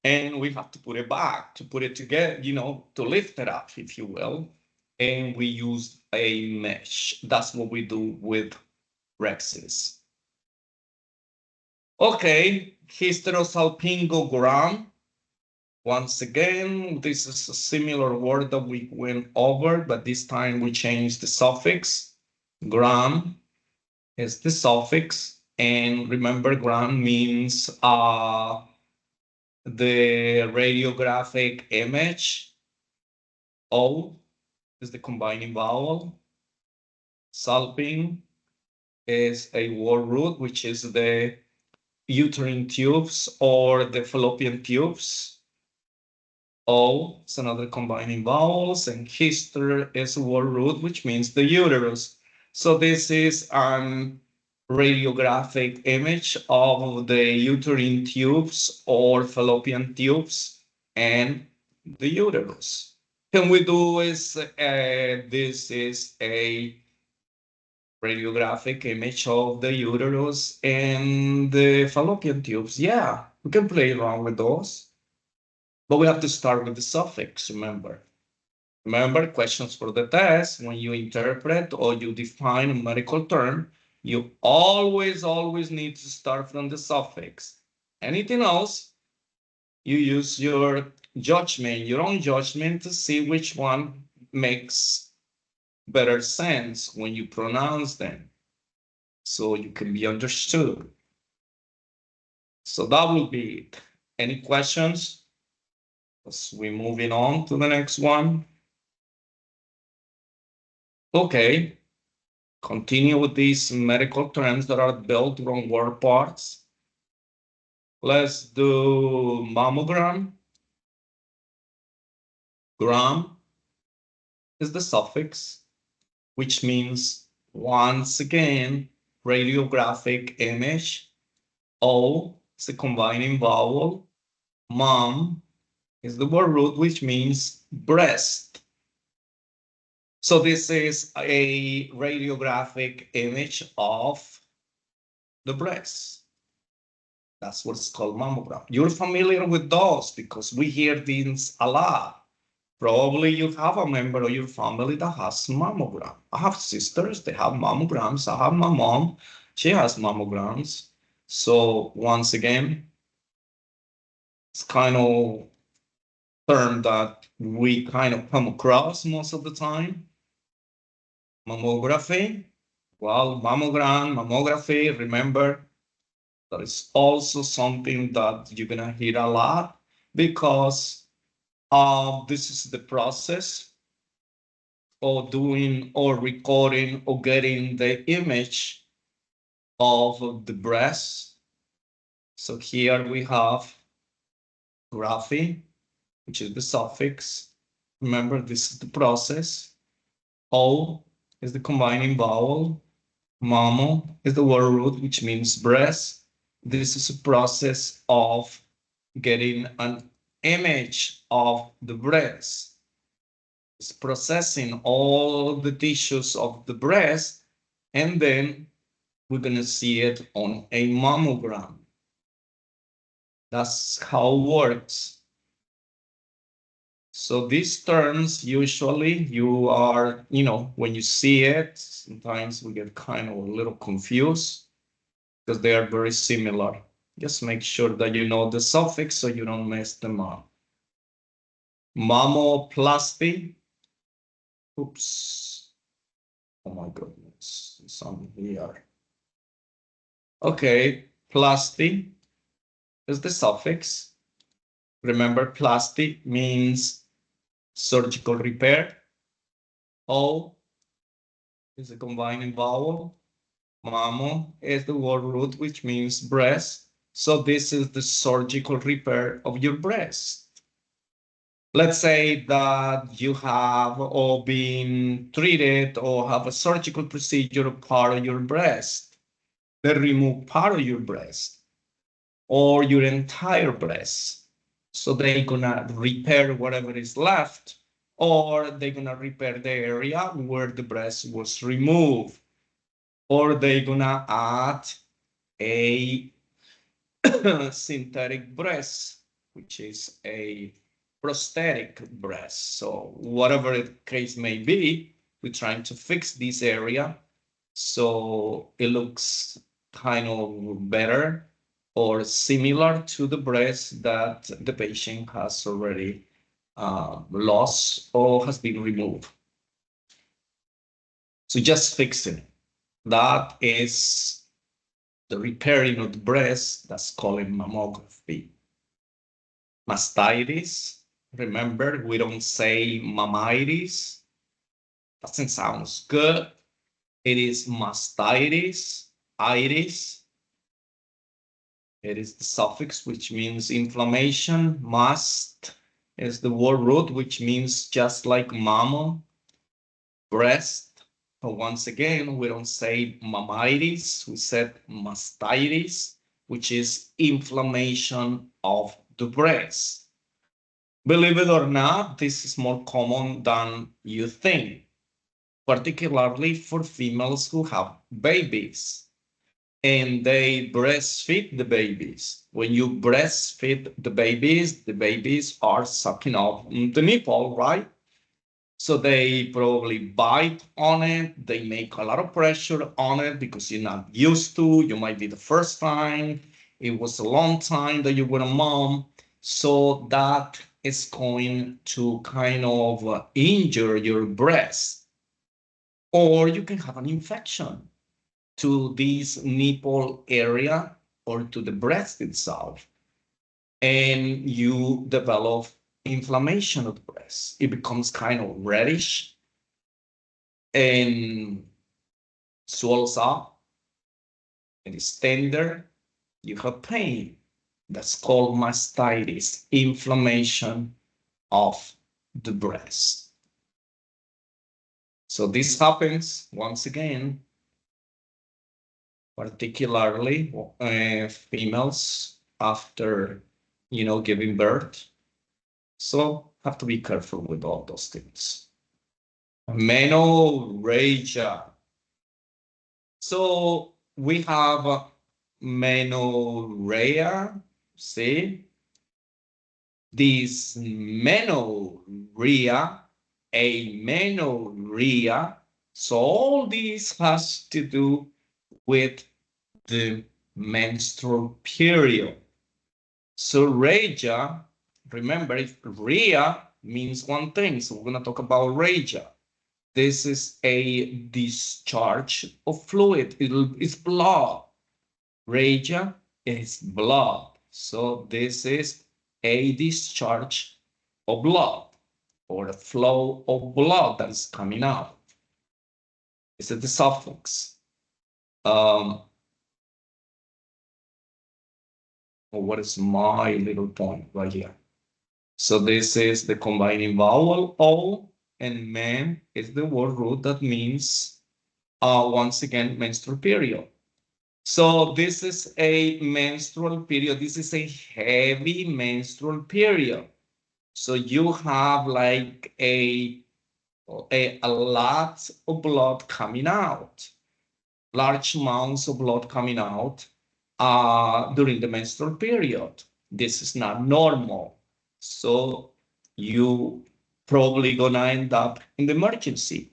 and we have to put it back, to put it together, to lift it up, if you will. And we use a mesh. That's what we do with rexis. Okay, hysterosalpingogram. Once again, this is a similar word that we went over, but this time we changed the suffix. Gram is the suffix, and remember, gram means the radiographic image. O is the combining vowel. Salping is a word root, which is the uterine tubes or the fallopian tubes. O is another combining vowels, and hister is a word root, which means the uterus. So this is an radiographic image of the uterine tubes or fallopian tubes and the uterus. Can we do is this is a radiographic image of the uterus and the fallopian tubes. Yeah, we can play around with those, but we have to start with the suffix, remember. Remember, questions for the test, when you interpret or you define a medical term, you always need to start from the suffix. Anything else, you use your judgment, your own judgment to see which one makes better sense when you pronounce them, so you can be understood. So that will be it. Any questions? As we're moving on to the next one. Okay. Continue with these medical terms that are built on word parts. Let's do mammogram. Gram is the suffix, which means, once again, radiographic image. O is the combining vowel. Mom is the word root, which means breast. So this is a radiographic image of the breast. That's what's called mammogram. You're familiar with those because we hear these a lot. Probably you have a member of your family that has mammogram. I have sisters, they have mammograms. I have my mom, she has mammograms. So once again, it's kind of term that we kind of come across most of the time. Mammography. Well, mammogram, mammography, remember, that is also something that you're gonna hear a lot because this is the process of doing or recording or getting the image of the breast. So here we have graphy, which is the suffix. Remember, this is the process. O is the combining vowel. Mammo is the word root, which means breast. This is a process of getting an image of the breast. It's processing all the tissues of the breast, and then we're going to see it on a mammogram. That's how it works. So these terms, usually you are, when you see it, sometimes we get kind of a little confused because they are very similar. Just make sure that you know the suffix so you don't mess them up. Mammoplasty. Oops. Oh my goodness, it's on here. Okay, plasty is the suffix. Remember, plasty means surgical repair. O is a combining vowel. Mammo is the word root, which means breast. So this is the surgical repair of your breast. Let's say that you have or been treated or have a surgical procedure of part of your breast. They remove part of your breast or your entire breast. So they're gonna repair whatever is left, or they're gonna repair the area where the breast was removed, or they're gonna add a synthetic breast, which is a prosthetic breast. So whatever the case may be, we're trying to fix this area so it looks kind of better or similar to the breast that the patient has already lost or has been removed. So just fixing it. That is the repairing of the breast. That's called mammography. Mastitis. Remember, we don't say mammaitis. Doesn't sound good. It is mastitis, itis. It is the suffix, which means inflammation. Mast is the word root, which means just like mammo, breast, But once again, we don't say mammalitis, we said mastitis, which is inflammation of the breast. Believe it or not, this is more common than you think, particularly for females who have babies and they breastfeed the babies. When you breastfeed the babies are sucking off the nipple, right? So they probably bite on it. They make a lot of pressure on it because you're not used to. You might be the first time. It was a long time that you were a mom. So that is going to kind of injure your breast. Or you can have an infection to this nipple area or to the breast itself. And you develop inflammation of the breast. It becomes kind of reddish and swells up. It is tender. You have pain. That's called mastitis, inflammation of the breast. So this happens once again, particularly females after, giving birth. So have to be careful with all those things. Menorrhagia. So we have menorrhea, see? This menorrhea, amenorrhea. So all this has to do with the menstrual period. So rhagia, remember, rhea means one thing. So we're going to talk about rhagia. This is a discharge of fluid. It's blood. Rhagia is blood. So this is a discharge of blood or a flow of blood that is coming out. It's the suffix. What is my little point right here? So this is the combining vowel O, and men is the word root that means, once again, menstrual period. So this is a menstrual period. This is a heavy menstrual period. So you have like a lot of blood coming out, large amounts of blood coming out during the menstrual period. This is not normal. So you probably gonna end up in the emergency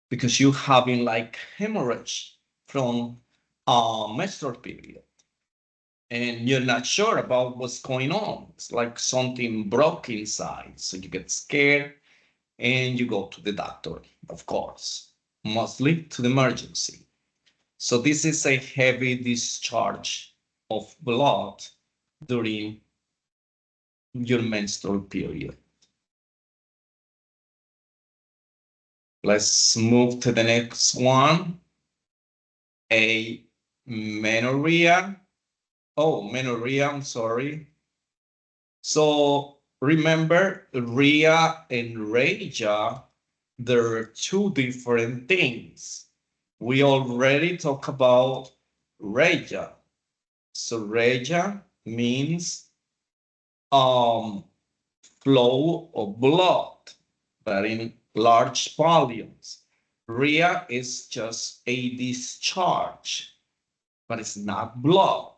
because you're having like hemorrhage from a menstrual period and you're not sure about what's going on. It's like something broke inside. So you get scared and you go to the doctor, of course, mostly to the emergency. So this is a heavy discharge of blood during your menstrual period. Let's move to the next one. Amenorrhea. Oh, menorrhea, I'm sorry. So remember, rhea and rhagia, they're two different things. We already talked about rhagia. So rhagia means flow of blood, but in large volumes. Rhea is just a discharge, but it's not blood.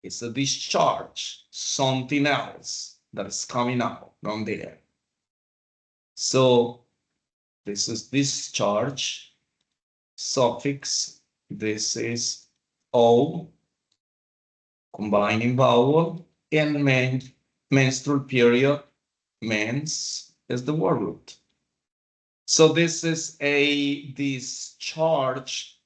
It's a discharge, something else that is coming out from there. So this is discharge, suffix, this is O, combining vowel, and menstrual period, mens is the word root. So this is a discharge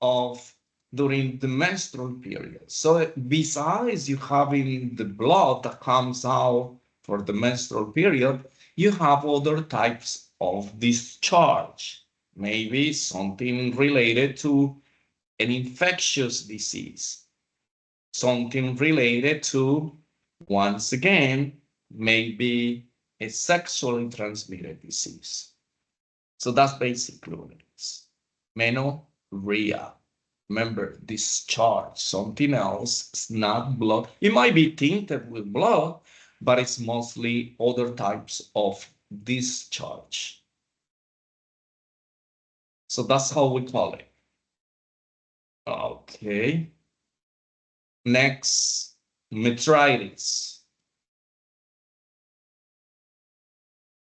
of during the menstrual period. So besides you having the blood that comes out for the menstrual period, you have other types of discharge. Maybe something related to an infectious disease, something related to, once again, maybe a sexually transmitted disease. So that's basically what it is. Menorrhea. Remember, discharge, something else. It's not blood. It might be tinted with blood, but it's mostly other types of discharge. So that's how we call it. Okay. Next, metritis.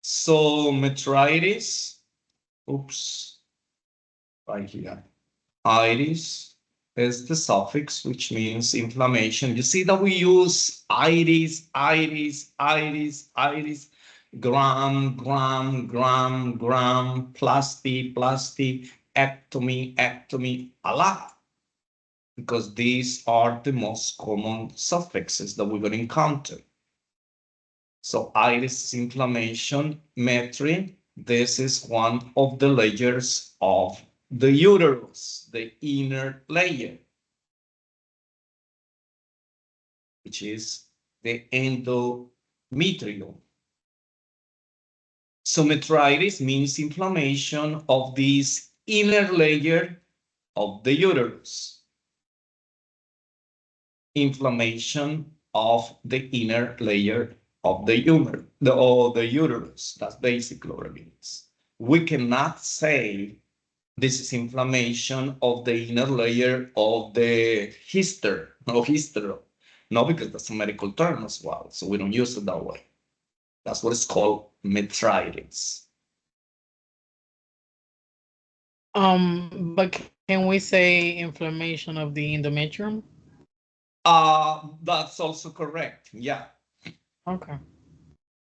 So metritis, oops, right here. Itis is the suffix, which means inflammation. You see that we use itis, itis, itis, itis, gram, gram, gram, gram, plasty, plasty, ectomy, ectomy, a lot. Because these are the most common suffixes that we're going to encounter. So itis is inflammation, metri, this is one of the layers of the uterus, the inner layer, which is the endometrium. So metritis means inflammation of this inner layer of the uterus. Inflammation of the inner layer of the uterus. That's basically what it means. We cannot say this is inflammation of the inner layer of the hyster, no hysterol. No, because that's a medical term as well, so we don't use it that way. That's what it's called, metritis. But can we say inflammation of the endometrium? That's also correct, yeah. Okay.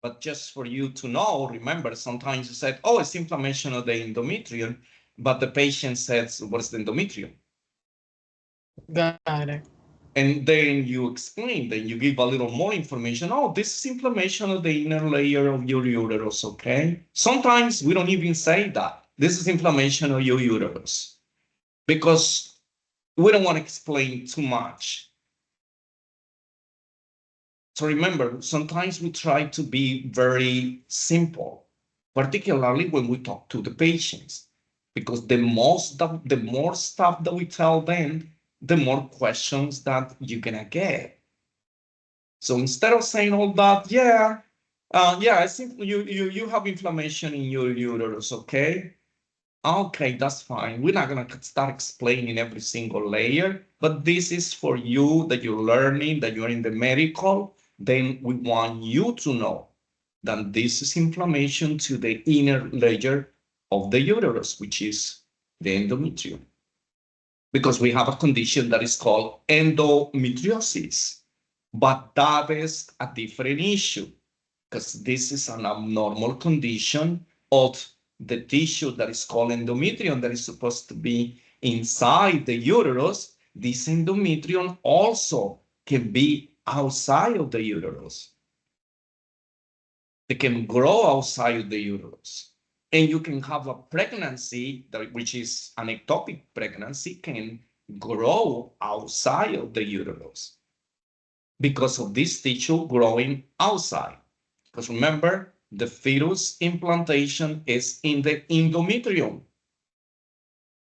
But just for you to know, remember, sometimes you said, oh, it's inflammation of the endometrium, but the patient says, what's the endometrium? Got it. And then you explain, then you give a little more information. Oh, this is inflammation of the inner layer of your uterus, okay? Sometimes we don't even say that. This is inflammation of your uterus because we don't want to explain too much. So remember, sometimes we try to be very simple, particularly when we talk to the patients, because the more stuff that we tell them, the more questions that you're gonna get. So instead of saying all that, yeah, I think you have inflammation in your uterus, okay? Okay, that's fine. We're not gonna start explaining every single layer, but this is for you that you're learning, that you're in the medical. Then we want you to know that this is inflammation to the inner layer of the uterus, which is the endometrium. Because we have a condition that is called endometriosis, but that is a different issue because this is an abnormal condition of the tissue that is called endometrium that is supposed to be inside the uterus. This endometrium also can be outside of the uterus. It can grow outside of the uterus. And you can have a pregnancy, which is an ectopic pregnancy, can grow outside of the uterus because of this tissue growing outside. Because remember, the fetus implantation is in the endometrium.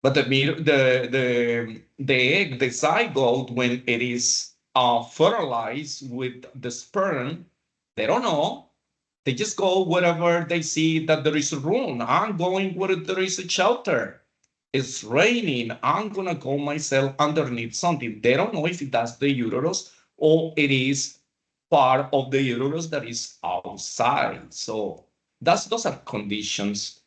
But the egg, the zygote, when it is fertilized with the sperm, they don't know. They just go wherever they see that there is a room. I'm going where there is a shelter. It's raining. I'm going to go myself underneath something. They don't know if that's the uterus or it is part of the uterus that is outside. So those are conditions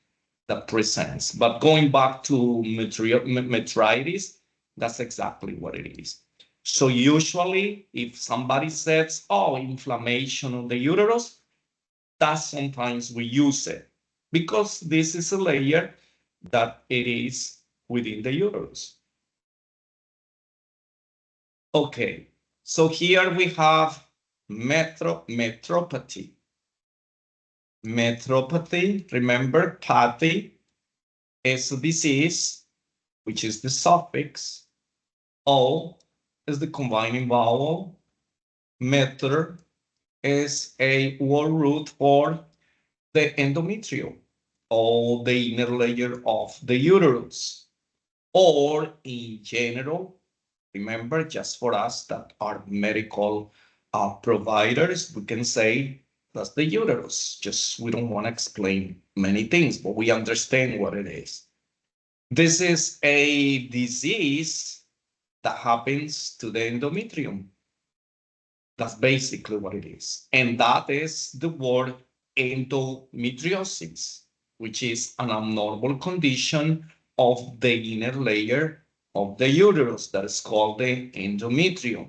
that presents. But going back to metritis, that's exactly what it is. So usually if somebody says, oh, inflammation of the uterus, that sometimes we use it because this is a layer that it is within the uterus. Okay, so here we have metropathy. Metropathy, remember, pathy is a disease, which is the suffix. O is the combining vowel. Meter is a word root for the endometrium or the inner layer of the uterus. Or in general, remember, just for us that are medical providers, we can say that's the uterus. Just we don't want to explain many things, but we understand what it is. This is a disease that happens to the endometrium. That's basically what it is. And that is the word endometriosis, which is an abnormal condition of the inner layer of the uterus that is called the endometrium.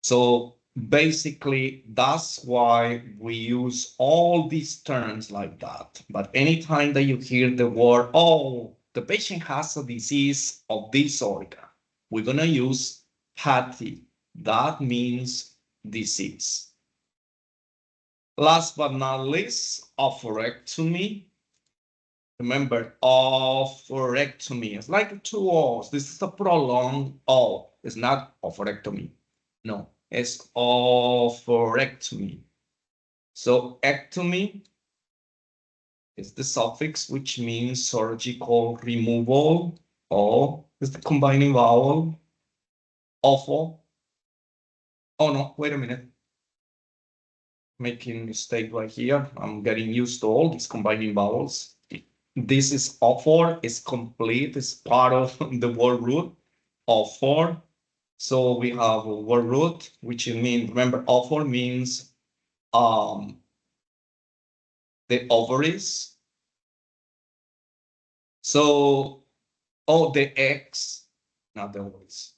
So basically, that's why we use all these terms like that. But anytime that you hear the word, oh, the patient has a disease of this organ, we're going to use HATI. That means disease. Last but not least, oophorectomy. Remember, oophorectomy. It's like two O's. This is a prolonged O. It's not oophorectomy. No, it's oophorectomy. So ectomy is the suffix, which means surgical removal. O is the combining vowel. Awful. Oh no, wait a minute. Making a mistake right here. I'm getting used to all these combining vowels. This is awful, is complete, is part of the word root, awful. So we have a word root, which means, remember, awful means the ovaries. So, oh, the eggs, not the ovaries.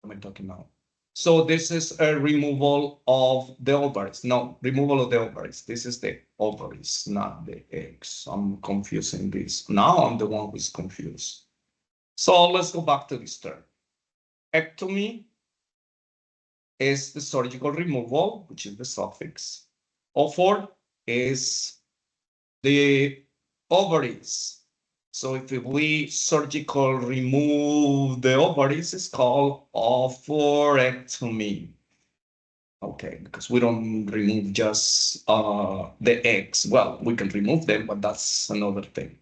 What am I talking about? So this is a removal of the ovaries. No, removal of the ovaries. This is the ovaries, not the eggs. I'm confusing this. Now I'm the one who's confused. So let's go back to this term. Ectomy is the surgical removal, which is the suffix. Ophor is the ovaries. So if we surgical remove the ovaries, it's called oophorectomy. Okay, because we don't remove just the eggs. Well, we can remove them, but that's another thing.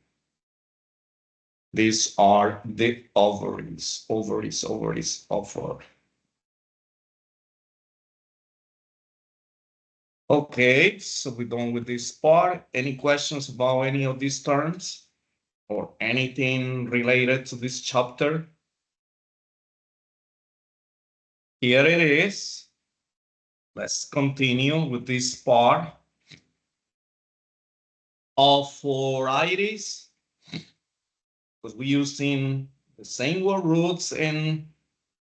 These are the ovaries, ovaries, ovaries, ophor. Okay, so we're done with this part. Any questions about any of these terms or anything related to this chapter? Here it is. Let's continue with this part. Ophoritis, because we're using the same word roots and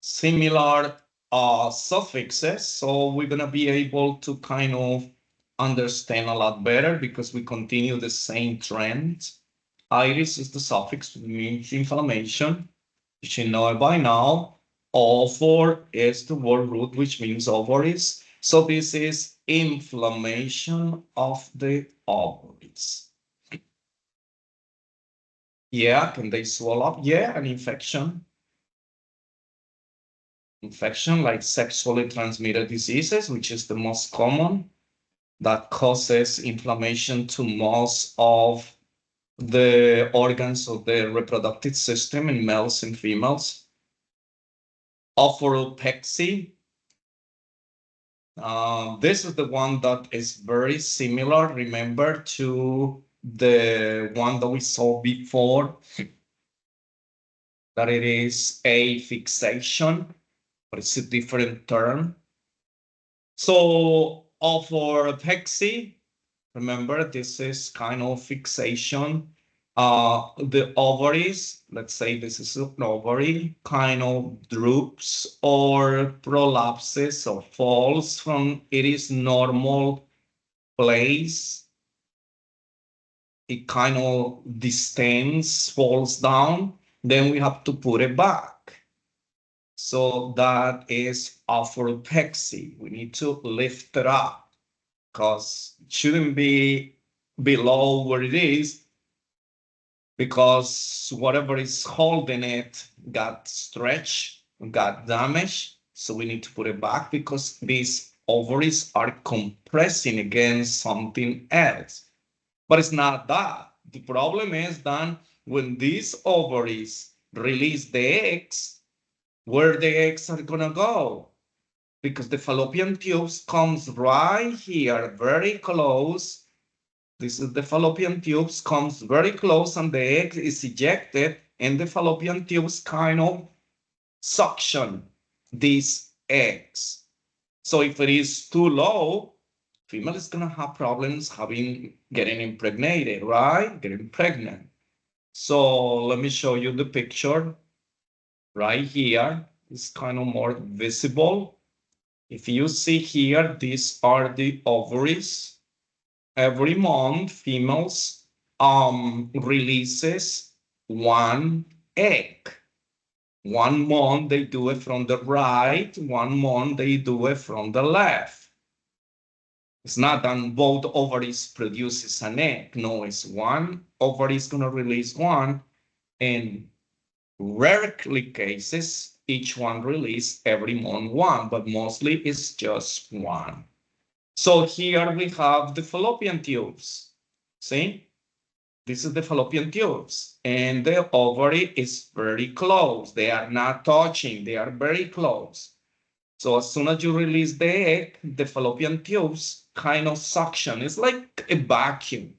similar suffixes. So we're going to be able to kind of understand a lot better because we continue the same trend. Iris is the suffix, which means inflammation. You should know it by now. Ophor is the word root, which means ovaries. So this is inflammation of the ovaries. Yeah, can they swell up? Yeah, an infection. Infection like sexually transmitted diseases, which is the most common, that causes inflammation to most of the organs of the reproductive system in males and females. Ophoropexy. This is the one that is very similar, remember, to the one that we saw before, that it is a fixation, but it's a different term. So ophoropexy, remember, this is kind of fixation. The ovaries, let's say this is an ovary, kind of droops or prolapses or falls from its normal place. It kind of distends, falls down, then we have to put it back. So that is orthopexy. We need to lift it up because it shouldn't be below where it is, because whatever is holding it got stretched, got damaged. So we need to put it back because this ovaries are compressing against something else. But it's not that. The problem is that when these ovaries release the eggs, where the eggs are gonna go? Because the fallopian tubes comes right here, very close. This is the fallopian tubes, comes very close, and the egg is ejected, and the fallopian tubes kind of suction these eggs. So if it is too low, female is gonna have problems getting impregnated, right? Getting pregnant. So let me show you the picture right here. It's kind of more visible. If you see here, these are the ovaries. Every month, females releases one egg. 1 month they do it from the right, 1 month they do it from the left. It's not that both ovaries produces an egg. No, it's one ovary is gonna release one, and rarely cases each one release every month one, but mostly it's just one. So here we have the fallopian tubes. See? This is the fallopian tubes, and the ovary is very close. They are not touching, they are very close. So as soon as you release the egg, the fallopian tubes kind of suction. It's like a vacuum.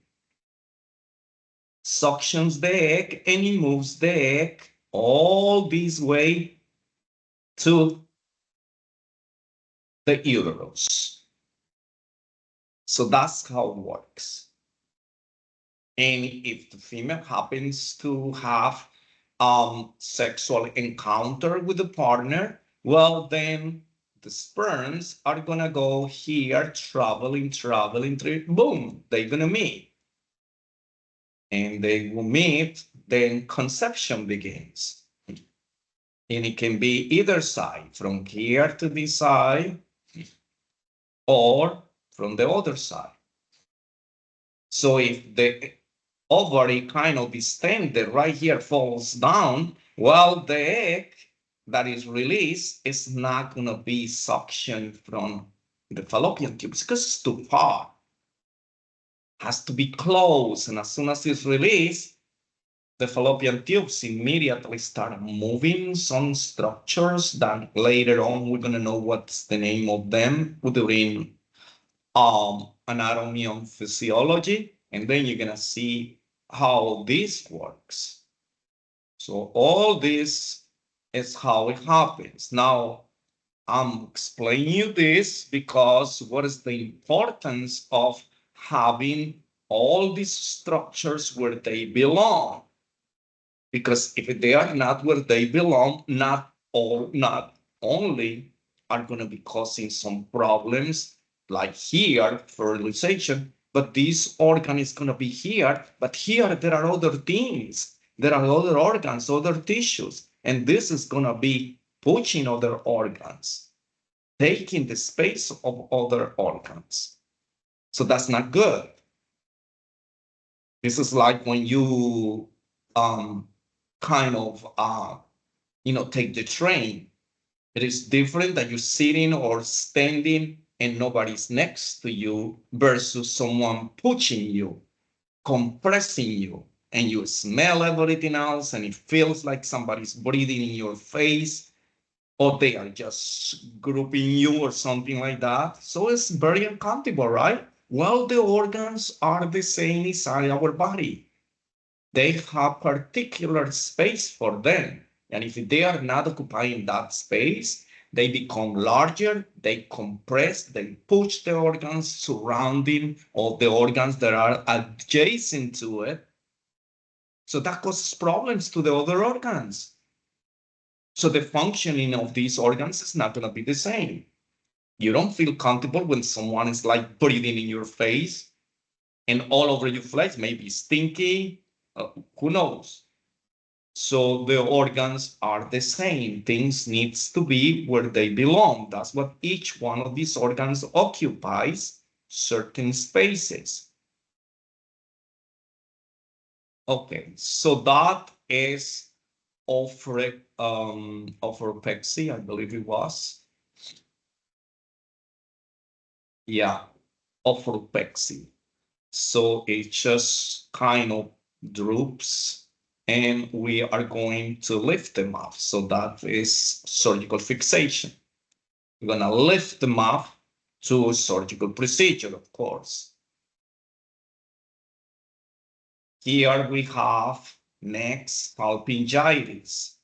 Suctions the egg and it moves the egg all this way to the uterus. So that's how it works. And if the female happens to have sexual encounter with the partner, well, then the sperms are gonna go here, traveling, boom, they're gonna meet. And they will meet, then conception begins. And it can be either side, from here to this side, or from the other side. So if the ovary kind of distended right here falls down, well, the egg that is released is not going to be suctioned from the fallopian tubes because it's too far. Has to be close, and as soon as it's released, the fallopian tubes immediately start moving some structures that later on we're going to know what's the name of them during anatomy and physiology, and then you're going to see how this works. So all this is how it happens. Now, I'm explaining you this because what is the importance of having all these structures where they belong? Because if they are not where they belong, not only are going to be causing some problems like here, fertilization, but this organ is going to be here. But here there are other things. There are other organs, other tissues, and this is going to be pushing other organs, taking the space of other organs. So that's not good. This is like when you kind of take the train. It is different that you're sitting or standing and nobody's next to you versus someone pushing you, compressing you, and you smell everything else and it feels like somebody's breathing in your face, or they are just grouping you or something like that. So it's very uncomfortable, right? Well, the organs are the same inside our body. They have particular space for them. And if they are not occupying that space, they become larger, they compress, they push the organs surrounding all the organs that are adjacent to it. So that causes problems to the other organs. So the functioning of these organs is not going to be the same. You don't feel comfortable when someone is like breathing in your face and all over your face, maybe stinky, who knows? So the organs are the same. Things needs to be where they belong. That's what each one of these organs occupies, certain spaces. Okay, so that is orthorexia, I believe it was. Yeah, of rupexin. So it just kind of droops and we are going to lift them up. So that is surgical fixation. We're going to lift them up to a surgical procedure, of course. Here we have next salpingitis.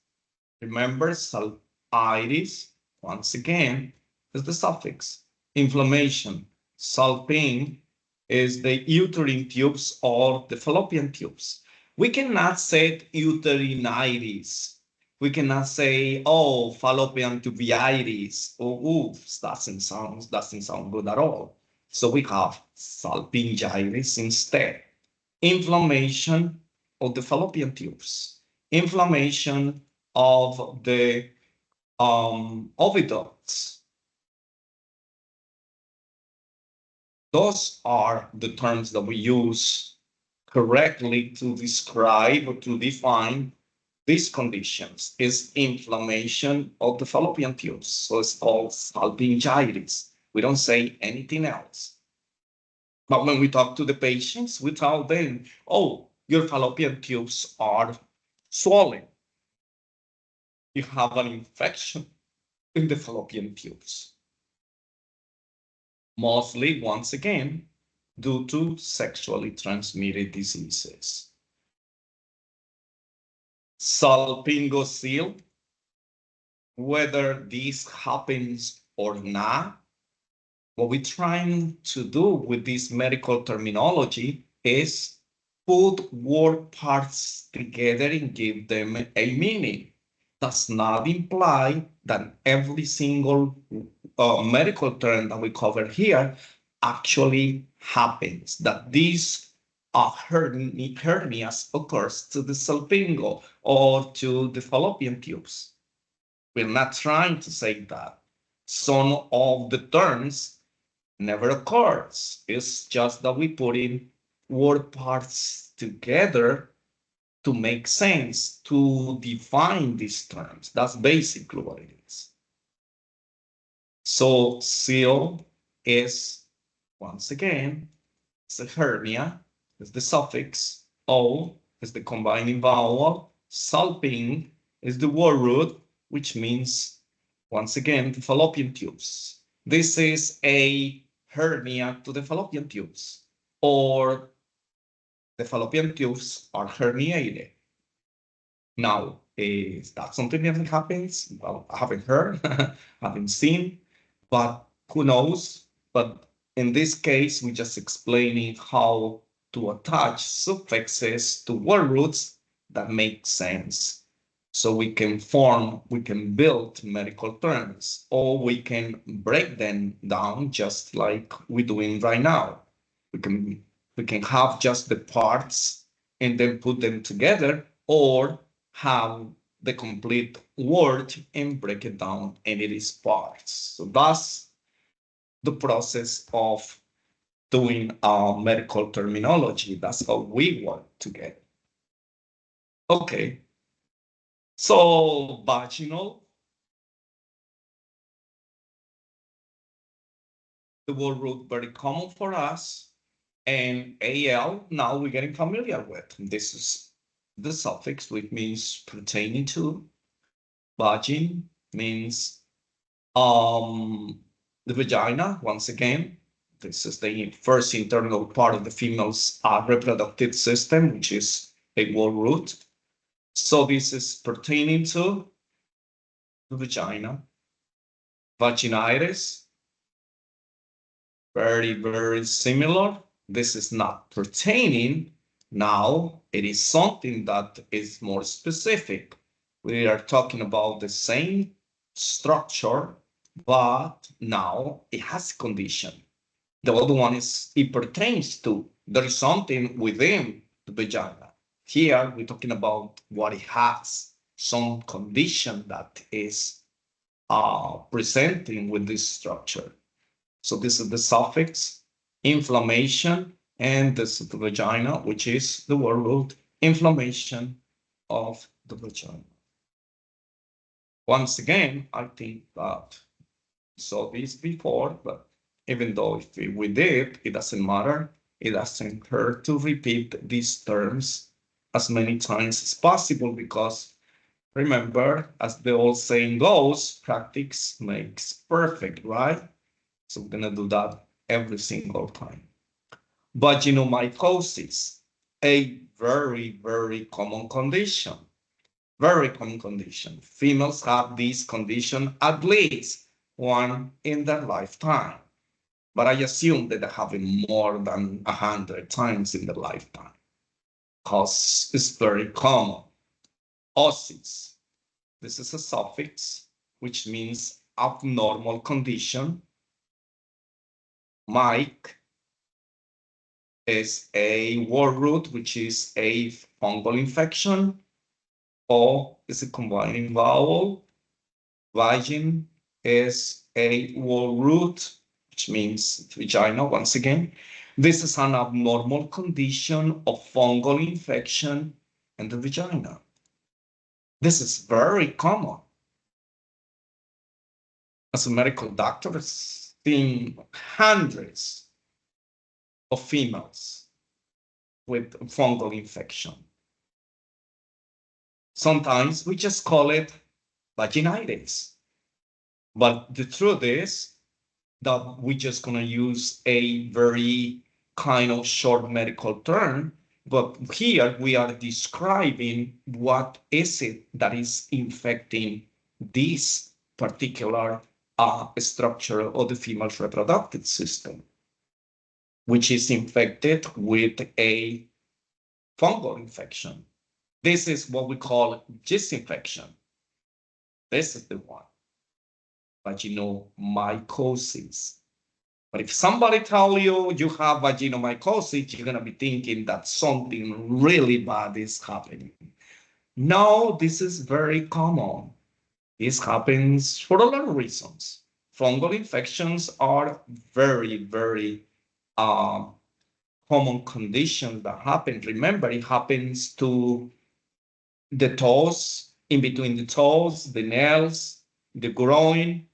Remember, salpitis, once again, is the suffix. Inflammation. Salping is the uterine tubes or the fallopian tubes. We cannot say uterinitis. We cannot say, oh, fallopian tubiitis. Oh, oops, doesn't sound good at all. So we have salpingitis instead. Inflammation of the fallopian tubes, inflammation of the oviducts. Those are the terms that we use correctly to describe or to define these conditions. Is inflammation of the fallopian tubes. So it's called salpingitis. We don't say anything else. But when we talk to the patients, we tell them, oh, your fallopian tubes are swollen. You have an infection in the fallopian tubes. Mostly, once again, due to sexually transmitted diseases. Salpingocele, whether this happens or not, what we're trying to do with this medical terminology is put word parts together and give them a meaning. Does not imply that every single medical term that we cover here actually happens, that these hernias occurs to the salpingo or to the fallopian tubes. We're not trying to say that. Some of the terms never occurs. It's just that we put in word parts together to make sense, to define these terms. That's basically what it is. So seal is, once again, it's a hernia, is the suffix, O is the combining vowel, salping is the word root, which means, once again, the fallopian tubes. This is a hernia to the fallopian tubes, or the fallopian tubes are herniated. Now, is that something that happens? Well, I haven't heard, haven't seen, but who knows? But in this case, we're just explaining how to attach suffixes to word roots that make sense. So we can build medical terms, or we can break them down just like we're doing right now. We can have just the parts and then put them together, or have the complete word and break it down and it is parts. So that's the process of doing medical terminology. That's how we work together. Okay. So vaginal, the word root very common for us, and AL now we're getting familiar with. This is the suffix, which means pertaining to. Vagin means the vagina, once again. This is the first internal part of the female's reproductive system, which is a word root. So this is pertaining to the vagina. Vaginitis, very, very similar. This is not pertaining. Now it is something that is more specific. We are talking about the same structure, but now it has a condition. The other one is it pertains to, there is something within the vagina. Here we're talking about what it has, some condition that is presenting with this structure. So this is the suffix, inflammation, and this is the vagina, which is the word root, inflammation of the vagina. Once again, I think that saw this before, but even though if we did, it doesn't matter. It doesn't hurt to repeat these terms as many times as possible because remember, as the old saying goes, practice makes perfect, right? So we're gonna do that every single time. Vaginomycosis, a very, very common condition. Very common condition. Females have this condition at least one in their lifetime. But I assume that they have it more than 100 times in their lifetime because it's very common. Osis, this is a suffix, which means abnormal condition. Mike is a word root, which is a fungal infection. O is a combining vowel. Vagin is a word root, which means vagina once again. This is an abnormal condition of fungal infection in the vagina. This is very common. As a medical doctor, I've seen hundreds of females with fungal infection. Sometimes we just call it vaginitis. But the truth is that we're just going to use a very kind of short medical term. But here we are describing what is it that is infecting this particular structure of the female reproductive system, which is infected with a fungal infection. This is what we call yeast infection. This is the one, vaginomycosis. But if somebody tell you you have vaginomycosis, you're going to be thinking that something really bad is happening. No, this is very common. This happens for a lot of reasons. Fungal infections are very, very common conditions that happen. Remember, it happens to the toes, in between the toes, the nails, the groin,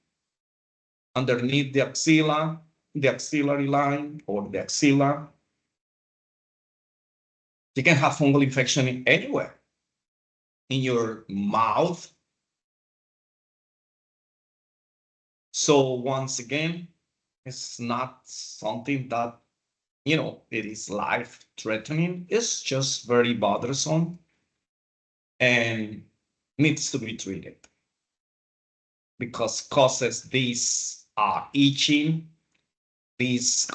underneath the axilla, the axillary line or the axilla. You can have fungal infection anywhere, in your mouth. So once again, it's not something that, it is life-threatening. It's just very bothersome and needs to be treated because causes this itching, this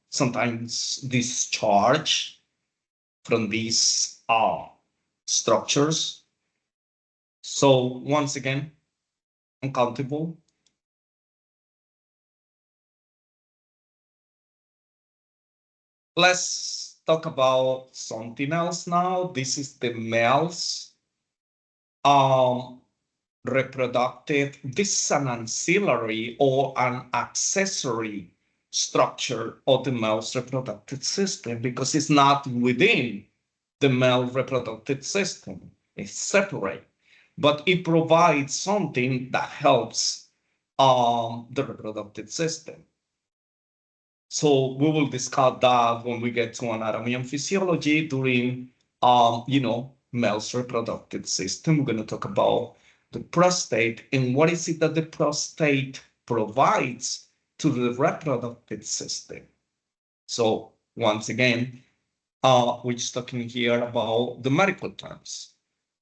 sometimes discharge from these structures. So once again, uncountable. Let's talk about something else now. This is the males reproductive. This is an ancillary or an accessory structure of the male's reproductive system because it's not within the male reproductive system. It's separate, but it provides something that helps the reproductive system. So we will discuss that when we get to anatomy and physiology during, male's reproductive system. We're going to talk about the prostate and what is it that the prostate provides to the reproductive system. So once again, we're just talking here about the medical terms.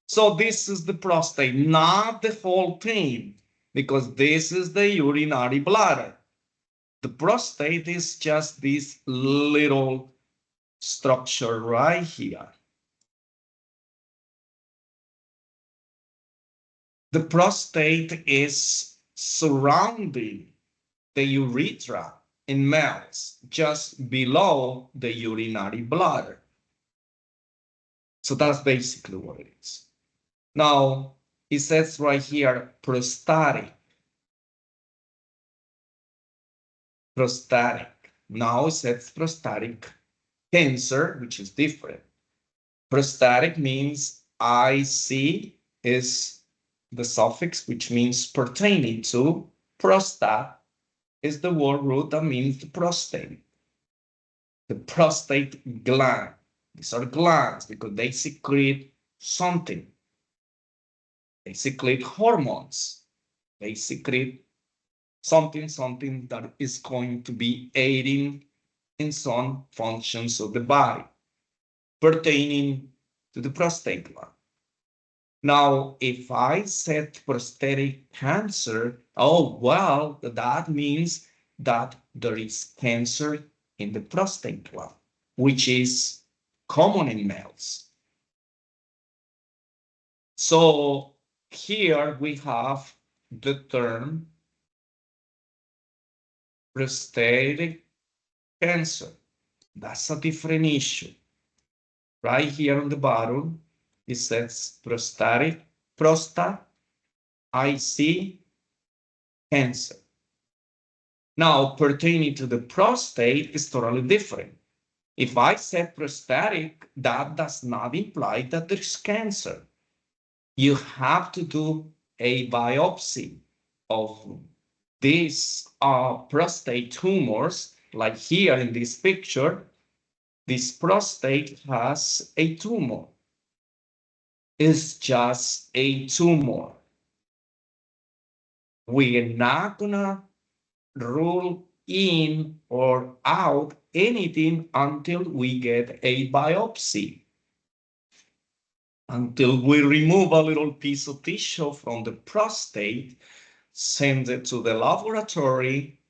So this is the prostate, not the whole thing, because this is the urinary bladder. The prostate is just this little structure right here. The prostate is surrounding the urethra in males, just below the urinary bladder. So that's basically what it is. Now, it says right here, prostatic. Prostatic. Now it says prostatic cancer, which is different. Prostatic means IC is the suffix, which means pertaining to prostate, is the word root that means the prostate. The prostate gland. These are glands because they secrete something. They secrete hormones. They secrete something that is going to be aiding in some functions of the body pertaining to the prostate gland. Now, if I said prostatic cancer, oh, well, that means that there is cancer in the prostate gland, which is common in males. So here we have the term prostatic cancer. That's a different issue. Right here on the bottom, it says prostate IC cancer. Now, pertaining to the prostate is totally different. If I said prostatic, that does not imply that there's cancer. You have to do a biopsy of these prostate tumors, like here in this picture. This prostate has a tumor. It's just a tumor. We're not gonna rule in or out anything until we get a biopsy. Until we remove a little piece of tissue from the prostate, send it to the laboratory,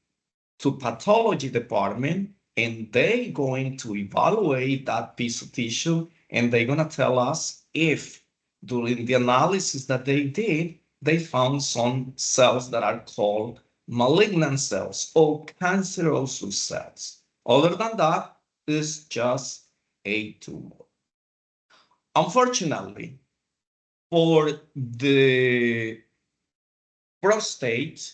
to pathology department, and they're going to evaluate that piece of tissue, and they're gonna tell us if during the analysis that they did, they found some cells that are called malignant cells or cancerous cells. Other than that, it's just a tumor. Unfortunately, for the prostate,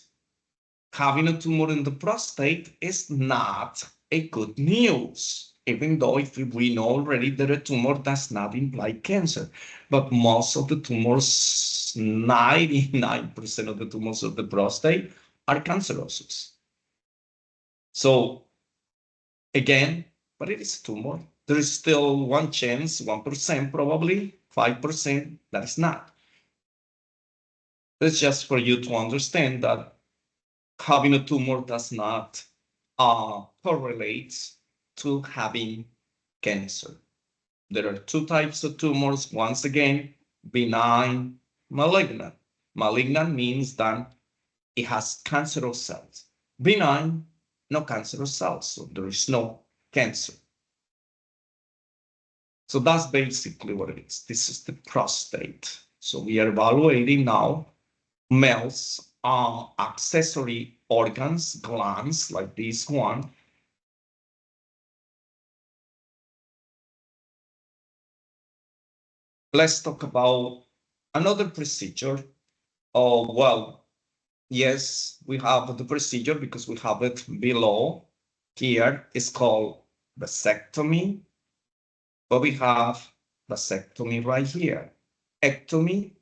having a tumor in the prostate is not a good news, even though if we know already that a tumor does not imply cancer. But most of the tumors, 99% of the tumors of the prostate are cancerous. So again, but it is a tumor. There is still one chance, 1% probably, 5% that is not. It's just for you to understand that having a tumor does not correlate to having cancer. There are two types of tumors. Once again, benign, malignant. Malignant means that it has cancerous cells. Benign, no cancerous cells, so there is no cancer. So that's basically what it is. This is the prostate. So we are evaluating now males accessory organs, glands like this one. Let's talk about another procedure. Oh, well, yes, we have the procedure because we have it below here. It's called vasectomy, but we have vasectomy right here. Ectomy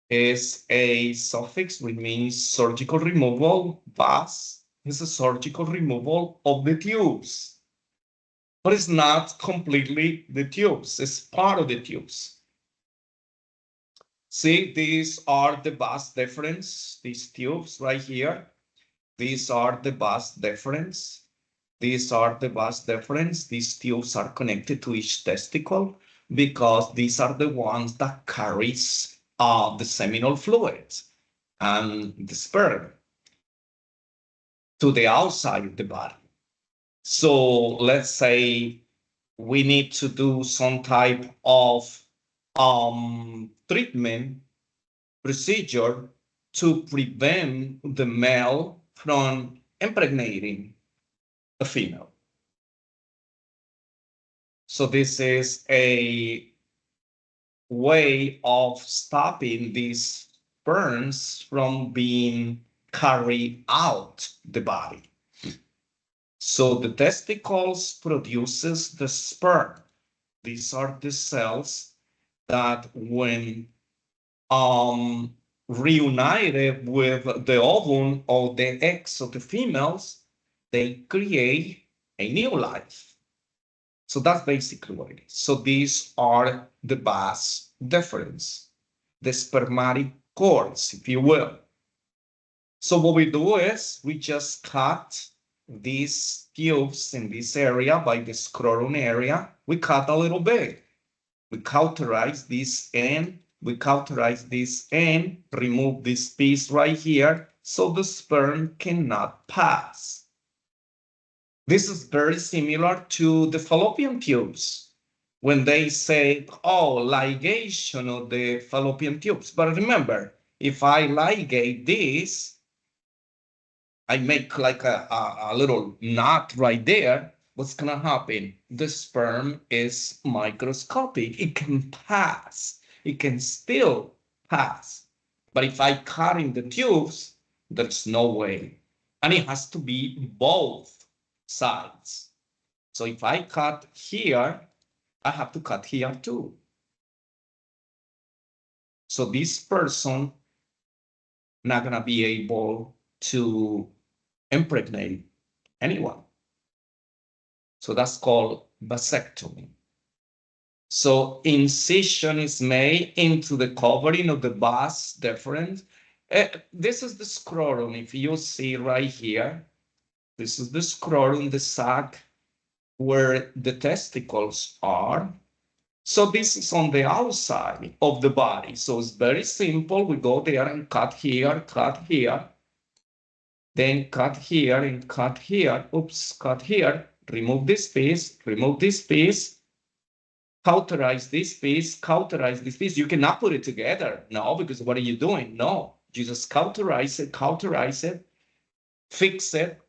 is a suffix which means surgical removal. Vas is a surgical removal of the tubes, but it's not completely the tubes. It's part of the tubes. See, these are the vas deferens, these tubes right here. These are the vas deferens. These are the vas deferens. These tubes are connected to each testicle because these are the ones that carries the seminal fluid and the sperm to the outside of the body. So let's say we need to do some type of treatment procedure to prevent the male from impregnating a female. So this is a way of stopping these sperms from being carried out the body. So the testicles produces the sperm. These are the cells that when reunited with the ovum or the eggs of the females, they create a new life. So that's basically what it is. So these are the vas deferens, the spermatic cords, if you will. So what we do is we just cut these tubes in this area by the scrotum area. We cut a little bit. We cauterize this end. We cauterize this end, remove this piece right here so the sperm cannot pass. This is very similar to the fallopian tubes when they say, oh, ligation of the fallopian tubes. But remember, if I ligate this, I make like a little knot right there, what's gonna happen? The sperm is microscopic. It can pass. It can still pass. But if I cut in the tubes, there's no way. And it has to be both sides. So if I cut here, I have to cut here too. So this person not gonna be able to impregnate anyone. So that's called vasectomy. So incision is made into the covering of the vas deferens. This is the scrotum. If you see right here, this is the scrotum, the sac where the testicles are. So this is on the outside of the body. So it's very simple. We go there and cut here, then cut here and cut here. Oops, cut here. Remove this piece, cauterize this piece, cauterize this piece. You cannot put it together. No, because what are you doing? No, you just cauterize it, fix it,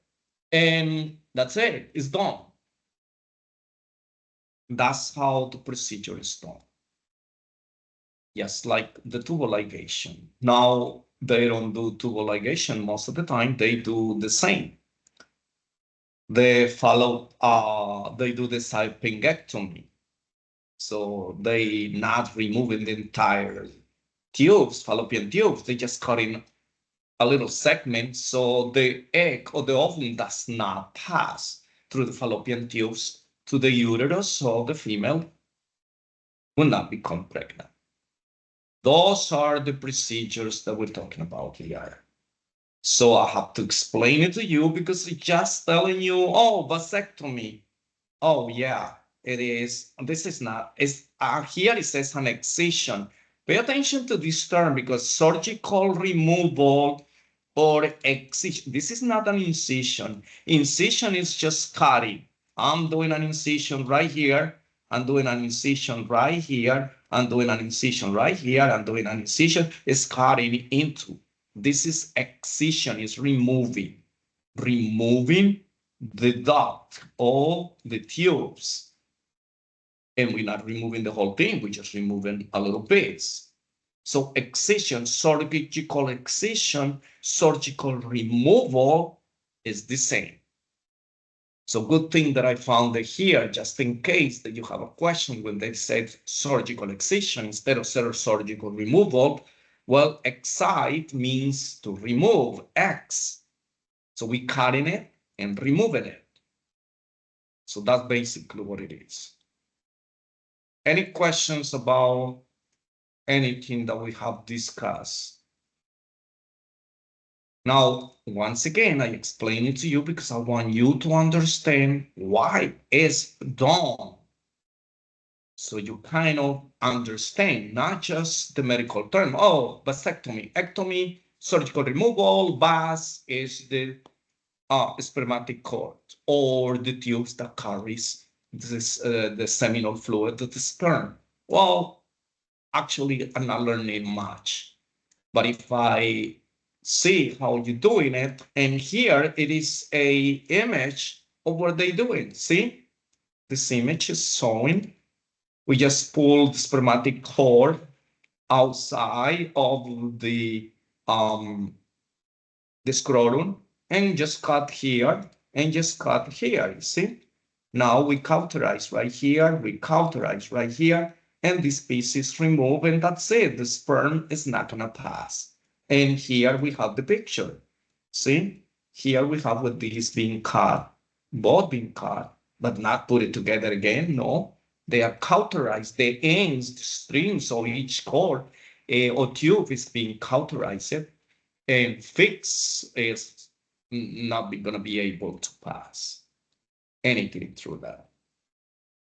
and that's it. It's done. That's how the procedure is done. Yes, like the tubal ligation. Now, they don't do tubal ligation most of the time. They do the same. They do the salpingectomy. So they not removing the entire tubes, fallopian tubes. They just cut in a little segment so the egg or the ovum does not pass through the fallopian tubes to the uterus, so the female will not become pregnant. Those are the procedures that we're talking about here. So I have to explain it to you because it's just telling you, oh, vasectomy. Oh, yeah, it is. This is not. Here it says an excision. Pay attention to this term because surgical removal or excision. This is not an incision. Incision is just cutting. I'm doing an incision right here. I'm doing an incision right here. I'm doing an incision right here. I'm doing an incision. It's cutting into. This is excision, is removing the duct or the tubes. And we're not removing the whole thing, we're just removing a little bits. So excision, surgical excision, surgical removal is the same. So good thing that I found it here, just in case that you have a question when they said surgical excision instead of surgical removal. Well, excite means to remove, X. So we cutting it and removing it. So that's basically what it is. Any questions about anything that we have discussed? Now, once again, I explain it to you because I want you to understand why it's done. So you kind of understand, not just the medical term, oh, vasectomy, ectomy, surgical removal, vas is the spermatic cord or the tubes that carries this, the seminal fluid of the sperm. Well, actually, I'm not learning much. But if I see how you're doing it, and here it is a image of what they're doing. See, this image is showing. We just pull the spermatic cord outside of the scrotum and just cut here and just cut here, you see? Now we cauterize right here, we cauterize right here, and this piece is removed, and that's it. The sperm is not gonna pass. And here we have the picture. See, here we have with these being cut, both being cut, but not put it together again. No, they are cauterized. The ends, the strings of each cord or tube is being cauterized, and fix is not going to be able to pass anything through that.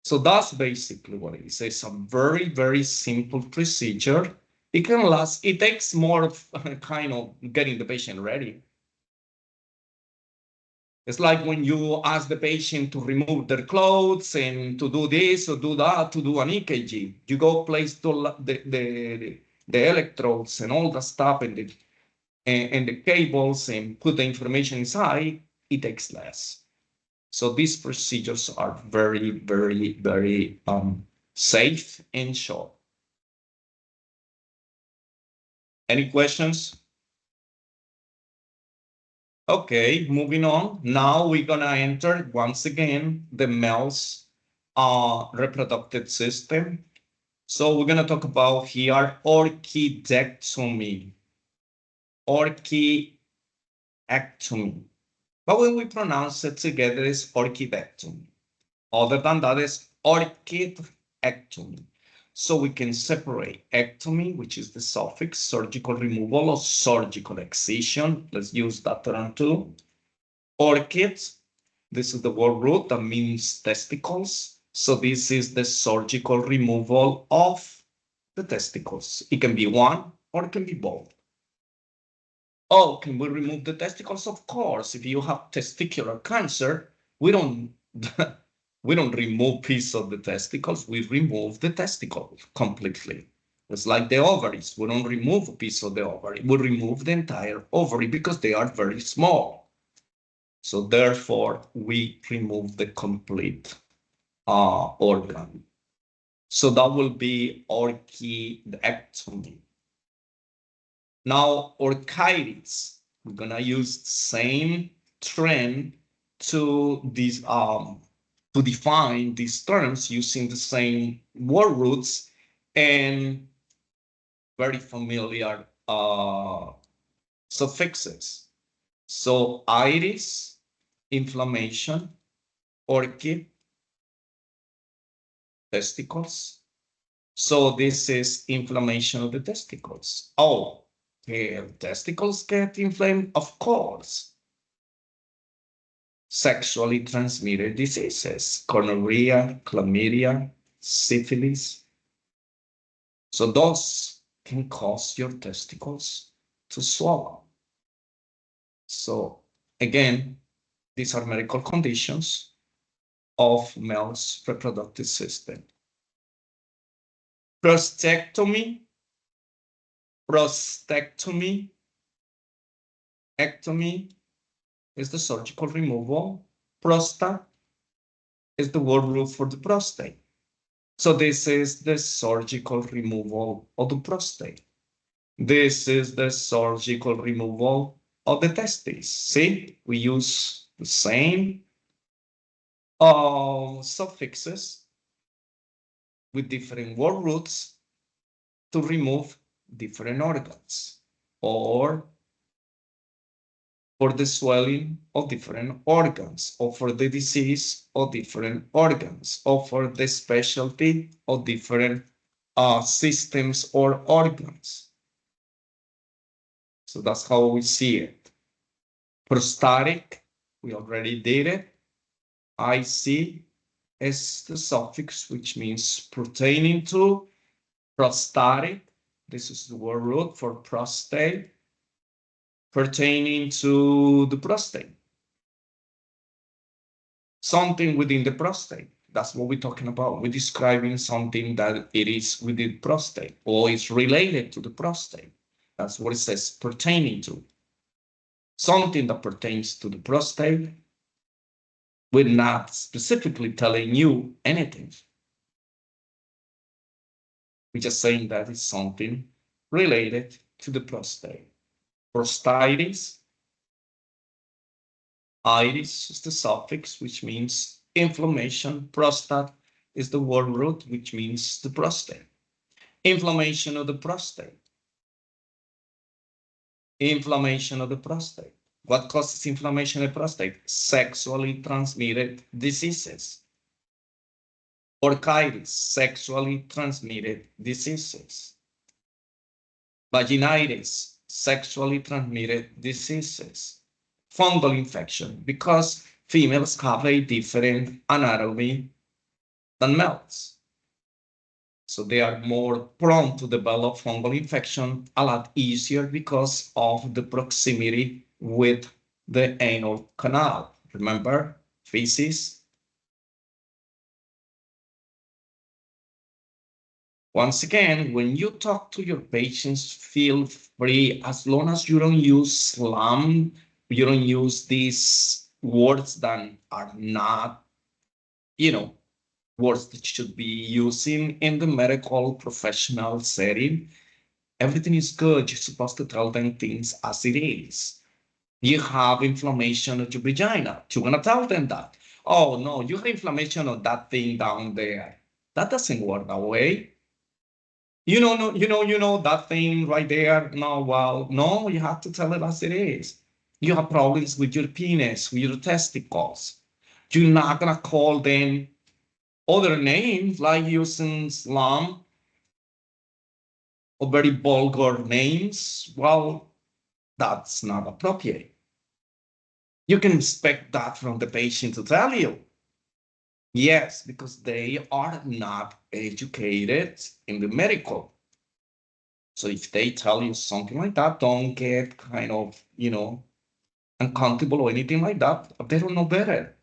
So that's basically what it is. It's a very, very simple procedure. It can last, it takes more of kind of getting the patient ready. It's like when you ask the patient to remove their clothes and to do this or do that, to do an EKG. You go place the electrodes and all the stuff and the cables and put the information inside, it takes less. So these procedures are very, very, very safe and short. Any questions? Okay, moving on. Now we're gonna enter once again the male's reproductive system. So we're gonna talk about here orchidectomy. Orchidectomy. But when we pronounce it together, it's orchidectomy. Other than that, is orchidectomy. So we can separate ectomy, which is the suffix, surgical removal or surgical excision. Let's use that term too. Orchid, this is the word root that means testicles. So this is the surgical removal of the testicles. It can be one or it can be both. Oh, can we remove the testicles? Of course. If you have testicular cancer, we don't we don't remove piece of the testicles. We remove the testicle completely. It's like the ovaries. We don't remove a piece of the ovary. We remove the entire ovary because they are very small. So therefore, we remove the complete organ. So that will be orchidectomy. Now, orchitis, we're gonna use the same trend to these to define these terms using the same word roots and very familiar suffixes. So iris, inflammation, orchid, testicles. So this is inflammation of the testicles. Oh, testicles get inflamed, of course. Sexually transmitted diseases, gonorrhea, chlamydia, syphilis. So those can cause your testicles to swell. So again, these are medical conditions of male's reproductive system. Prostatectomy, ectomy is the surgical removal. Prostate is the word root for the prostate. So this is the surgical removal of the prostate. This is the surgical removal of the testes. See, we use the same suffixes with different word roots to remove different organs or for the swelling of different organs, or for the disease of different organs, or for the specialty of different systems or organs. So that's how we see it. Prostatic, we already did it. IC is the suffix, which means pertaining to. Prostatic, this is the word root for prostate, pertaining to the prostate. Something within the prostate. That's what we're talking about. We're describing something that it is within the prostate or is related to the prostate. That's what it says, pertaining to. Something that pertains to the prostate. We're not specifically telling you anything. We're just saying that it's something related to the prostate. Prostatitis. Itis is the suffix, which means inflammation. Prostate is the word root, which means the prostate. Inflammation of the prostate. Inflammation of the prostate. What causes inflammation of the prostate? Sexually transmitted diseases. Orchitis, sexually transmitted diseases. Vaginitis, sexually transmitted diseases. Fungal infection, because females have a different anatomy than males. So they are more prone to develop fungal infection a lot easier because of the proximity with the anal canal. Remember, feces. Once again, when you talk to your patients, feel free, as long as you don't use slang, you don't use these words that are not, words that should be using in the medical professional setting. Everything is good. You're supposed to tell them things as it is. You have inflammation of your vagina. You're gonna tell them that. Oh no, you have inflammation of that thing down there. That doesn't work that way. That thing right there. No, well, no, you have to tell it as it is. You have problems with your penis, with your testicles. You're not gonna call them other names like using slang or very vulgar names. Well, that's not appropriate. You can expect that from the patient to tell you. Yes, because they are not educated in the medical. So if they tell you something like that, don't get kind of, uncomfortable or anything like that. They don't know better.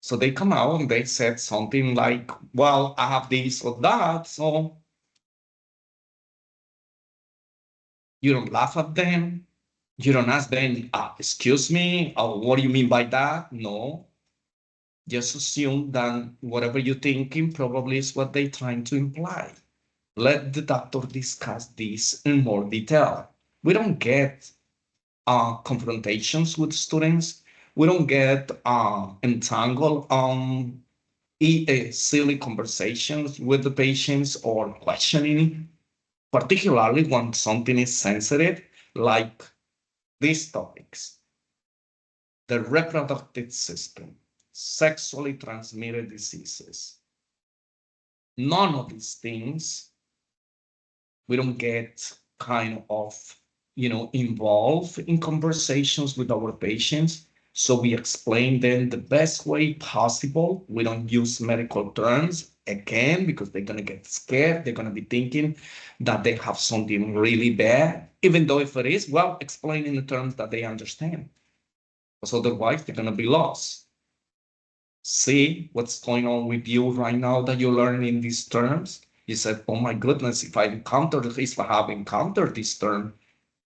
So they come out and they said something like, well, I have this or that. So you don't laugh at them. You don't ask them, excuse me, what do you mean by that? No. Just assume that whatever you're thinking probably is what they're trying to imply. Let the doctor discuss this in more detail. We don't get confrontations with students. We don't get entangled on silly conversations with the patients or questioning, particularly when something is sensitive, like these topics. The reproductive system, sexually transmitted diseases. None of these things, we don't get kind of, involved in conversations with our patients. So we explain them the best way possible. We don't use medical terms again, because they're going to get scared. They're going to be thinking that they have something really bad, even though if it is, well, explain in the terms that they understand. Because otherwise they're going to be lost. See what's going on with you right now that you're learning these terms. You said, oh my goodness, if I have encountered this term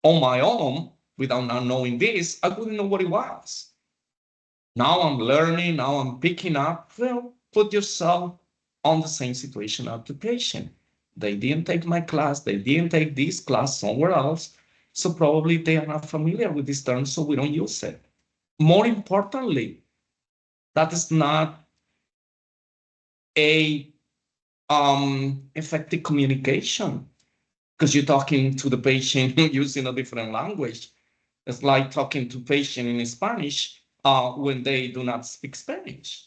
on my own without not knowing this, I wouldn't know what it was. Now I'm learning, now I'm picking up. Well, put yourself on the same situation as the patient. They didn't take my class, they didn't take this class somewhere else. So probably they are not familiar with this term, so we don't use it. More importantly, that is not a effective communication, because you're talking to the patient using a different language. It's like talking to patient in Spanish when they do not speak Spanish,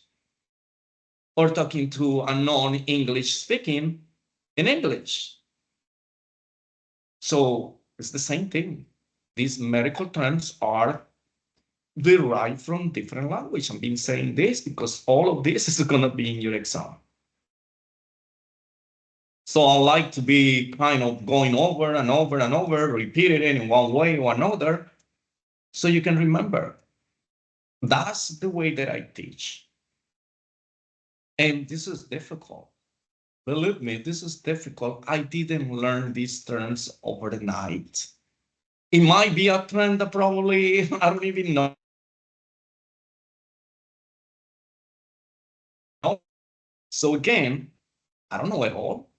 or talking to a non-English speaking in English. So it's the same thing. These medical terms are derived from different language. I've been saying this because all of this is going to be in your exam. So I like to be kind of going over and over and over, repeat it in one way or another, so you can remember. That's the way that I teach. And this is difficult. Believe me, this is difficult. I didn't learn these terms overnight. It might be a trend that probably I don't even know. So again, I don't know at all.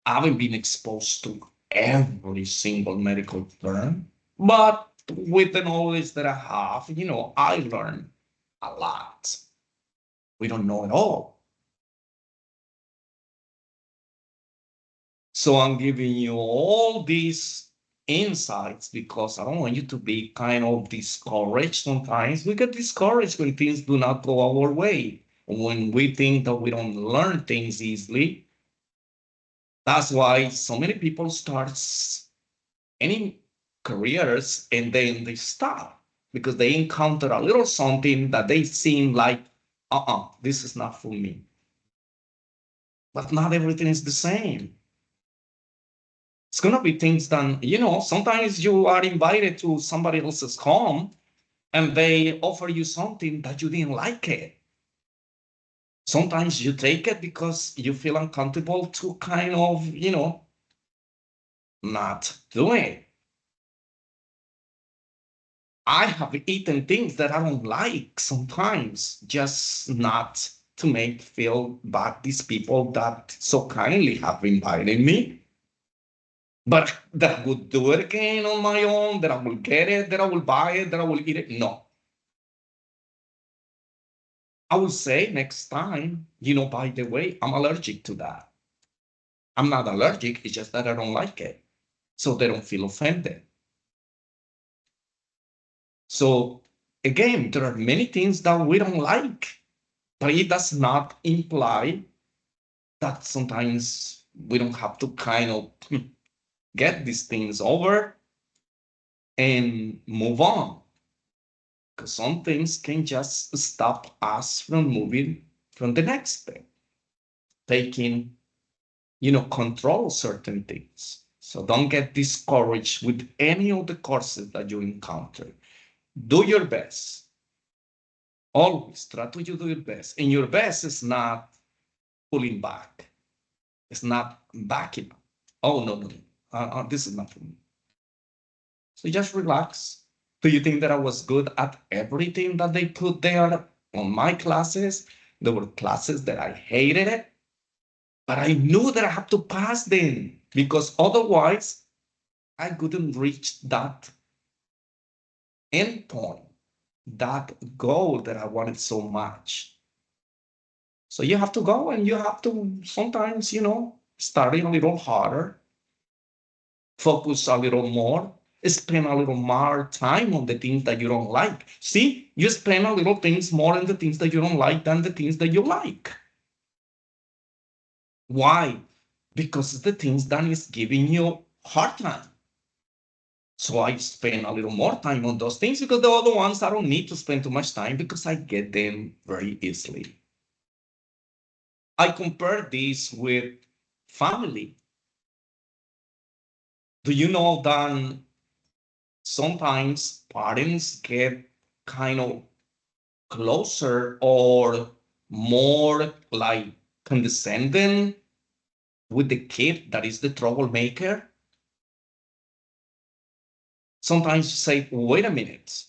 I haven't been exposed to every single medical term, but with the knowledge that I have, I learn a lot. We don't know it all. So I'm giving you all these insights, because I don't want you to be kind of discouraged. Sometimes we get discouraged when things do not go our way, when we think that we don't learn things easily. That's why so many people start any careers and then they stop because they encounter a little something that they seem like, this is not for me. But not everything is the same. It's gonna be things that, sometimes you are invited to somebody else's home and they offer you something that you didn't like it. Sometimes you take it because you feel uncomfortable to kind of, not do it. I have eaten things that I don't like sometimes, just not to make feel bad these people that so kindly have invited me. But that I would do it again on my own, that I will get it, that I will buy it, that I will eat it. No. I will say next time, by the way, I'm allergic to that. I'm not allergic, it's just that I don't like it. So they don't feel offended. So again, there are many things that we don't like, but it does not imply that sometimes we don't have to kind of get these things over and move on. Because some things can just stop us from moving from the next thing, taking, control certain things. So don't get discouraged with any of the courses that you encounter. Do your best. Always try to do your best. And your best is not pulling back. It's not backing up. Oh, no. This is not for me. So just relax. Do you think that I was good at everything that they put there on my classes? There were classes that I hated it, but I knew that I had to pass them because otherwise I couldn't reach that end point, that goal that I wanted so much. So you have to go and you have to sometimes, study a little harder, focus a little more, spend a little more time on the things that you don't like. See, you spend a little things more on the things that you don't like than the things that you like. Why? Because the things that is giving you hard time. So I spend a little more time on those things because the other ones I don't need to spend too much time because I get them very easily. I compare this with family. Do you know that sometimes parents get kind of closer or more like condescending with the kid that is the troublemaker? Sometimes you say, wait a minute,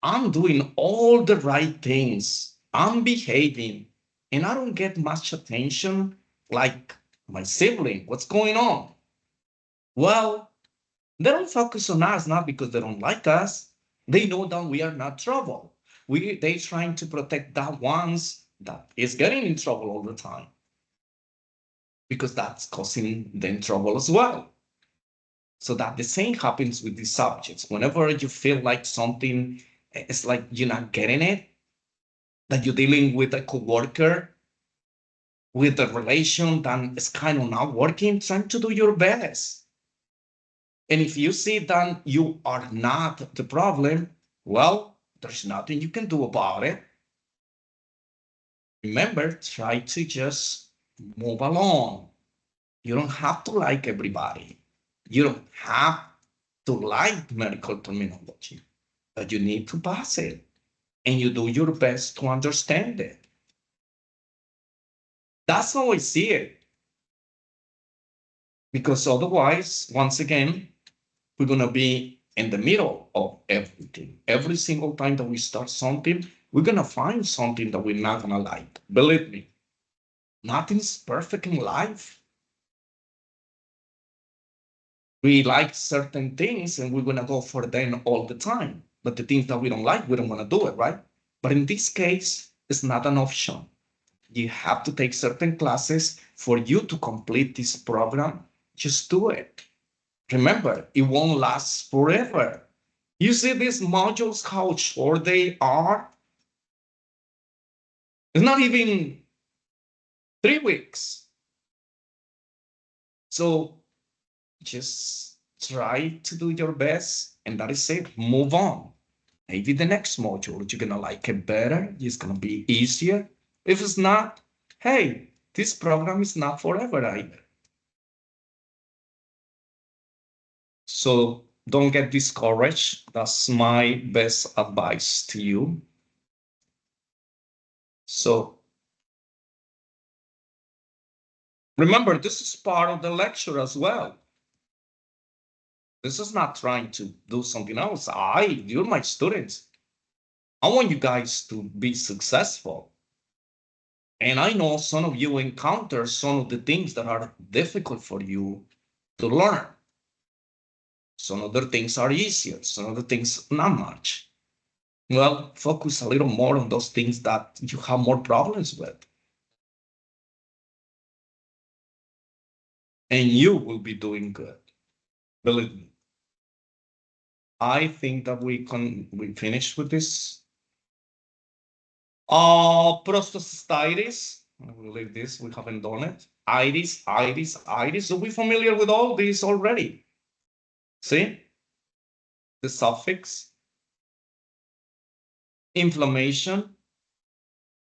I'm doing all the right things, I'm behaving, and I don't get much attention like my sibling. What's going on? Well, they don't focus on us not because they don't like us. They know that we are not trouble. They trying to protect that ones that is getting in trouble all the time because that's causing them trouble as well. So that the same happens with these subjects. Whenever you feel like something, it's like you're not getting it, that you're dealing with a coworker, with a relation that is kind of not working, trying to do your best. And if you see that you are not the problem, well, there's nothing you can do about it. Remember, try to just move along. You don't have to like everybody. You don't have to like medical terminology, but you need to pass it. And you do your best to understand it. That's how I see it. Because otherwise, once again, we're going to be in the middle of everything. Every single time that we start something, we're going to find something that we're not going to like. Believe me, nothing's perfect in life. We like certain things and we're going to go for them all the time. But the things that we don't like, we don't want to do it, right? But in this case, it's not an option. You have to take certain classes for you to complete this program. Just do it. remember, it won't last forever. You see these modules, how short they are? It's not even 3 weeks. So just try to do your best, and that is it. Move on. Maybe the next module, you're gonna like it better. It's gonna be easier. If it's not, hey, this program is not forever either. So don't get discouraged. That's my best advice to you. So remember, this is part of the lecture as well. This is not trying to do something else. You're my students. I want you guys to be successful. And I know some of you encounter some of the things that are difficult for you to learn. Some other things are easier, some other things not much. Well, focus a little more on those things that you have more problems with. And you will be doing good. Believe me. I think that we finished with this. Prostocystitis. I will leave this. We haven't done it. Itis. So we're familiar with all these already. See? The suffix. Inflammation.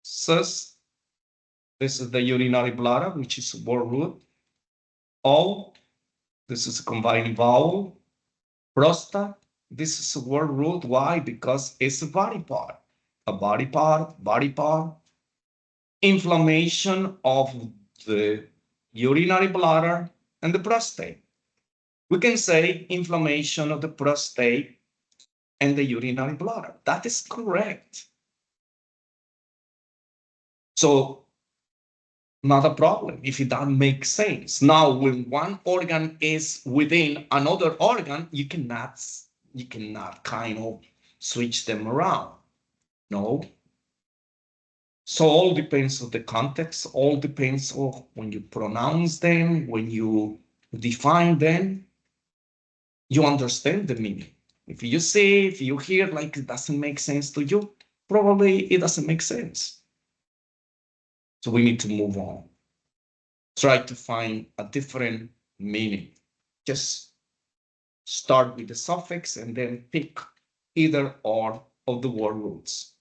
Sus. This is the urinary bladder, which is word root. O. This is a combining vowel. Prosta. This is a word root. Why? Because it's a body part. A body part. Inflammation of the urinary bladder and the prostate. We can say inflammation of the prostate and the urinary bladder. That is correct. So, not a problem if it doesn't make sense. Now, when one organ is within another organ, you cannot kind of switch them around. No. So all depends on the context, all depends on when you pronounce them, when you define them, you understand the meaning. If you hear like it doesn't make sense to you, probably it doesn't make sense. So we need to move on. Try to find a different meaning. Just start with the suffix and then pick either or of the word roots.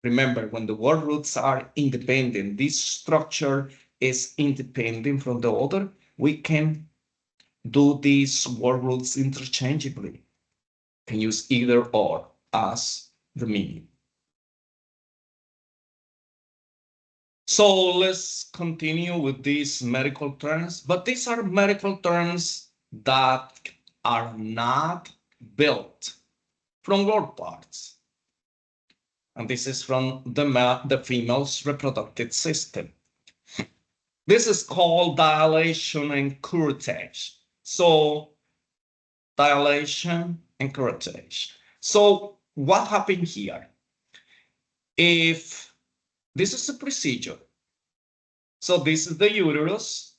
Remember, when the word roots are independent, this structure is independent from the other, we can do these word roots interchangeably. Can use either or as the meaning. So let's continue with these medical terms, but these are medical terms that are not built from word parts. And this is from the female's reproductive system. This is called dilation and curettage. So dilation and curettage. So what happened here? If this is a procedure, so this is the uterus.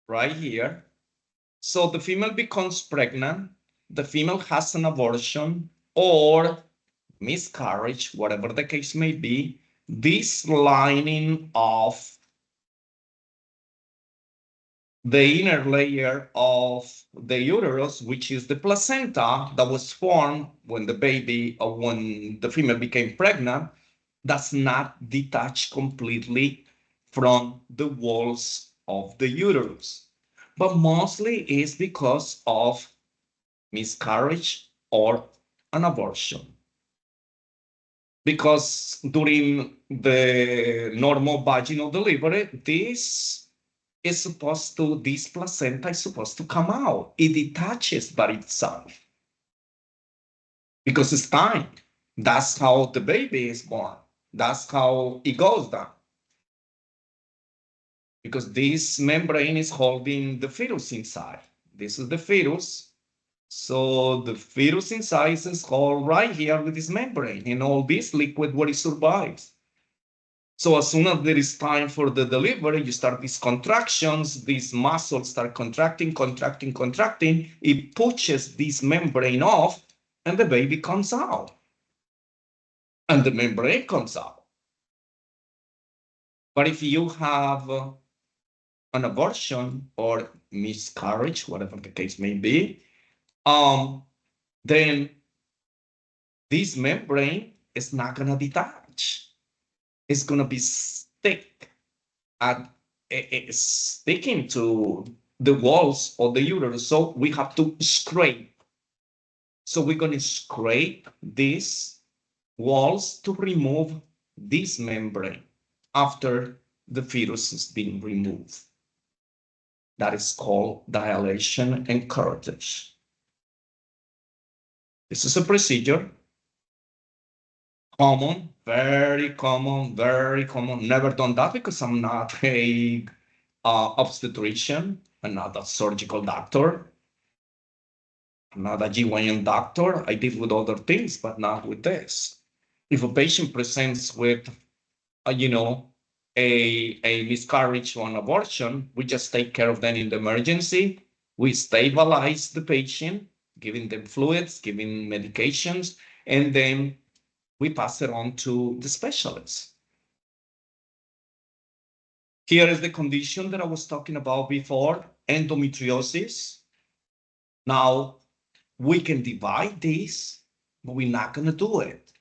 Right here. So the female becomes pregnant, the female has an abortion or miscarriage, whatever the case may be, this lining of the inner layer of the uterus, which is the placenta that was formed when when the female became pregnant, does not detach completely from the walls of the uterus. But mostly is because of miscarriage or an abortion. Because during the normal vaginal delivery, this placenta is supposed to come out. It detaches by itself. Because it's time. That's how the baby is born. That's how it goes down. Because this membrane is holding the fetus inside. This is the fetus. So the fetus inside is held right here with this membrane and all this liquid where it survives. So as soon as there is time for the delivery, you start these contractions, these muscles start contracting, contracting, contracting. It pushes this membrane off and the baby comes out. And the membrane comes out. But if you have an abortion or miscarriage, whatever the case may be, then this membrane is not going to detach. It's going to be stick at sticking to the walls of the uterus. So we have to scrape. So we're going to scrape these walls to remove this membrane after the fetus is being removed. That is called dilation and curettage. This is a procedure common, very common, very common. Never done that because I'm not a obstetrician, I'm not a surgical doctor, I'm not a GYN doctor. I deal with other things, but not with this. If a patient presents with, a miscarriage or an abortion, we just take care of them in the emergency. We stabilize the patient, giving them fluids, giving medications, and then we pass it on to the specialists. Here is the condition that I was talking about before, endometriosis. Now, we can divide this, but we're not going to do it.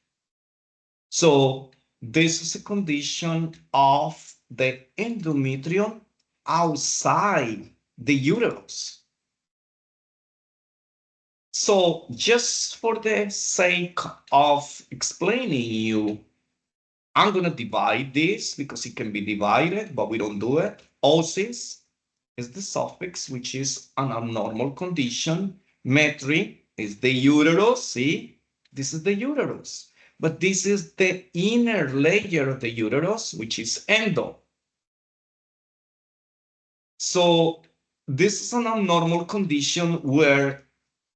So this is a condition of the endometrium outside the uterus. So just for the sake of explaining you, I'm going to divide this because it can be divided, but we don't do it. Oocyst is the suffix, which is an abnormal condition. Metry is the uterus. See, this is the uterus. But this is the inner layer of the uterus, which is endo. So this is an abnormal condition where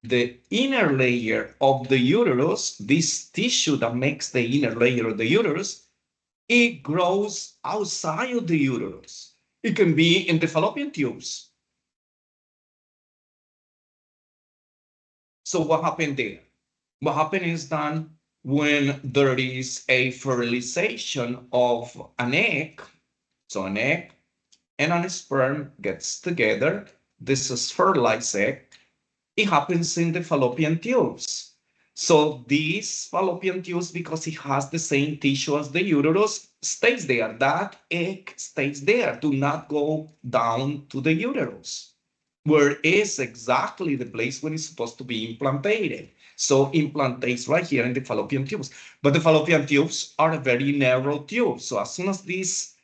the inner layer of the uterus, this tissue that makes the inner layer of the uterus, it grows outside of the uterus. It can be in the fallopian tubes. So what happened there? What happened is that when there is a fertilization of an egg, so an egg and an sperm gets together, this is fertilized egg, it happens in the fallopian tubes. So these fallopian tubes, because it has the same tissue as the uterus, stays there. That egg stays there, do not go down to the uterus, where is exactly the place where it's supposed to be implanted. So implantates right here in the fallopian tubes. But the fallopian tubes are a very narrow tube. So as soon as these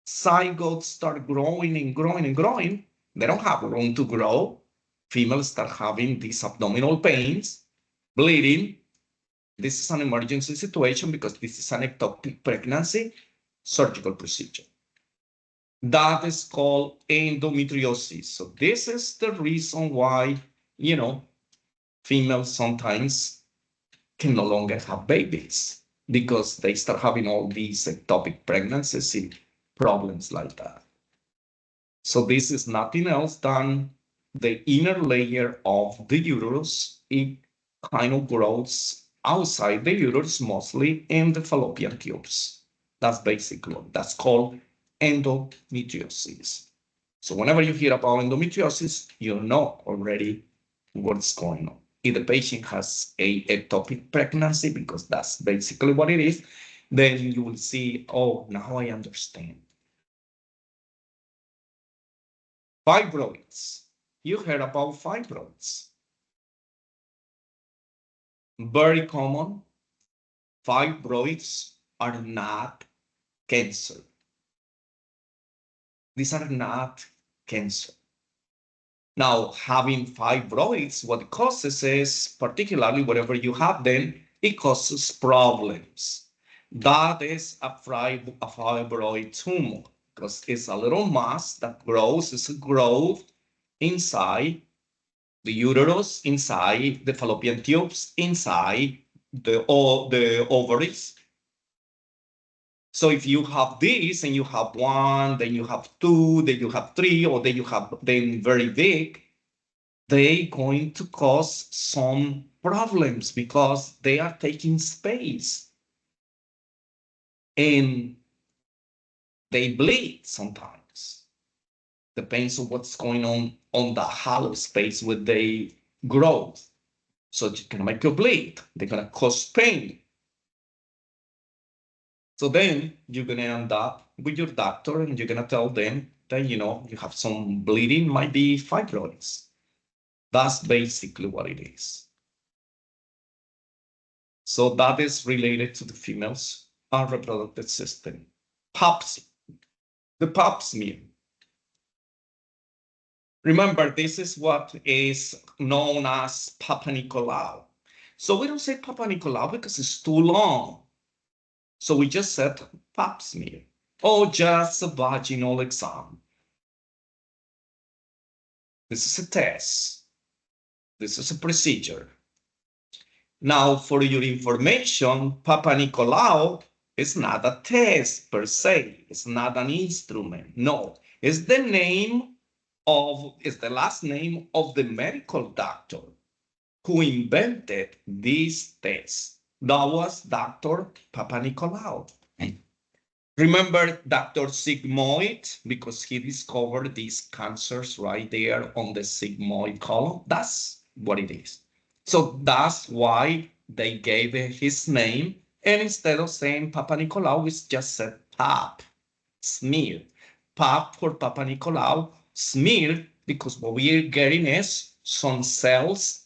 zygotes start growing and growing and growing, they don't have room to grow. Females start having these abdominal pains, bleeding. This is an emergency situation because this is an ectopic pregnancy, surgical procedure. That is called endometriosis. So this is the reason why, females sometimes can no longer have babies because they start having all these ectopic pregnancies and problems like that. So this is nothing else than the inner layer of the uterus. It kind of grows outside the uterus, mostly in the fallopian tubes. That's basically that's called endometriosis. So whenever you hear about endometriosis, you know already what's going on. If the patient has a ectopic pregnancy, because that's basically what it is, then you will see, oh, now I understand. Fibroids. You heard about fibroids. Very common. Fibroids are not cancer. These are not cancer. Now, having fibroids, what it causes is, particularly wherever you have them, it causes problems. That is a fibroid tumor, because it's a little mass that grows, it's a growth inside the uterus, inside the fallopian tubes, inside the ovaries. So if you have this and you have one, then you have two, then you have three, or then you have them very big, they're going to cause some problems because they are taking space and they bleed sometimes. Depends on what's going on the hollow space where they grow. So it's gonna make you bleed. They're gonna cause pain. So then you're gonna end up with your doctor and you're gonna tell them that you have some bleeding, might be fibroids. That's basically what it is. So that is related to the female's reproductive system. The pap smear. Remember, this is what is known as Papa Nicolau. So we don't say Papa Nicolau because it's too long. So we just said pap smear or just a vaginal exam. This is a test. This is a procedure. Now, for your information, Papa Nicolau is not a test per se. It's not an instrument. No, it's the last name of the medical doctor who invented this test. That was Dr. Papa Nicolau. Remember Dr. Sigmoid, because he discovered these cancers right there on the sigmoid column. That's what it is. So that's why they gave it his name. And instead of saying Papa Nicolau, we just said pap, smear. Pap for Papa Nicolau, smear, because what we are getting is some cells,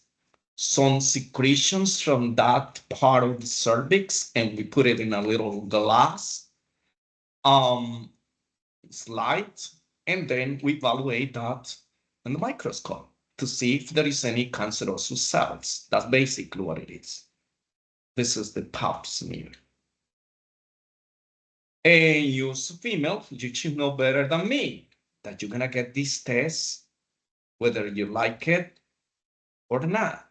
some secretions from that part of the cervix, and we put it in a little glass slide, and then we evaluate that in the microscope to see if there is any cancerous cells. That's basically what it is. This is the pap smear. And you, female, you should know better than me that you're gonna get this test whether you like it or not.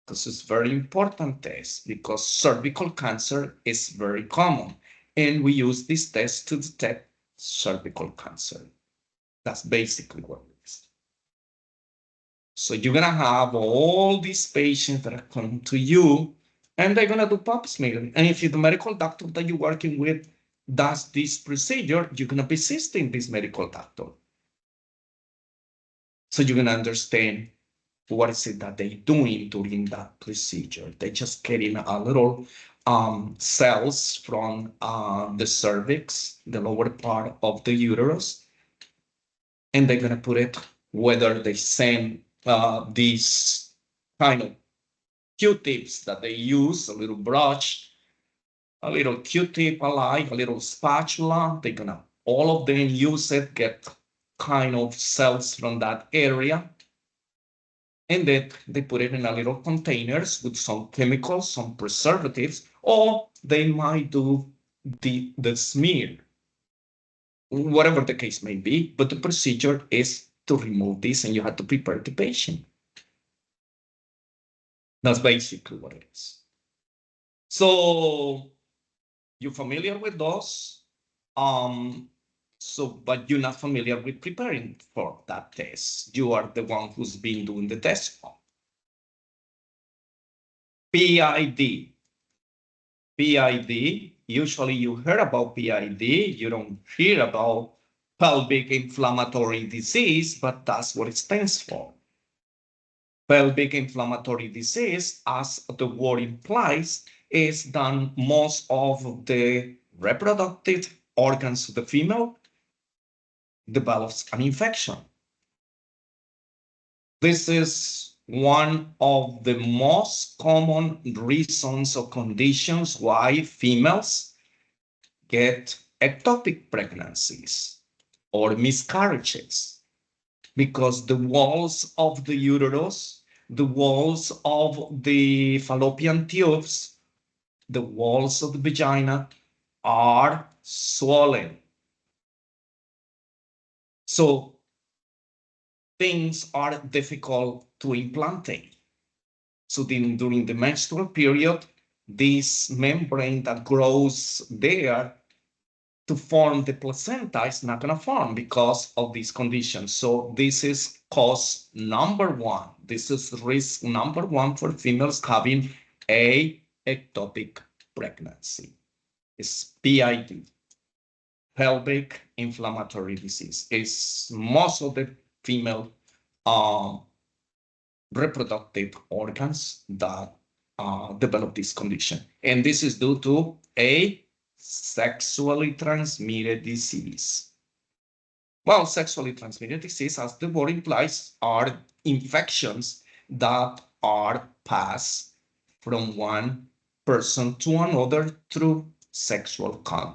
This is very important test because cervical cancer is very common, and we use this test to detect cervical cancer. That's basically what it is. So you're gonna have all these patients that are coming to you, and they're gonna do pap smear. And if the medical doctor that you're working with does this procedure, you're gonna be assisting this medical doctor. So you're gonna understand what is it that they're doing during that procedure. They're just getting a little cells from the cervix, the lower part of the uterus, and they're gonna put it, whether they send these kind of Q-tips that they use, a little brush, a little Q-tip alike, a little spatula, they're gonna all of them use it, get kind of cells from that area, and then they put it in a little containers with some chemicals, some preservatives, or they might do the smear, whatever the case may be, but the procedure is to remove this and you have to prepare the patient. That's basically what it is. So you're familiar with those, but you're not familiar with preparing for that test. You are the one who's been doing the test. PID. PID, usually you hear about PID, you don't hear about pelvic inflammatory disease, but that's what it stands for. Pelvic inflammatory disease, as the word implies, is that most of the reproductive organs of the female develops an infection. This is one of the most common reasons or conditions why females get ectopic pregnancies or miscarriages, because the walls of the uterus, the walls of the fallopian tubes, the walls of the vagina are swollen. So things are difficult to implantate. So then during the menstrual period, this membrane that grows there to form the placenta is not going to form because of these conditions. So this is cause number one. This is risk number one for females having a ectopic pregnancy. It's PID, pelvic inflammatory disease. It's most of the female reproductive organs that develop this condition. And this is due to a sexually transmitted disease. Well, sexually transmitted disease, as the word implies, are infections that are passed from one person to another through sexual